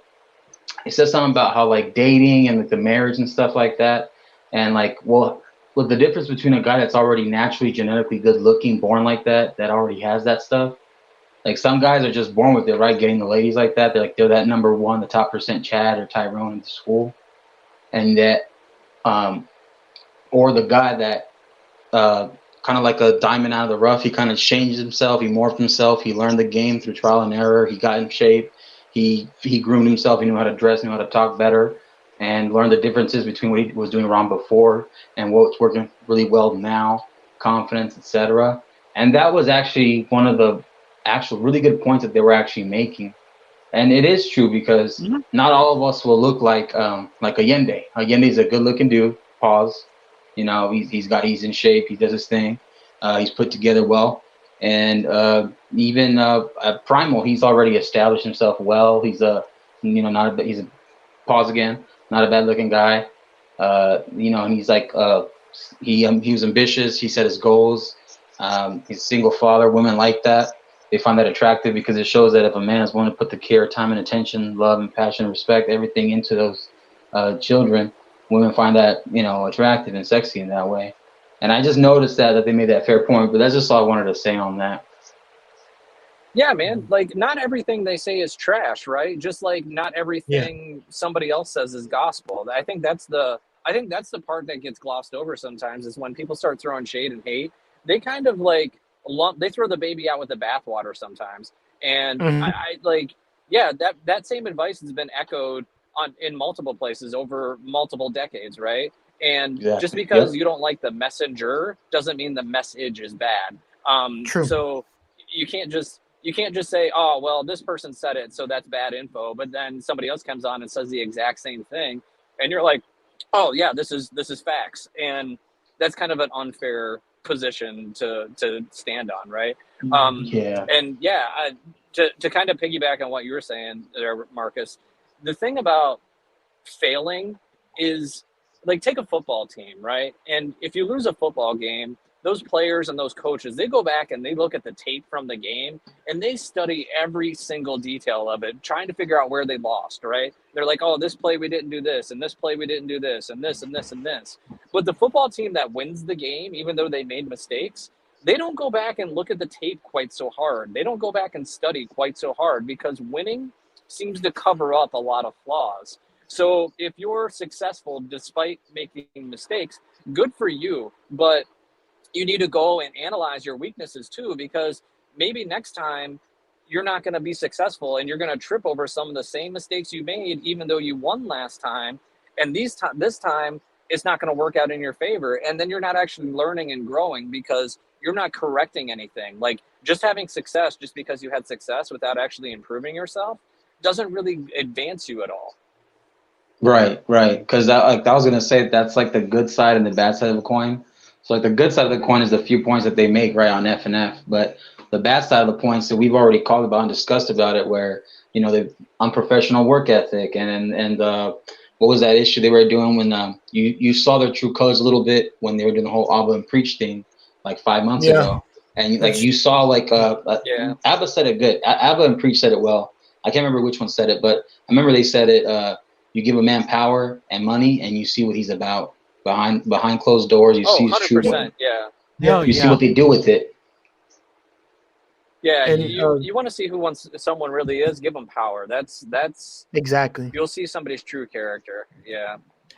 he said something about how like dating and like the marriage and stuff like that. And like, well, the difference between a guy that's already naturally genetically good looking, born like that already has that stuff, Like some guys are just born with it, right? Getting the ladies like that. They're that number one, the top percent Chad or Tyrone in the school, and that, or the guy that kind of like a diamond out of the rough. He kind of changed himself. He morphed himself. He learned the game through trial and error. He got in shape. He groomed himself. He knew how to dress, knew how to talk better, and learned the differences between what he was doing wrong before and what's working really well now, confidence, etc. And that was actually one of the actual really good points that they were actually making. And it is true because not all of us will look like Allende. Allende's a good-looking dude. Pause. You know, he's in shape. He does his thing. He's put together well. And even at Primal, he's already established himself well. He's he's a pause again, not a bad-looking guy. And he's like he was ambitious. He set his goals. He's a single father. Women like that. They find that attractive because it shows that if a man is willing to put the care, time, and attention, love, and passion, respect, everything into those children, women find that attractive and sexy in that way. And I just noticed that they made that fair point, but that's just all I wanted to say on that. Yeah, man. Like, not everything they say is trash, right? Just like not everything somebody else says is gospel. I think that's the part that gets glossed over sometimes, is when people start throwing shade and hate. They kind of like they throw the baby out with the bathwater sometimes. And I like, yeah, that same advice has been echoed in multiple places over multiple decades, right? And just because you don't like the messenger doesn't mean the message is bad. True. So you can't just say, oh, well, this person said it, so that's bad info. But then somebody else comes on and says the exact same thing, and you're like, oh yeah, this is facts. And that's kind of an unfair position to stand on, right? And to kind of piggyback on what you were saying there, Marcus, the thing about failing is, like, take a football team, right? And if you lose a football game, those players and those coaches, they go back and they look at the tape from the game and they study every single detail of it, trying to figure out where they lost, right? They're like, oh, this play we didn't do this, and this play we didn't do this, and this and this and this. But the football team that wins the game, even though they made mistakes, they don't go back and look at the tape quite so hard. They don't go back and study quite so hard, because winning seems to cover up a lot of flaws. So if you're successful despite making mistakes, good for you. But you need to go and analyze your weaknesses too, because maybe next time you're not going to be successful and you're going to trip over some of the same mistakes you made, even though you won last time. And this time it's not going to work out in your favor. And then you're not actually learning and growing because you're not correcting anything. Like, just having success just because you had success without actually improving yourself doesn't really advance you at all. Right. Because I was going to say, that's like the good side and the bad side of the coin. So like the good side of the coin is the few points that they make right on F and F, but the bad side of the points that we've already called about and discussed about it, where the unprofessional work ethic and what was that issue they were doing when you saw their true colors a little bit when they were doing the whole Abba and Preach thing like 5 months ago, and like you saw like Abba said it good. Abba and Preach said it well. I can't remember which one said it, but I remember they said it. You give a man power and money, and you see what he's about. Behind closed doors, you see his true. 100%, you see what they do with it. Yeah, And, you want to see who someone really is. Give them power. That's exactly. You'll see somebody's true character. Yeah.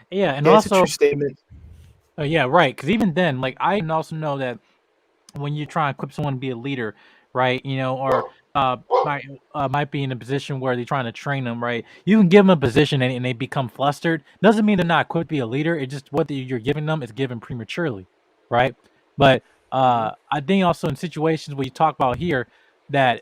Yeah, and It's a also, true statement. yeah, right. Because even then, like, I also know that when you try and equip someone to be a leader, right? Or might be in a position where they're trying to train them, right? You can give them a position and they become flustered. Doesn't mean they're not equipped to be a leader. It's just what you're giving them is given prematurely, right? But I think also in situations where you talk about here that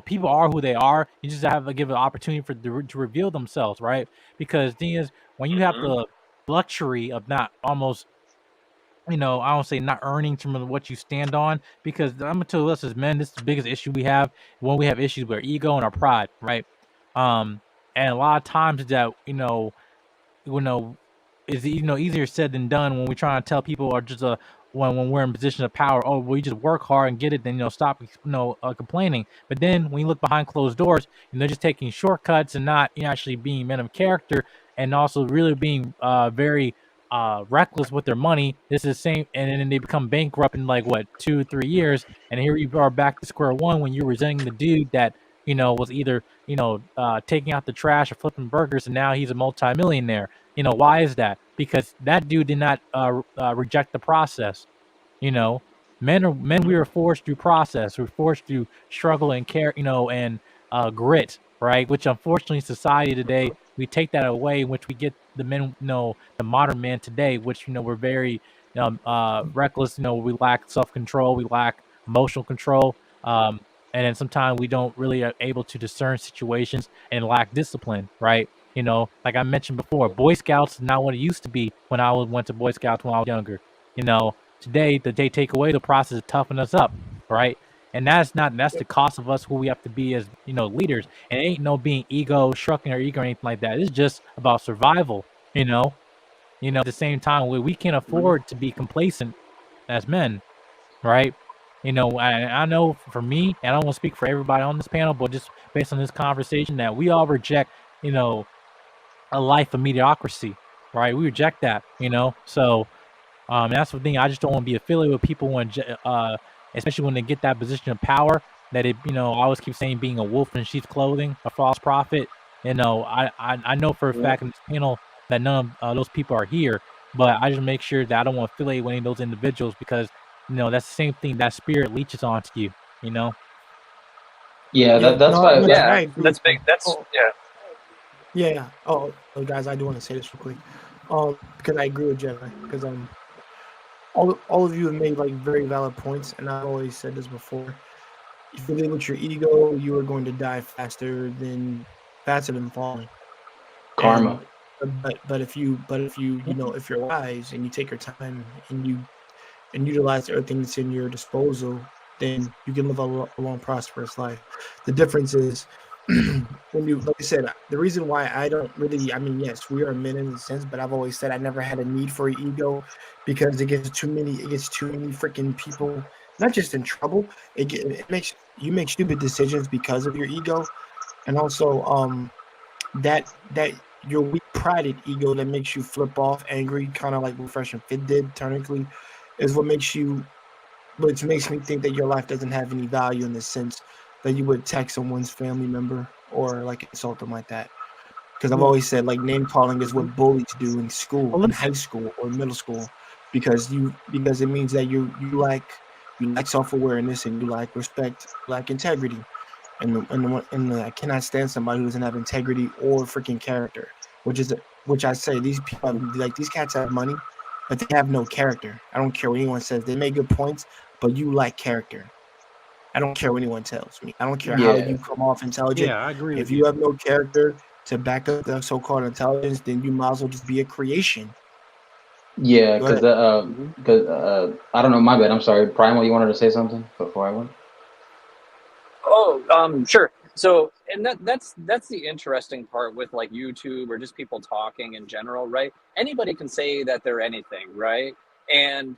people are who they are. You just have to give an opportunity for them to reveal themselves, right? Because the thing is, when you have the luxury of not almost, I don't say not earning from what you stand on, because I'm gonna tell us as men, this is the biggest issue we have when we have issues with our ego and our pride, right? And a lot of times that is easier said than done when we try to tell people, or just when we're in position of power. Oh, well, you just work hard and get it, then stop complaining. But then when you look behind closed doors, they're just taking shortcuts and not actually being men of character, and also really being very reckless with their money. This is the same, and then they become bankrupt in like what 2-3 years, and here you are back to square one when you're resenting the dude that was either taking out the trash or flipping burgers, and now he's a multimillionaire. Why is that? Because that dude did not reject the process. You know, men. We were forced through process. We're forced through struggle and care. And grit. Right. Which unfortunately, society today, we take that away, in which we get the men. The modern man today, which we're very reckless. We lack self control. We lack emotional control. And then sometimes we don't really are able to discern situations and lack discipline. Right. Like I mentioned before, Boy Scouts is not what it used to be when I went to Boy Scouts when I was younger. Today that they take away the process of toughen us up, right? And that's the cost of us who we have to be as leaders. And it ain't no being shrugging our ego or anything like that. It's just about survival. At the same time, we can't afford to be complacent as men, right? I know for me, and I don't want to speak for everybody on this panel, but just based on this conversation, that we all reject, a life of mediocrity, right? We reject that, So that's the thing. I just don't want to be affiliated with people especially when they get that position of power. That I always keep saying being a wolf in sheep's clothing, a false prophet. I know for a fact in this panel that none of those people are here, but I just make sure that I don't want to affiliate with any of those individuals because that's the same thing. That spirit leeches onto you. Yeah, that's why. I Yeah, agree. that's big. That's Yeah. Oh, guys, I do want to say this real quick. Because I agree with Jedi. Because all of you have made like very valid points, and I've always said this before. If you live with your ego, you are going to die faster than falling. Karma. But if you if you're wise and you take your time and you utilize everything that's in your disposal, then you can live a long, prosperous life. The difference is when you, like I said, the reason why I don't really, I mean, yes, we are men in a sense, but I've always said I never had a need for an ego because it gets too many freaking people, not just in trouble. It makes you make stupid decisions because of your ego, and also that your weak prided ego that makes you flip off angry, kind of like what Fresh and Fit did, technically, is what makes me think that your life doesn't have any value in the sense that you would attack someone's family member or like insult them like that. Because I've always said like name calling is what bullies do in school, in high school or middle school, because it means that you lack self awareness and you lack respect, lack integrity. And I cannot stand somebody who doesn't have integrity or freaking character, which I say these people like these cats have money, but they have no character. I don't care what anyone says. They make good points, but you lack character. I don't care what anyone tells me. I don't care how you come off intelligent. Yeah, I agree. If you have no character to back up the so-called intelligence, then you might as well just be a creation. Yeah, because I don't know. My bad. I'm sorry. Primal, you wanted to say something before I went? Oh, sure. So, and that's the interesting part with like YouTube or just people talking in general, right? Anybody can say that they're anything, right? And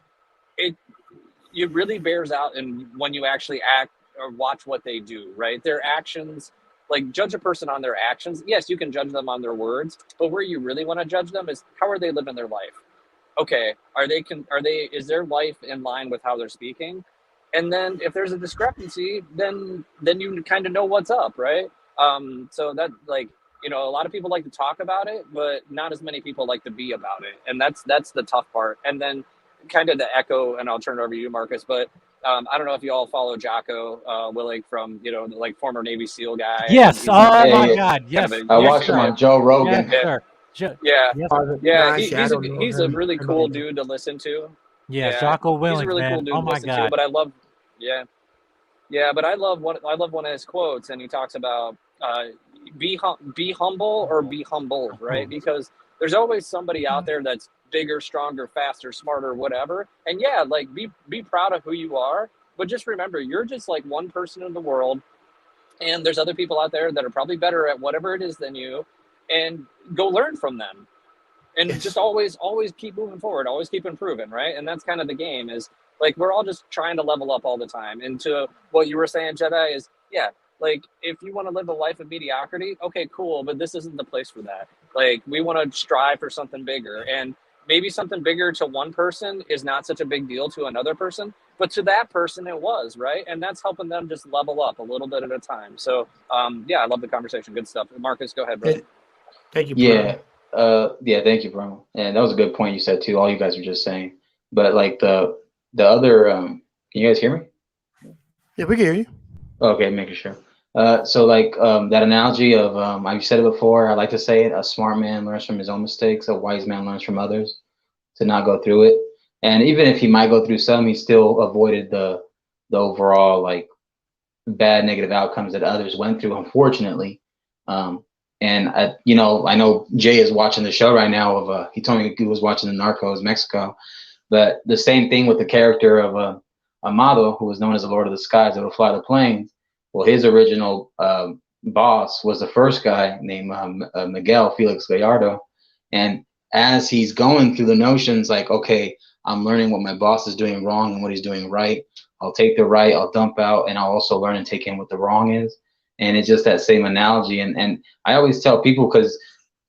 it really bears out in when you actually act or watch what they do, right? Their actions, like judge a person on their actions. Yes, you can judge them on their words, but where you really want to judge them is how are they living their life? Okay, is their life in line with how they're speaking? And then if there's a discrepancy, then you kind of know what's up, right? So that like, a lot of people like to talk about it, but not as many people like to be about it. And that's the tough part. And then kind of the echo, and I'll turn it over to you, Marcus, but I don't know if you all follow Jocko Willig from, like former Navy SEAL guy. Yes. He's My God. Yes. I watched him on Joe Rogan. Yes, sir. He's a really cool dude to listen to. Yeah, Jocko Willink, he's a really man. cool dude Oh to my listen God. to. But I love, but I love one of his quotes, and he talks about be humble or be humbled, right? Because there's always somebody out there that's bigger, stronger, faster, smarter, whatever. And like be proud of who you are, but just remember you're just like one person in the world, and there's other people out there that are probably better at whatever it is than you, and go learn from them. And just always keep moving forward, always keep improving, right? And that's kind of the game is like, we're all just trying to level up all the time. And to what you were saying, Jedi, is, like, if you want to live a life of mediocrity, okay, cool, but this isn't the place for that. Like, we want to strive for something bigger. And maybe something bigger to one person is not such a big deal to another person, but to that person it was, right? And that's helping them just level up a little bit at a time. So yeah, I love the conversation. Good stuff. Marcus, go ahead, bro. Thank you, Yeah. bro. Yeah, thank you, bro. And that was a good point you said too. All you guys were just saying. But like the other can you guys hear me? Yeah, we can hear you. Okay, making sure. So like that analogy of I've said it before, I like to say it, a smart man learns from his own mistakes, a wise man learns from others to not go through it. And even if he might go through some, he still avoided the overall like bad negative outcomes that others went through, unfortunately. And I know Jay is watching the show right now of he told me he was watching the Narcos Mexico, but the same thing with the character of Amado, who was known as the Lord of the Skies that would fly the planes. Well, his original boss was the first guy named Miguel Felix Gallardo. And as he's going through the notions like, okay, I'm learning what my boss is doing wrong and what he's doing right. I'll take the right, I'll dump out, and I'll also learn and take in what the wrong is. And it's just that same analogy. And I always tell people, because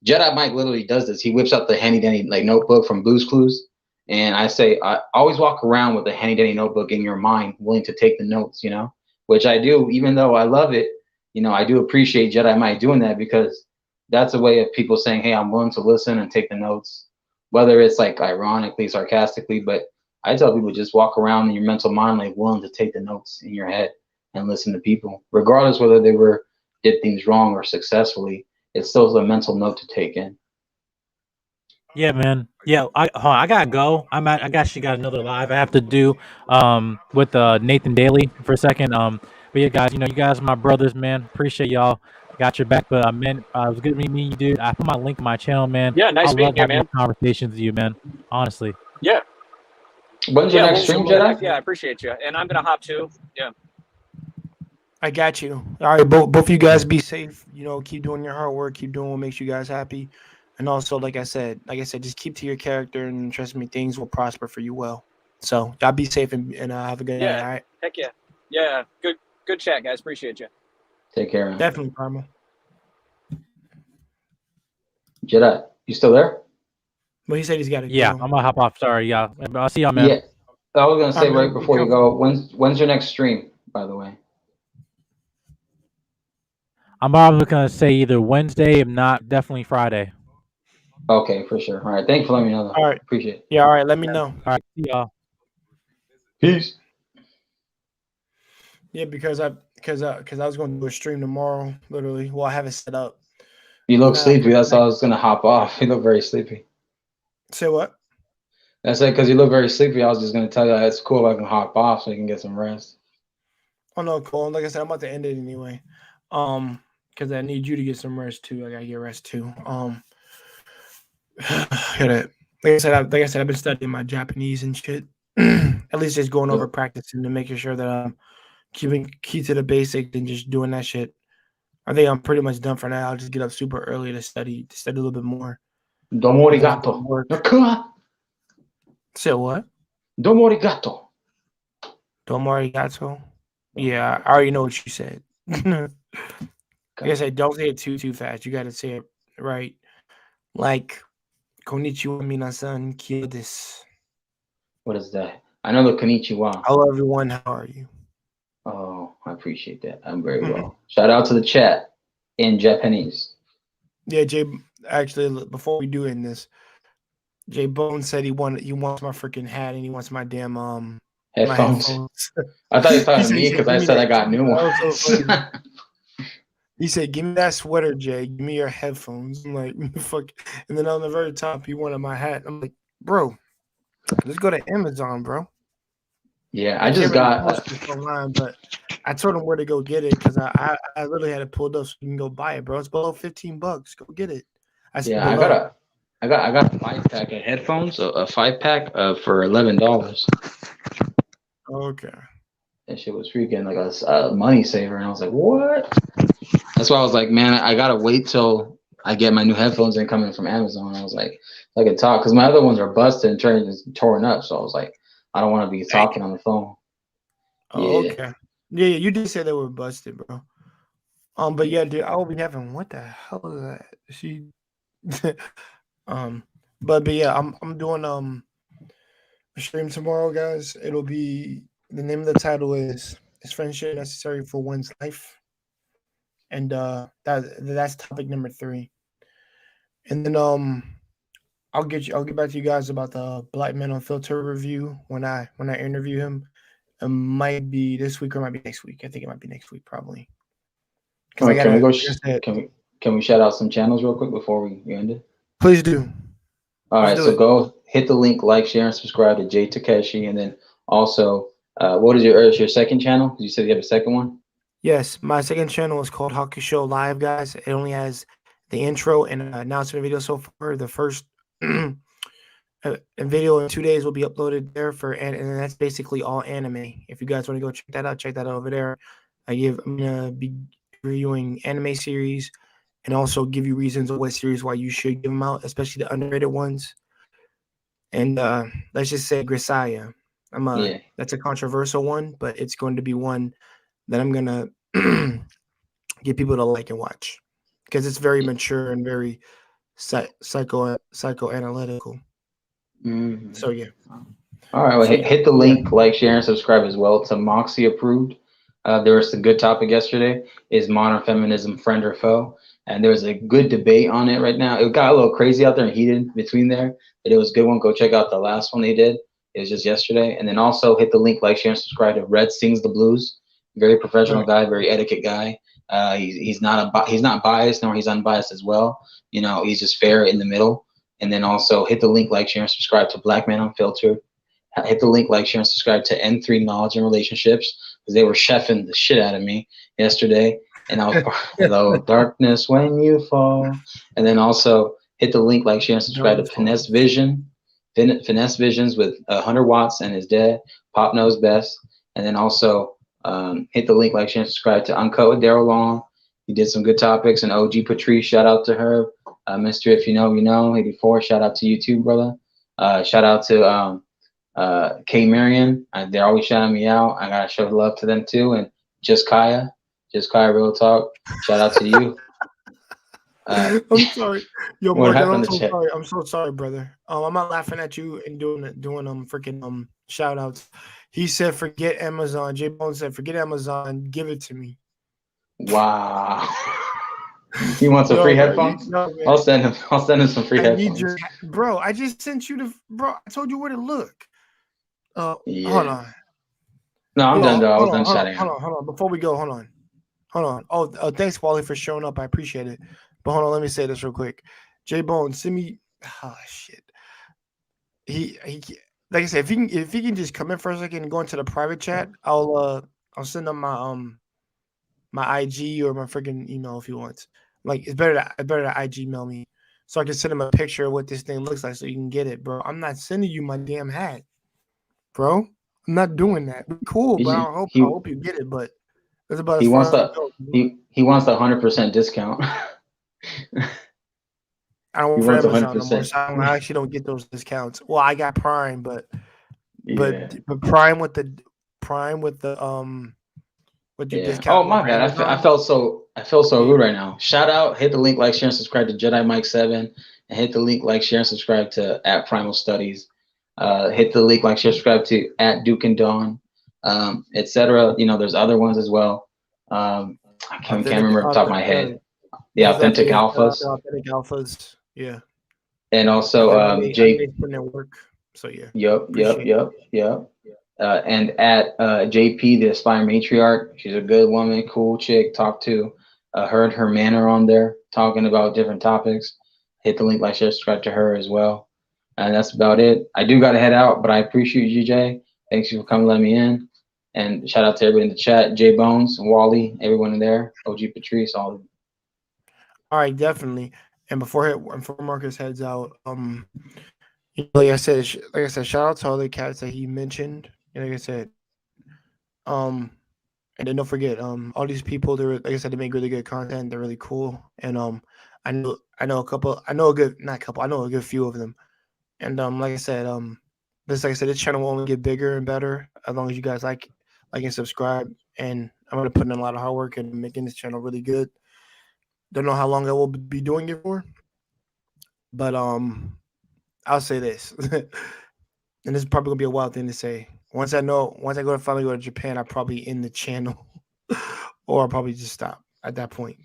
Jedi Mike literally does this. He whips out the handy dandy like notebook from Blue's Clues. And I say, I always walk around with a handy dandy notebook in your mind, willing to take the notes, which I do, even though I love it. I do appreciate Jedi Mike doing that, because that's a way of people saying, hey, I'm willing to listen and take the notes, whether it's like ironically, sarcastically. But I tell people, just walk around in your mental mind, like willing to take the notes in your head and listen to people, regardless whether they did things wrong or successfully. It's still a mental note to take in. Yeah, man. Yeah, I gotta go. I actually got another live I have to do with Nathan Daly for a second. But yeah, guys, you guys are my brothers, man. Appreciate y'all. Got your back. But man, it was good meeting you, dude. I put my link in my channel, man. Yeah, nice I meeting love you, having man. conversations with you, man. Honestly. Yeah. When's your next stream, Jedi? Yeah, I appreciate you. And I'm gonna hop too. Yeah. I got you. All right, both you guys be safe. Keep doing your hard work. Keep doing what makes you guys happy. And also, like I said, just keep to your character, and trust me, things will prosper for you well. So y'all be safe and have a good night. All right. Heck yeah. Yeah. Good chat, guys. Appreciate you. Take care, man. Definitely, Primal. Jedi, you still there? Well, he said he's got to Yeah, go. I'm gonna hop off. Sorry, yeah. I'll see y'all, man. Yeah, I was gonna say All right right, before you go, when's your next stream, by the way? I'm probably gonna say either Wednesday, if not, definitely Friday. Okay, for sure. All right, thank you for letting me know, though. All right. Appreciate it. Yeah, all right. Let me know. All right, see y'all. Peace. Yeah, because I was going to do a stream tomorrow. Literally, well, I have it set up. You look sleepy. That's why I was gonna hop off. You look very sleepy. Say what? I said because you look very sleepy. I was just gonna tell you it's cool if I can hop off so you can get some rest. Oh no, Cole. Like I said, I'm about to end it anyway. Because I need you to get some rest too. I gotta get rest too. Like I said, I've been studying my Japanese and shit. At least just going over practicing and making sure that I'm keeping key to the basics and just doing that shit. I think I'm pretty much done for now. I'll just get up super early to study a little bit more. Domo arigato. Say what? Domo arigato. Domo arigato. Yeah, I already know what you said. Like I said, don't say it too fast. You got to say it right. Like, konnichiwa minasan, kyo desu. What is that? I know the konnichiwa. Hello, everyone. How are you? Oh, I appreciate that. I'm very well. Shout out to the chat in Japanese. Yeah, Jay. Actually, before we do end this, Jay Bone said he wants my freaking hat and he wants my damn headphones. My headphones. I thought you were talking to me because I said I got new ones. He said, "Give me that sweater, Jay. Give me your headphones." I'm like, "Fuck!" And then on the very top, he wanted my hat. I'm like, "Bro, let's go to Amazon, bro." Yeah, I just got online, but I told him where to go get it because I literally had it pulled up so you can go buy it, bro. It's below $15. Go get it. I got a 5-pack of headphones, a 5-pack for $11. Okay. That shit was freaking like a money saver, and I was like, "What?" That's why I was like, "Man, I gotta wait till I get my new headphones in coming from Amazon." I was like, I can talk because my other ones are busted and torn up. So I was like, I don't want to be talking on the phone. Oh, yeah. Okay. Yeah, you did say they were busted, bro. But yeah, dude, I will be having what the hell is that? But yeah, I'm doing a stream tomorrow, guys. It'll be the name of the title is friendship necessary for one's life, and that's topic number 3. And then I'll get back to you guys about the Black Men Unfiltered review when I interview him. It might be this week or it might be next week. I think it might be next week probably. Because I Can we gotta, go? like I said, Can we shout out some channels real quick before we end it? please do. All Let's right, do so it. go hit the link, like, share, and subscribe to Jay Takeshi, and then also, what is your second channel? You said you have a second one. Yes, my second channel is called Hockey Show Live, guys. It only has the intro and an announcement video so far. The first video in 2 days will be uploaded there and that's basically all anime. If you guys want to go check that out over there. I'm gonna be reviewing anime series and also give you reasons of what series why you should give them out, especially the underrated ones. And let's just say Grisaya. Yeah. That's a controversial one, but it's going to be one that I'm gonna get people to like and watch because it's very mature and very psychoanalytical. Mm-hmm. So yeah. All right. Well, So, hit the link, like, share, and subscribe as well to Moxie Approved. There was a good topic yesterday. Is modern feminism friend or foe? And there was a good debate on it right now. It got a little crazy out there and heated between there, but it was a good one. Go check out the last one they did. It was just yesterday. And then also hit the link, like, share, and subscribe to Red Sings the Blues. Very professional guy, very etiquette guy. He's not biased nor he's unbiased as well. You know, he's just fair in the middle. And then also hit the link, like, share, and subscribe to Black Man Unfiltered. Hit the link, like, share, and subscribe to N3 Knowledge and Relationships because they were chefing the shit out of me yesterday. And I was hello, darkness when you fall. And then also hit the link, like, share, and subscribe to Finesse Visions with 100 Watts and his dad. Pop Knows Best. And then also hit the link, like, share, and subscribe to Uncut with Daryl Long. He did some good topics. And OG Patrice, shout out to her. Mr. If You Know, You Know. 84, shout out to you too, brother. Shout out to K Marion, they're always shouting me out. I gotta show love to them too. And just Kaya Real Talk, shout out to you. I'm sorry, yo, what Morgan. happened I'm to so chat? sorry. I'm so sorry, brother. I'm not laughing at you and doing freaking shout outs. He said, "Forget Amazon." J Bone said, "Forget Amazon. Give it to me." Wow. You want some No, free bro, headphones? no, man. I'll send him some free I headphones. need bro. I just sent you bro. I told you where to look. Yeah. Hold on. No, I'm done though. I was done Hold shouting out. on. Before we go, hold on. Oh, thanks, Wally, for showing up. I appreciate it. But hold on, let me say this real quick. J Bone, send me. Oh shit. He like I said, if he can just come in for a second and go into the private chat, I'll send him my IG or my freaking email if he wants. Like it's better to IG mail me so I can send him a picture of what this thing looks like so you can get it, bro. I'm not sending you my damn hat, bro. I'm not doing that. Cool, but I hope you get it. But that's about as far as I go. He wants the 100% discount. I don't He work for wants Amazon no more, 100%. so I actually don't get those discounts. Well, I got Prime, but Yeah. Prime with the with your Yeah. discount. Oh my bad. I felt so rude right now. Shout out, hit the link, like, share, and subscribe to Jedi Mike 7, and hit the link, like, share, and subscribe to at Primal Studies. Hit the link, like, share, subscribe to at Duke and Dawn, etc. You know, there's other ones as well. I can't remember off the top of my head. The Authentic Alphas. Authentic Alphas. Yeah. And also Jay putting in work. So yeah. Yep. And at JP, the Aspire Matriarch. She's a good woman, cool chick. Talk to. Heard her manner on there, talking about different topics. Hit the link, like, share, subscribe to her as well. And that's about it. I do got to head out, but I appreciate you, GJ. Thanks for coming, let me in. And shout out to everybody in the chat, J Bones, Wally, everyone in there, OG Patrice, all of them. All right, definitely. And before Marcus heads out, like I said, shout out to all the cats that he mentioned. And like I said, and then don't forget, all these people, like I said, they make really good content. They're really cool, and I know a couple. I know a good few of them. And like I said, this channel will only get bigger and better as long as you guys like and subscribe. And I'm gonna put in a lot of hard work and making this channel really good. Don't know how long I will be doing it for, but I'll say this, and this is probably gonna be a wild thing to say. Once I go to finally go to Japan, I probably end the channel, or I'll probably just stop at that point.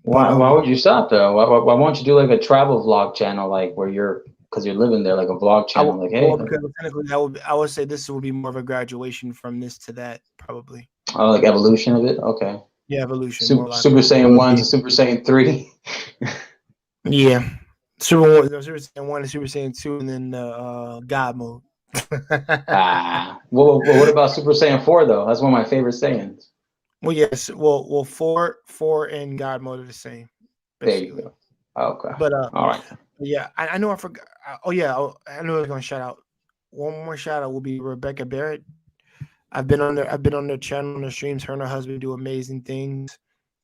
Why? But Why would you stop though? Why won't you do like a travel vlog channel, like where because you're living there, like a vlog channel, like hey, because technically I would say this will be more of a graduation from this to that, probably. oh, like evolution of it. Okay. Yeah, evolution. Super, More like Super Saiyan 1 to Super Saiyan 3. yeah, Super Saiyan 1 and Super Saiyan 2, and then God mode. What about Super Saiyan 4 though? That's one of my favorite Saiyans. Well, yes. Well, four and God mode are the same. Basically. There you go. Okay. But all right. Yeah, I know I forgot. Oh yeah, I know I was gonna shout out. One more shout out will be Rebecca Barrett. I've been on their channel on their streams. Her and her husband do amazing things,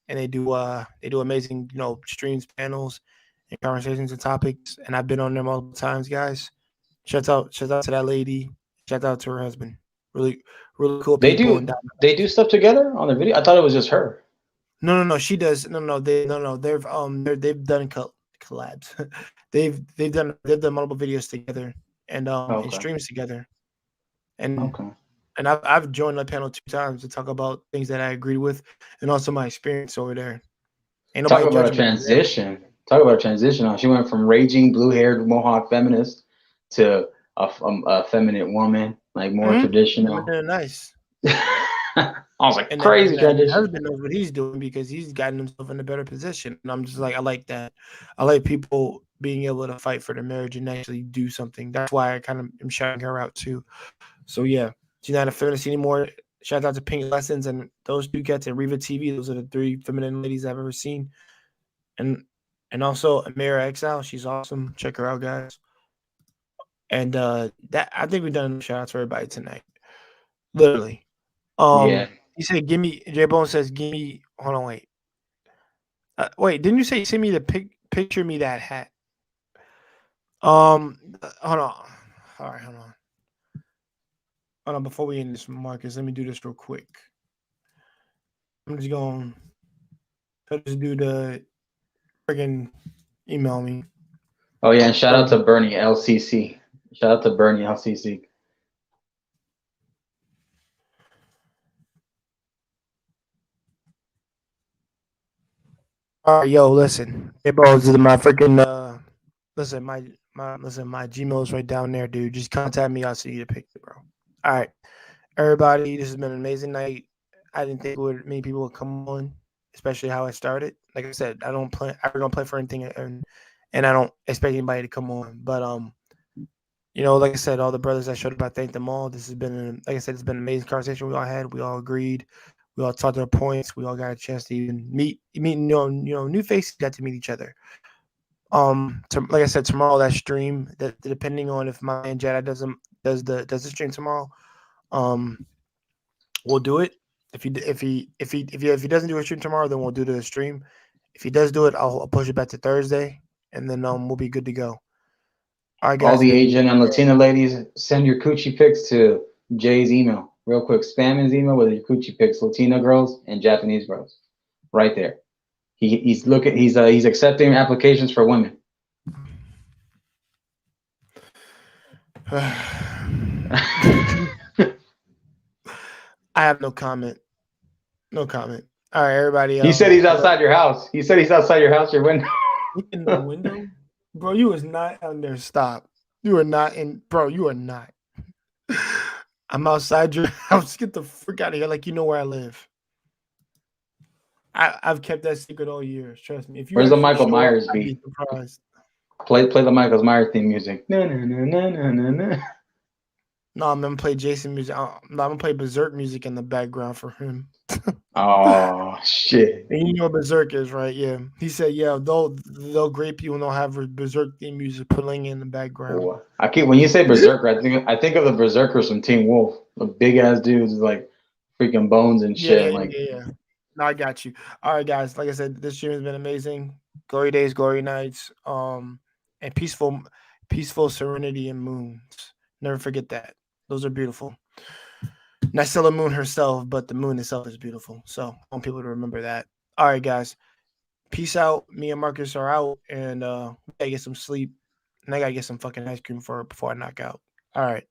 and they do amazing streams, panels, and conversations and topics. And I've been on there multiple times, guys. Shout out to that lady. Shout out to her husband. Really cool people. They do stuff together on the video. I thought it was just her. No. She does. No. They've done collabs. they've done multiple videos together and and streams together. And and I've joined the panel 2 times to talk about things that I agreed with and also my experience over there. Talk about a transition. Talk about a transition. She went from raging blue-haired Mohawk feminist to a feminine woman, like more traditional. Nice. I was like, crazy transition. My husband knows what he's doing because he's gotten himself in a better position. And I'm just like, I like that. I like people being able to fight for their marriage and actually do something. That's why I kind of am shouting her out too. So yeah, she's not a feminist anymore. Shout out to Pink Lessons and those 2 cats at Riva TV. Those are the 3 feminine ladies I've ever seen. And also Amira Exile. She's awesome. Check her out, guys. And that I think we've done enough shout outs for everybody tonight. Literally. Yeah. He said, "Give me." J Bone says, "Give me." Hold on, wait. Wait, didn't you say send me the picture me that hat? Hold on. All right, hold on. Before we end this, Marcus, let me do this real quick. I'm just going to do the friggin' email me. Oh yeah, and shout out to Bernie LCC. Shout out to Bernie LCC. All right, yo, listen. Hey, bro, this is my freaking listen, my Gmail is right down there, dude. Just contact me. I'll see you the picture, bro. All right, everybody. This has been an amazing night. I didn't think many people would come on, especially how I started. Like I said, I don't play for anything, and I don't expect anybody to come on. But like I said, all the brothers that showed up, I thank them all. This has been, like I said, it's been an amazing conversation we all had. We all agreed. We all talked our points. We all got a chance to even meet new faces. Got to meet each other. Like I said, tomorrow that stream, that depending on if my man Jada does the stream tomorrow, we'll do it. If he doesn't do a stream tomorrow, then we'll do the stream. If he does do it, I'll push it back to Thursday, and then we'll be good to go. All right, guys. All the Asian and Latina ladies, send your coochie pics to Jay's email. Real quick, spam his email with your coochie pics, Latina girls and Japanese girls, right there. He's accepting applications for women. I have no comment. No comment. All right, everybody. He said he's outside your house. He said he's outside your house, your window. In the window, bro. You was not on there. Stop. You are not in, bro. You are not. I'm outside your house. Get the frick out of here. Like you know where I live. I've kept that secret all year. Trust me. If you Where's the Michael Myers beat? I'd be surprised. Play the Michael Myers theme music. No. No, I'm gonna play Jason music. No, I'm gonna play Berserk music in the background for him. Oh shit! And you know what Berserk is, right? Yeah. He said, "Yeah, they'll grape you and they'll have Berserk theme music playing in the background." Oh, when you say Berserker, I think of the Berserkers from Teen Wolf, the big ass dudes with like freaking bones and shit. Yeah. No, I got you. All right, guys. Like I said, this year has been amazing. Glory days, glory nights, and peaceful serenity and moons. Never forget that. Those are beautiful. Not Sailor Moon herself, but the moon itself is beautiful. So I want people to remember that. All right, guys. Peace out. Me and Marcus are out, and we gotta get some sleep. And I gotta get some fucking ice cream before I knock out. All right.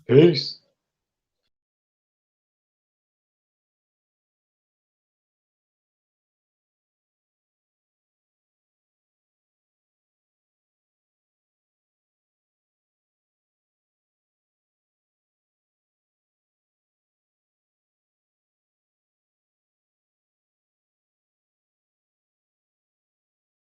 Peace.